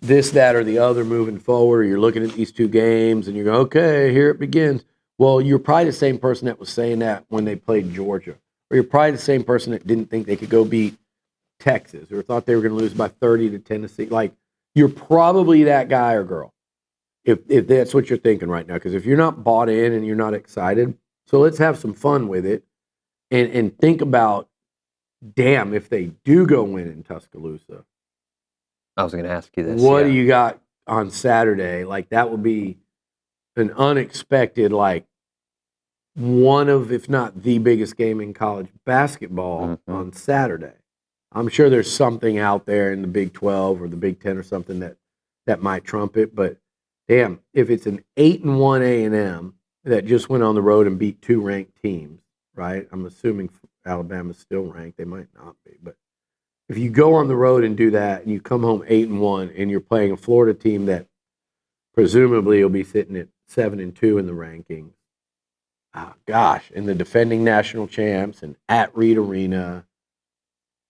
this, that, or the other moving forward, or you're looking at these two games and you're going, okay, here it begins. Well, you're probably the same person that was saying that when they played Georgia. Or you're probably the same person that didn't think they could go beat Texas or thought they were going to lose by 30 to Tennessee. Like, you're probably that guy or girl if that's what you're thinking right now. Because if you're not bought in and you're not excited, so let's have some fun with it and think about, damn, if they do go win in Tuscaloosa. I was going to ask you this. What do you got on Saturday? Like, that would be an unexpected, like, one of, if not the biggest game in college basketball on Saturday. I'm sure there's something out there in the Big 12 or the Big 10 or something that might trump it. But, damn, if it's an 8-1 A&M that just went on the road and beat 2 ranked teams, right? I'm assuming Alabama's still ranked. They might not be, but if you go on the road and do that, and you come home 8-1, and you're playing a Florida team that presumably will be sitting at 7-2 in the rankings, and the defending national champs, and at Reed Arena,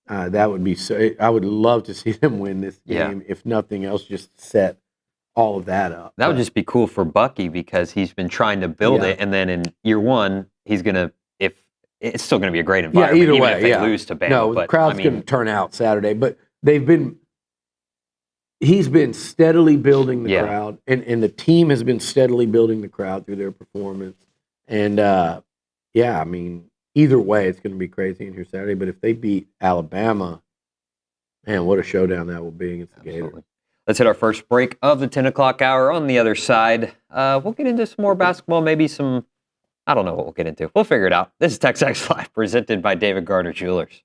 that would be so. I would love to see them win this game, if nothing else, just set all of that up. That would just be cool for Bucky because he's been trying to build it, and then in year one, he's gonna. If it's still gonna be a great environment, either even way, if they lose to Bama. No, but, the crowd's going to turn out Saturday, but he's been steadily building the crowd, and the team has been steadily building the crowd through their performance. And I mean, either way, it's going to be crazy in here Saturday. But if they beat Alabama, man, what a showdown that will be against the Gators. Let's hit our first break of the 10 o'clock hour. On the other side, we'll get into some more basketball, maybe some, I don't know what we'll get into. We'll figure it out. This is TexAgs Live, presented by David Gardner Jewelers.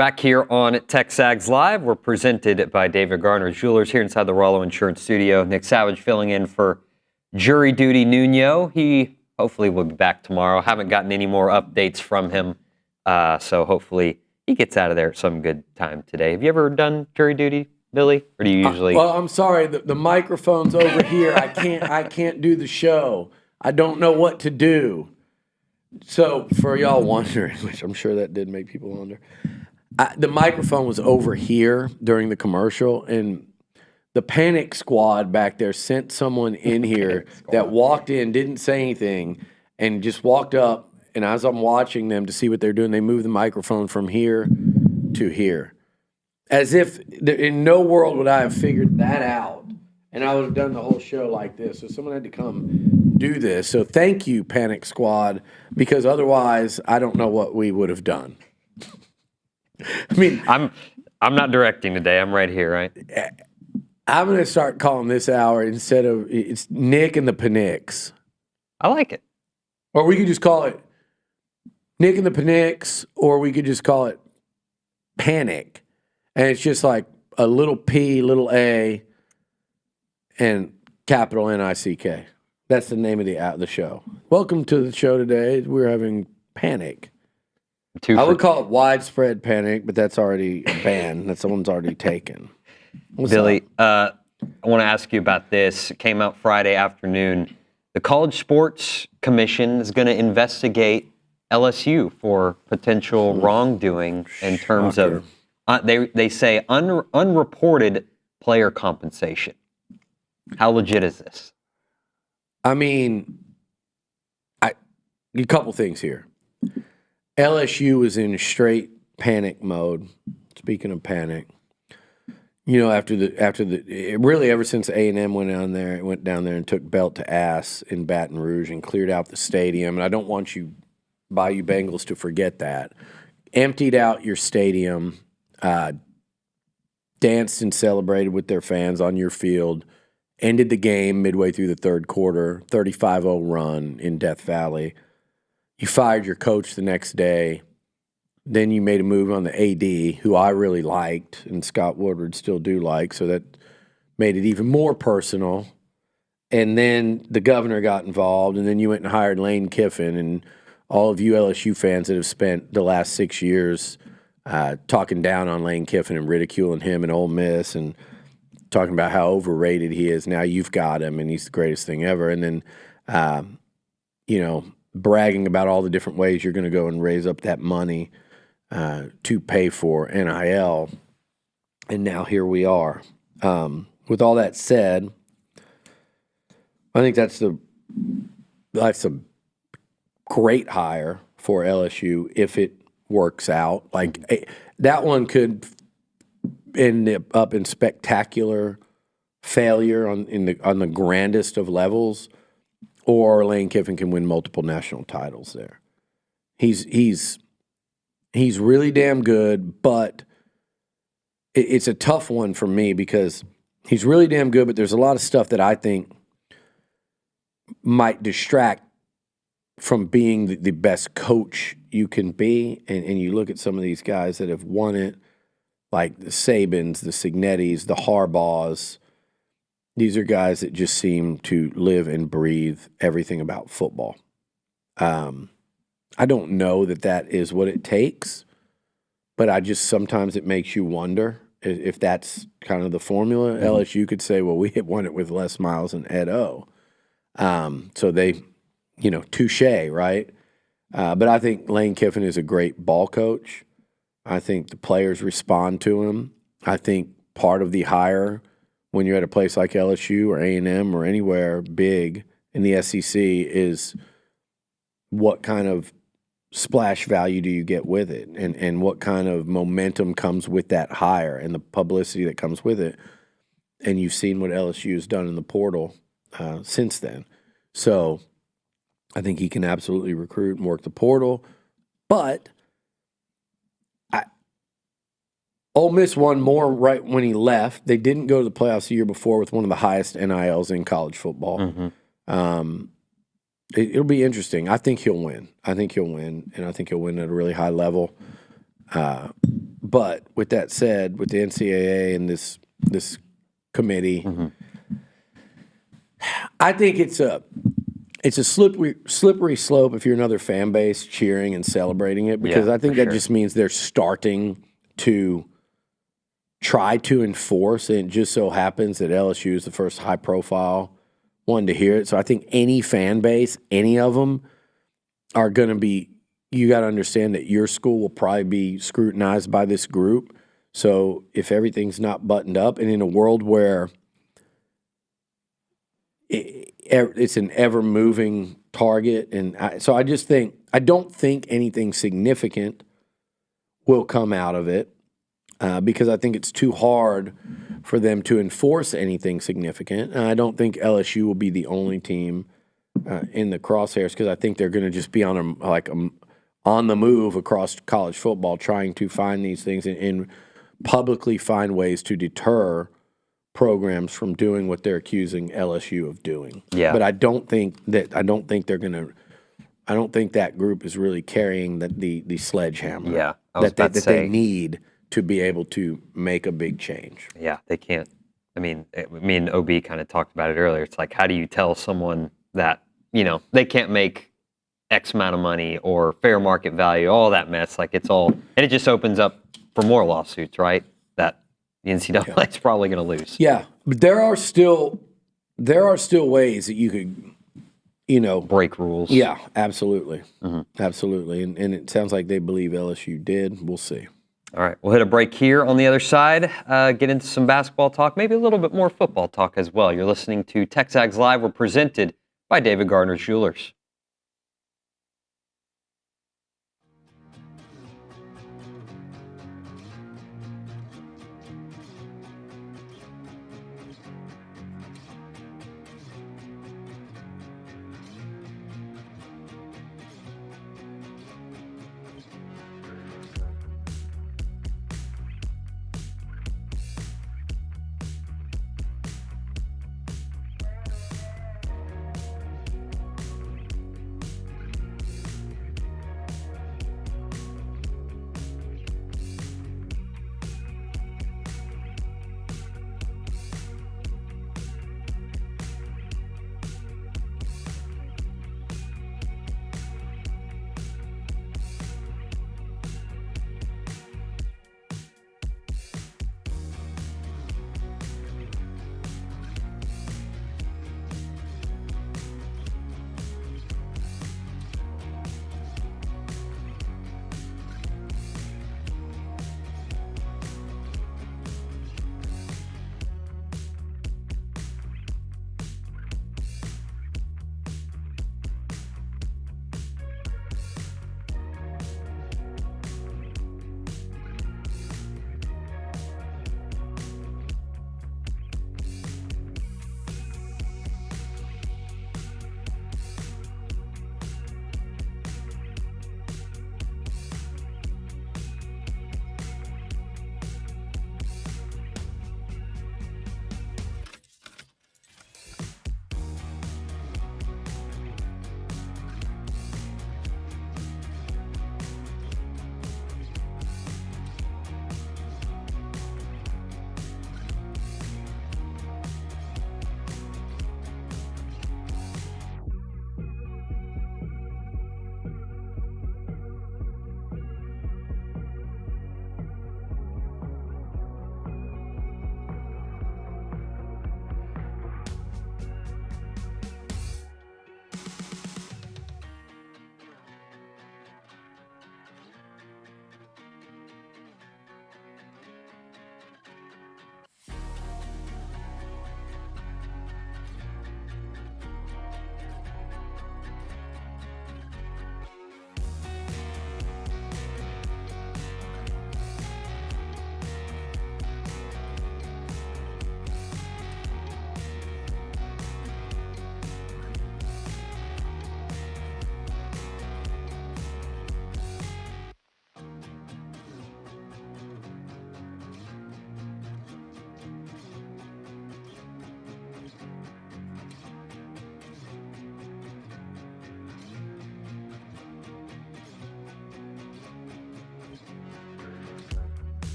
back here on TexAgs Live. We're presented by David Garner Jewelers here inside the Rollo Insurance Studio. Nick Savage filling in for jury duty Nuno. He hopefully will be back tomorrow. Haven't gotten any more updates from him, so hopefully he gets out of there at some good time today. Have you ever done jury duty, Billy? Or do you usually? Well, I'm sorry. The microphone's over here. I can't do the show. I don't know what to do. So for y'all wondering, which I'm sure that did make people wonder, the microphone was over here during the commercial, and the panic squad back there sent someone in here that walked in, didn't say anything, and just walked up. And as I'm watching them to see what they're doing, they moved the microphone from here to here. As if in no world would I have figured that out. And I would have done the whole show like this. So someone had to come do this. So thank you, Panic Squad, because otherwise I don't know what we would have done. I mean, I'm not directing today. I'm right here, right? I'm going to start calling this hour instead of it's Nick and the Panics. I like it. Or we could just call it Nick and the Panics, or we could just call it Panic. And it's just like a little P, little A, and capital N-I-C-K. That's the name of the show. Welcome to the show today. We're having Panic. I would call it Widespread Panic, but that's already banned. That someone's already taken. Billy, I want to ask you about this. It came out Friday afternoon. The College Sports Commission is going to investigate LSU for potential wrongdoing in terms of, they say, unreported player compensation. How legit is this? I mean, a couple things here. LSU is in straight panic mode. Speaking of panic, you know, really ever since A&M went down there and took belt to ass in Baton Rouge and cleared out the stadium. And I don't want you Bengals to forget that. Emptied out your stadium, danced and celebrated with their fans on your field. Ended the game midway through the third quarter, 35-0 run in Death Valley. You fired your coach the next day. Then you made a move on the AD, who I really liked, and Scott Woodward still do like, so that made it even more personal. And then the governor got involved, and then you went and hired Lane Kiffin, and all of you LSU fans that have spent the last 6 years talking down on Lane Kiffin and ridiculing him and Ole Miss and talking about how overrated he is. Now you've got him, and he's the greatest thing ever. And then, bragging about all the different ways you're going to go and raise up that money to pay for NIL. And now here we are. With all that said, I think that's a great hire for LSU if it works out. Like that one could end up in spectacular failure on the grandest of levels, or Lane Kiffin can win multiple national titles there. He's really damn good, but it's a tough one for me because he's really damn good, but there's a lot of stuff that I think might distract from being the best coach you can be. And you look at some of these guys that have won it, like the Sabans, the Signettis, the Harbaughs. These are guys that just seem to live and breathe everything about football. I don't know that is what it takes, but sometimes it makes you wonder if that's kind of the formula. Mm-hmm. LSU could say, well, we won it with Les Miles and Ed O. So they, touche, right? But I think Lane Kiffin is a great ball coach. I think the players respond to him. I think part of the hire when you're at a place like LSU or A&M or anywhere big in the SEC is what kind of splash value do you get with it, and what kind of momentum comes with that hire and the publicity that comes with it. And you've seen what LSU has done in the portal since then. So I think he can absolutely recruit and work the portal. But Ole Miss won more right when he left. They didn't go to the playoffs the year before with one of the highest NILs in college football. Mm-hmm. It'll be interesting. I think he'll win. And I think he'll win at a really high level. But with that said, with the NCAA and this committee, I think it's a slippery slope if you're another fan base cheering and celebrating it, because I think that just means they're starting to try to enforce, and it just so happens that LSU is the first high-profile one to hear it. So I think any fan base, any of them, are going to be, you got to understand that your school will probably be scrutinized by this group. So if everything's not buttoned up, and in a world where it's an ever-moving target, and so I just think, I don't think anything significant will come out of it, because I think it's too hard for them to enforce anything significant. And I don't think LSU will be the only team in the crosshairs, because I think they're going to just be on the move across college football, trying to find these things and publicly find ways to deter programs from doing what they're accusing LSU of doing. Yeah. But I don't think that group is really carrying the sledgehammer. Yeah. I was about to say, they need to be able to make a big change. Yeah, they can't. I mean, me and OB kind of talked about it earlier. It's like, how do you tell someone that, they can't make X amount of money or fair market value, all that mess? Like, it's all, and it just opens up for more lawsuits, right? That the NCAA is probably going to lose. Yeah, but there are still ways that you could, break rules. Yeah, absolutely. Absolutely. And it sounds like they believe LSU did. We'll see. All right, we'll hit a break here. On the other side, get into some basketball talk, maybe a little bit more football talk as well. You're listening to TexAgs Live. We're presented by David Gardner Jewelers.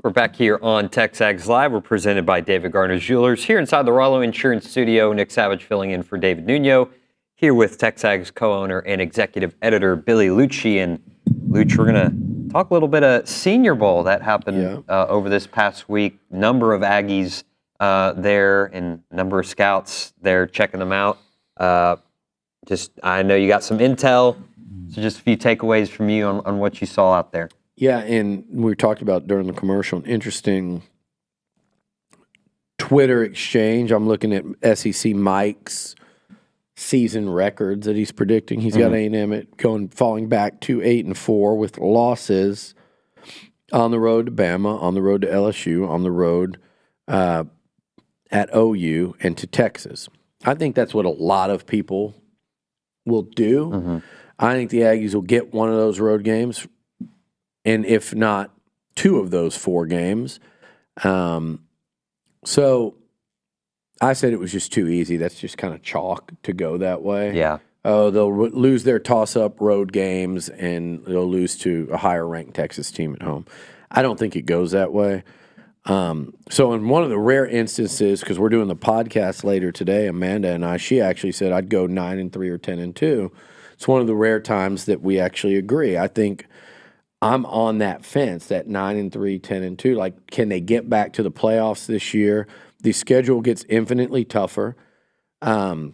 We're back here on TexAgs Live. We're presented by David Garner Jewelers. Here inside the Rollo Insurance Studio, Nick Savage filling in for David Nuno. Here with TexAgs co-owner and executive editor Billy Liucci. And Luch, we're going to talk a little bit of Senior Bowl that happened over this past week. Number of Aggies there and number of scouts there checking them out. I know you got some intel, so just a few takeaways from you on what you saw out there. Yeah, and we talked about during the commercial, an interesting Twitter exchange. I'm looking at SEC Mike's season records that he's predicting. He's got A&M falling back to 8-4 with losses on the road to Bama, on the road to LSU, on the road at OU, and to Texas. I think that's what a lot of people will do. I think the Aggies will get one of those road games, and if not, 2 of those 4 games. So I said it was just too easy. That's just kind of chalk to go that way. Yeah. Oh, they'll lose their toss-up road games, and they'll lose to a higher-ranked Texas team at home. I don't think it goes that way. So in one of the rare instances, because we're doing the podcast later today, Amanda and I, she actually said I'd go 9-3 or 10-2. It's one of the rare times that we actually agree. I think I'm on that fence, that 9-3, 10-2. Like, can they get back to the playoffs this year? The schedule gets infinitely tougher. I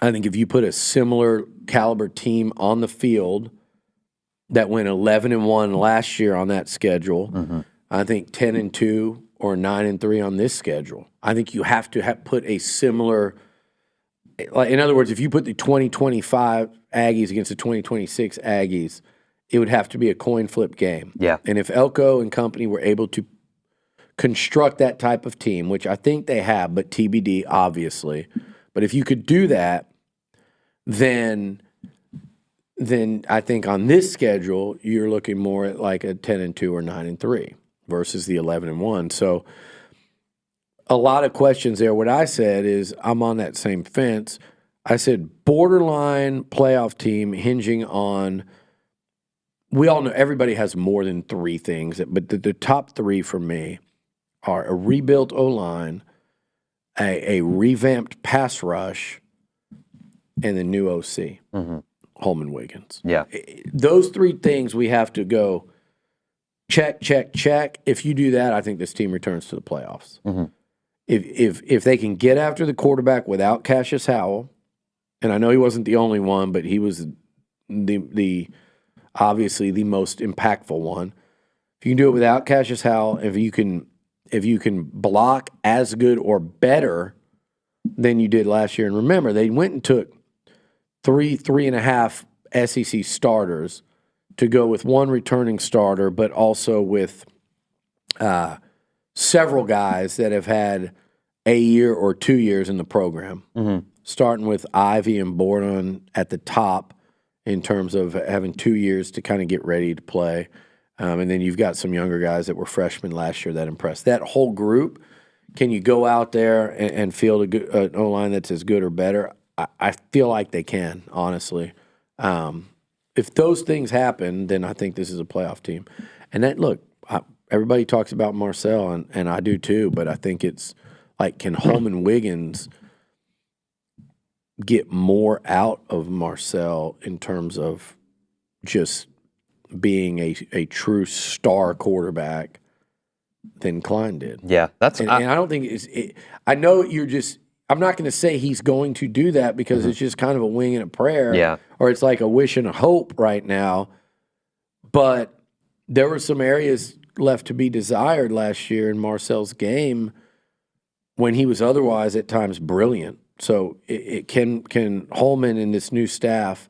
think if you put a similar caliber team on the field that went 11-1 last year on that schedule, I think 10-2 or 9-3 on this schedule. I think you have to put a similar. Like, in other words, if you put the 2025 Aggies against the 2026 Aggies, it would have to be a coin flip game. Yeah. And if Elko and company were able to construct that type of team, which I think they have, but TBD, obviously. But if you could do that, then I think on this schedule, you're looking more at like a 10-2 or 9-3 versus the 11-1. So a lot of questions there. What I said is I'm on that same fence. I said borderline playoff team hinging on, we all know everybody has more than 3 things, but the top 3 for me are a rebuilt O-line, a revamped pass rush, and the new OC, Holman Wiggins. Yeah. Those 3 things we have to go check, check, check. If you do that, I think this team returns to the playoffs. If they can get after the quarterback without Cassius Howell, and I know he wasn't the only one, but he was the obviously the most impactful one. If you can do it without Cassius Howell, if you can block as good or better than you did last year, and remember, they went and took 3.5 SEC starters to go with 1 returning starter, but also with several guys that have had a year or 2 years in the program, starting with Ivy and Borden at the top in terms of having 2 years to kind of get ready to play. And then you've got some younger guys that were freshmen last year that impressed. That whole group, can you go out there and field an O-line that's as good or better? I feel like they can, honestly. If those things happen, then I think this is a playoff team. And that, look, everybody talks about Marcel, and I do too, but I think it's like, can Holman Wiggins get more out of Marcel in terms of just being a true star quarterback than Klein did? Yeah, and I don't think I know you're just. I'm not going to say he's going to do that because it's just kind of a wing and a prayer, or it's like a wish and a hope right now. But there were some areas left to be desired last year in Marcel's game when he was otherwise at times brilliant. So can Holman and this new staff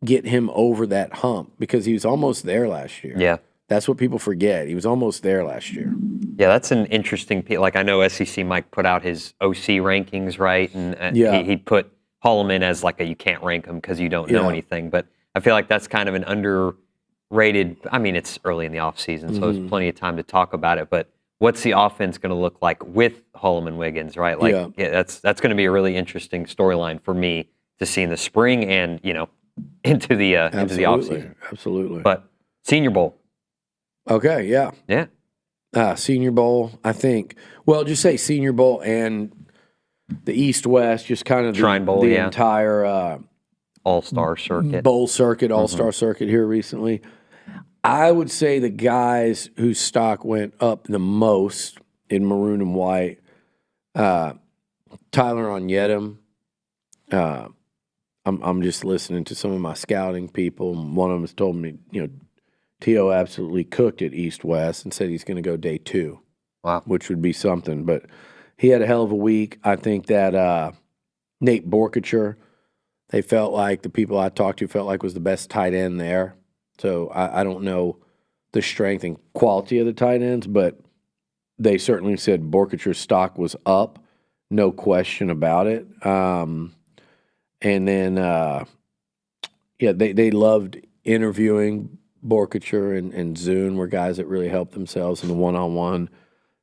get him over that hump, because he was almost there last year. Yeah. That's what people forget. He was almost there last year. Yeah, that's an interesting – like I know SEC Mike put out his OC rankings, right? And he put Holloman as like you can't rank him because you don't know anything. But I feel like that's kind of an underrated – I mean, it's early in the offseason, so there's plenty of time to talk about it. But what's the offense going to look like with Holloman Wiggins, right? Like that's going to be a really interesting storyline for me to see in the spring and, into the offseason. Absolutely. But Senior Bowl. Okay, yeah. Yeah. Senior Bowl, I think. Well, just say Senior Bowl and the East-West, just kind of Shrine Bowl, the yeah. entire All-Star circuit. Bowl circuit, All-Star circuit here recently. I would say the guys whose stock went up the most in maroon and white, Tyler Onyedem. I'm just listening to some of my scouting people. One of them has told me, T.O. absolutely cooked at East-West and said he's going to go day 2. Wow. Which would be something. But he had a hell of a week. I think that Nate Borkature, they felt like, the people I talked to felt like was the best tight end there. So I don't know the strength and quality of the tight ends, but they certainly said Borkature's stock was up, no question about it. And then, they loved interviewing Borkature and Zune were guys that really helped themselves in the one-on-one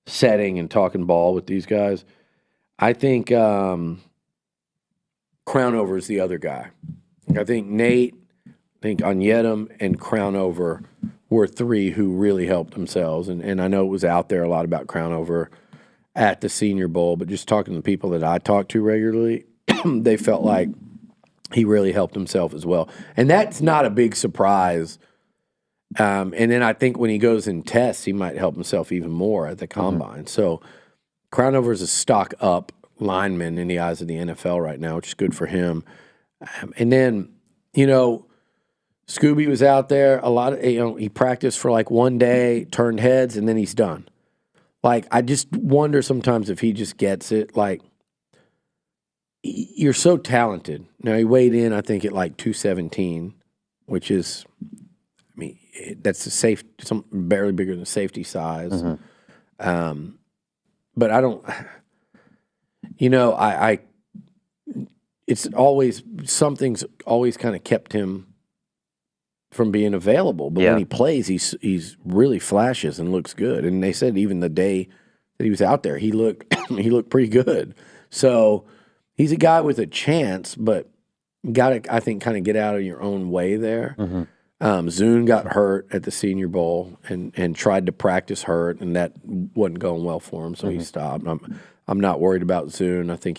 setting and talking ball with these guys. I think Crownover is the other guy. I think Nate, Onyedem, and Crownover were 3 who really helped themselves. And I know it was out there a lot about Crownover at the Senior Bowl, but just talking to the people that I talk to regularly, they felt like he really helped himself as well. And that's not a big surprise. And then I think when he goes and tests, he might help himself even more at the combine. Mm-hmm. So Crownover is a stock up lineman in the eyes of the NFL right now, which is good for him. And then, Scooby was out there a lot. He practiced for like one day, turned heads, and then he's done. Like, I just wonder sometimes if he just gets it. Like, you're so talented. Now, he weighed in, I think, at like 217, which is, that's barely bigger than the safety size. Mm-hmm. But I don't, it's always, something's always kind of kept him from being available. But when he plays, he's really flashes and looks good. And they said even the day that he was out there, he looked pretty good. So he's a guy with a chance, but you got to, I think, kind of get out of your own way there. Mm-hmm. Zune got hurt at the Senior Bowl and tried to practice hurt, and that wasn't going well for him, so he stopped. I'm not worried about Zune. I think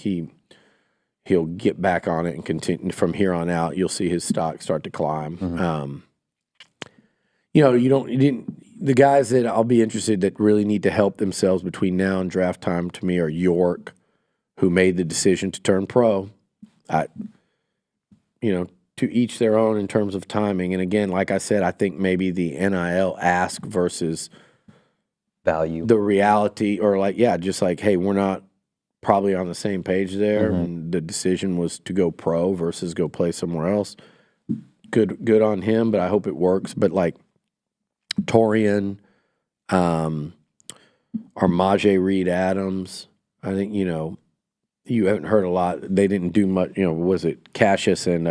he'll get back on it and continue from here on out. You'll see his stock start to climb. Mm-hmm. The guys that I'll be interested that really need to help themselves between now and draft time to me are York, who made the decision to turn pro. To each their own in terms of timing. And again, like I said, I think maybe the NIL ask versus value, the reality, or just like, hey, we're not probably on the same page there. Mm-hmm. And the decision was to go pro versus go play somewhere else. Good on him, but I hope it works. But like Torian, or Majay Reed Adams, I think, you haven't heard a lot. They didn't do much, was it Cassius and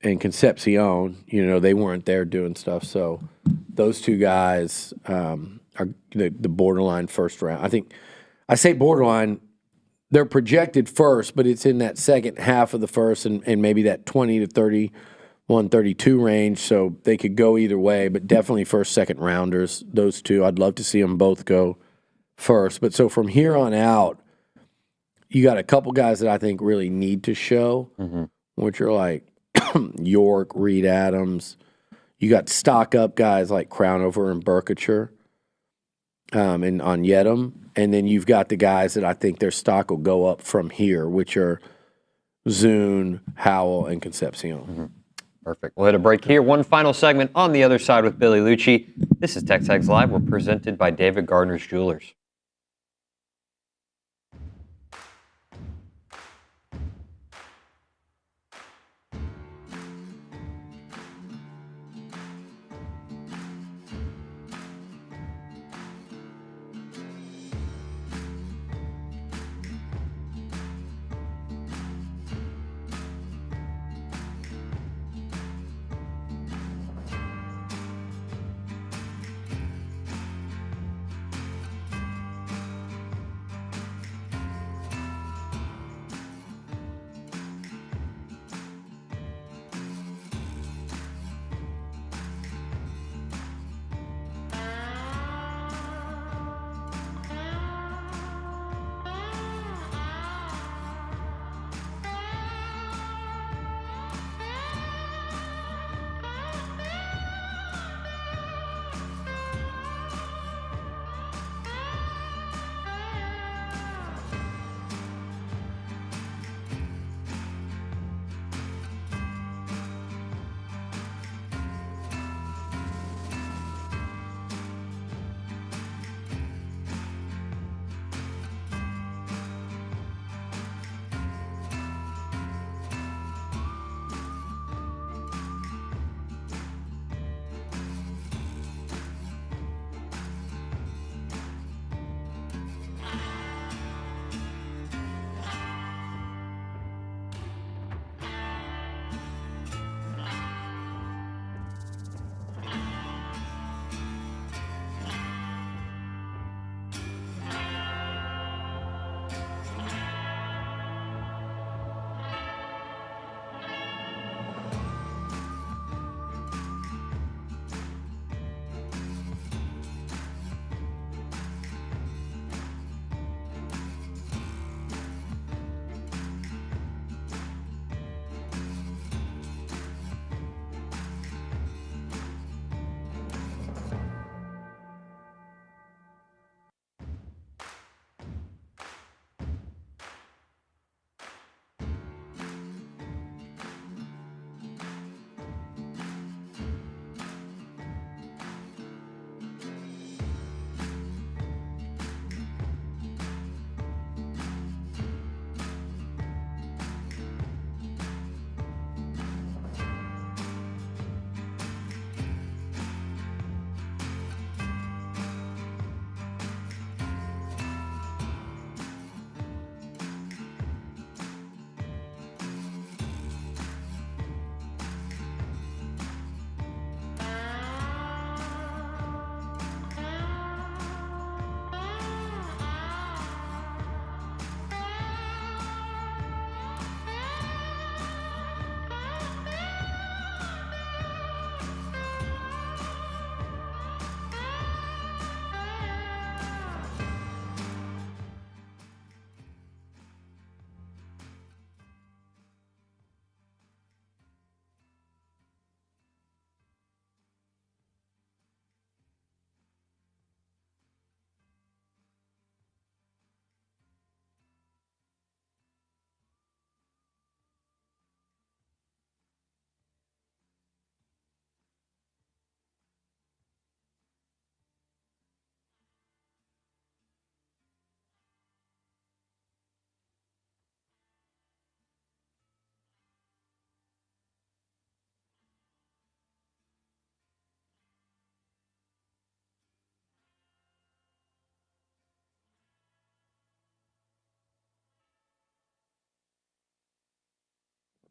Concepcion, they weren't there doing stuff. So those 2 guys are the borderline first round. I think I say borderline, they're projected first, but it's in that second half of the first and maybe that 20 to 31, 32 range. So they could go either way, but definitely first, second rounders, those 2. I'd love to see them both go first. But so from here on out, you got a couple guys that I think really need to show, which are like York, Reed Adams. You got stock up guys like Crownover and Borkature, and Onyedem. And then you've got the guys that I think their stock will go up from here, which are Zune, Howell, and Concepcion. Mm-hmm. Perfect. We'll hit a break here. One final segment on the other side with Billy Liucci. This is TexAgs Live. We're presented by David Gardner's Jewelers.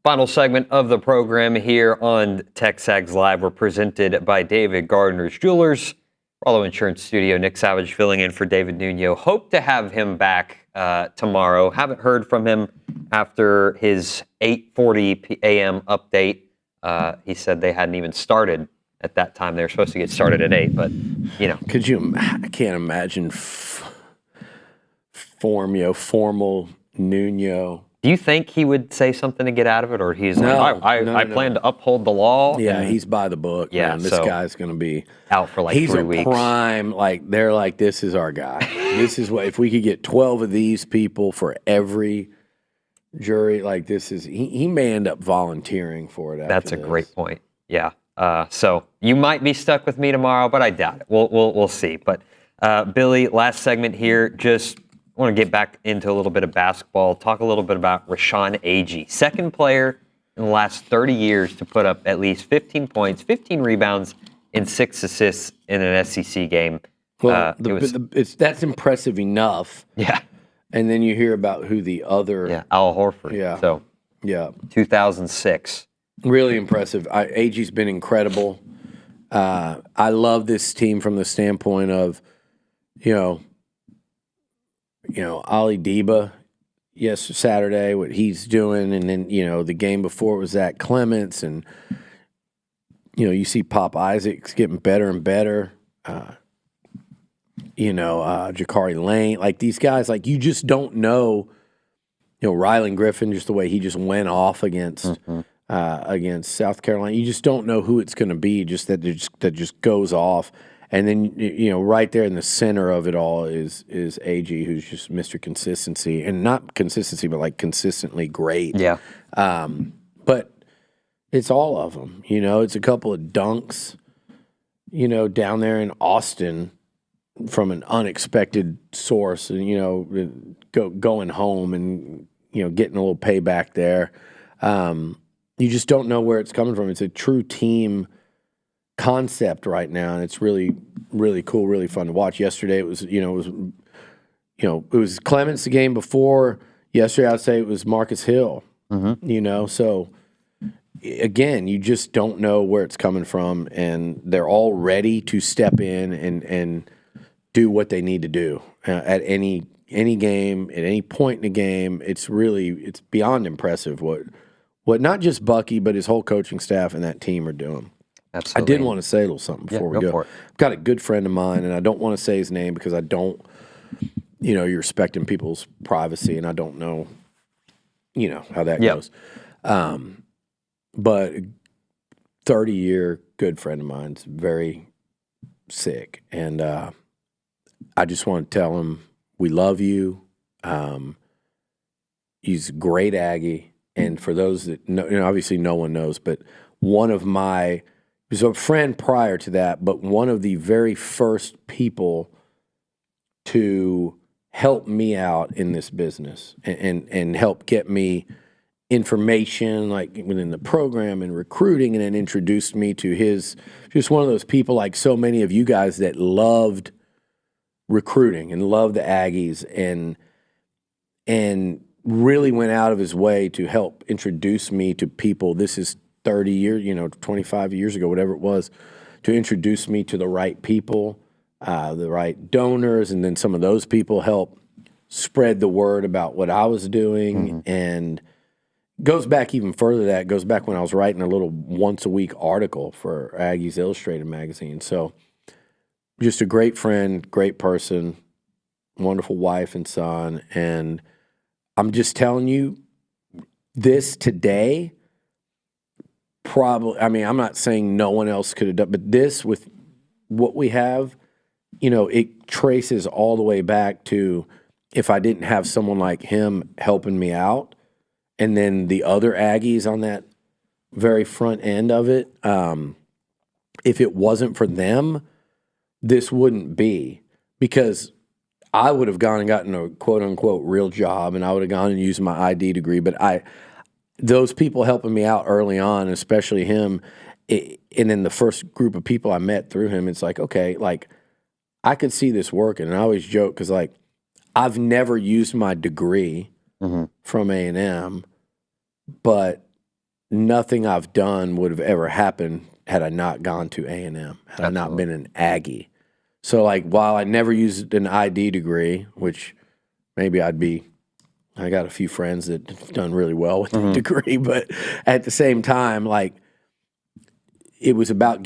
Final segment of the program here on TexAgs Live. We're presented by David Gardner's Jewelers. Rollo Insurance Studio, Nick Savage filling in for David Nuno. Hope to have him back tomorrow. Haven't heard from him after his 8:40 a.m. update. He said they hadn't even started at that time. They were supposed to get started at 8, but, you know. I can't imagine formal Nuno. Do you think he would say something to get out of it, or he's I plan to uphold the law? Yeah, he's by the book. Yeah, man. This guy's going to be out for like 3 weeks. He's a prime. Like they're like, this is our guy. This is what if we could get 12 of these people for every jury. Like this is he may end up volunteering for it. That's a great point. Yeah. So you might be stuck with me tomorrow, but I doubt it. We'll see. But Billy, last segment here. Just want to get back into a little bit of basketball. Talk a little bit about Rashawn Aggie, second player in the last 30 years to put up at least 15 points, 15 rebounds, and 6 assists in an SEC game. Well, that's impressive enough. Yeah. And then you hear about who the other. Yeah, Al Horford. Yeah. So. Yeah. 2006. Really impressive. Aggie's been incredible. I love this team from the standpoint of, Ali Deba, Saturday, what he's doing, and then, the game before it was Zach Clements, and, you see Pop Isaacs getting better and better. Jakari Lane, like these guys, like you just don't know, Rylan Griffin, just the way he just went off against South Carolina. You just don't know who it's going to be, just that just goes off. And then, right there in the center of it all is Aggie, who's just Mr. Consistency. And not consistency, but like consistently great. Yeah. But it's all of them. It's a couple of dunks, down there in Austin from an unexpected source. And, going home and, getting a little payback there. You just don't know where it's coming from. It's a true team concept right now, and it's really, really cool, really fun to watch. Yesterday, it was Clements the game before. Yesterday, I'd say it was Marcus Hill. So again, you just don't know where it's coming from, and they're all ready to step in and do what they need to do at any game, at any point in the game. It's beyond impressive what not just Bucky, but his whole coaching staff and that team are doing. Absolutely. I did want to say a little something before we go. I've got a good friend of mine, and I don't want to say his name because I don't, you're respecting people's privacy, and I don't know, how that goes. But 30-year good friend of mine's very sick, and I just want to tell him we love you. He's a great Aggie, and for those that know, obviously no one knows, but one of my he was a friend prior to that, but one of the very first people to help me out in this business and help get me information like within the program and recruiting, and then introduced me to just one of those people like so many of you guys that loved recruiting and loved the Aggies and really went out of his way to help introduce me to people. This is 30 years, 25 years ago, whatever it was, to introduce me to the right people, the right donors, and then some of those people help spread the word about what I was doing. And goes back even further. That goes back when I was writing a little once-a-week article for Aggies Illustrated magazine. So just a great friend, great person, wonderful wife and son. And I'm just telling you, this today, probably, I'm not saying no one else could have done, but this with what we have, it traces all the way back to if I didn't have someone like him helping me out, and then the other Aggies on that very front end of it, if it wasn't for them, this wouldn't be, because I would have gone and gotten a quote-unquote real job, and I would have gone and used my ID degree, but those people helping me out early on, especially him, and then the first group of people I met through him, it's like, okay, like, I could see this working. And I always joke because, like, I've never used my degree from A&M, but nothing I've done would have ever happened had I not gone to A&M, had I not been an Aggie. So, like, while I never used an ID degree, which maybe I got a few friends that have done really well with the degree, but at the same time, like, it was about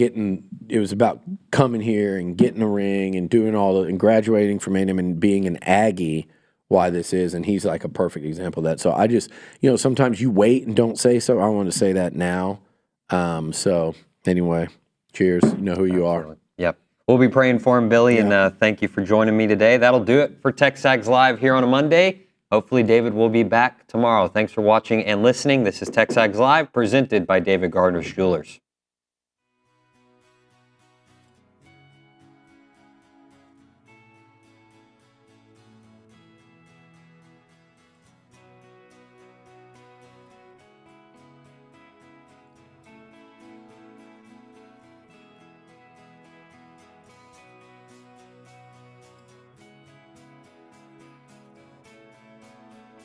coming here and getting a ring and doing and graduating from A&M and being an Aggie, why this is, and he's like a perfect example of that. So I just, sometimes you wait and don't say so. I want to say that now. So anyway, cheers. You know who you are. Yep. We'll be praying for him, Billy, and thank you for joining me today. That'll do it for TexAgs Live here on a Monday. Hopefully David will be back tomorrow. Thanks for watching and listening. This is TexAgs Live, presented by David Gardner Jewelers.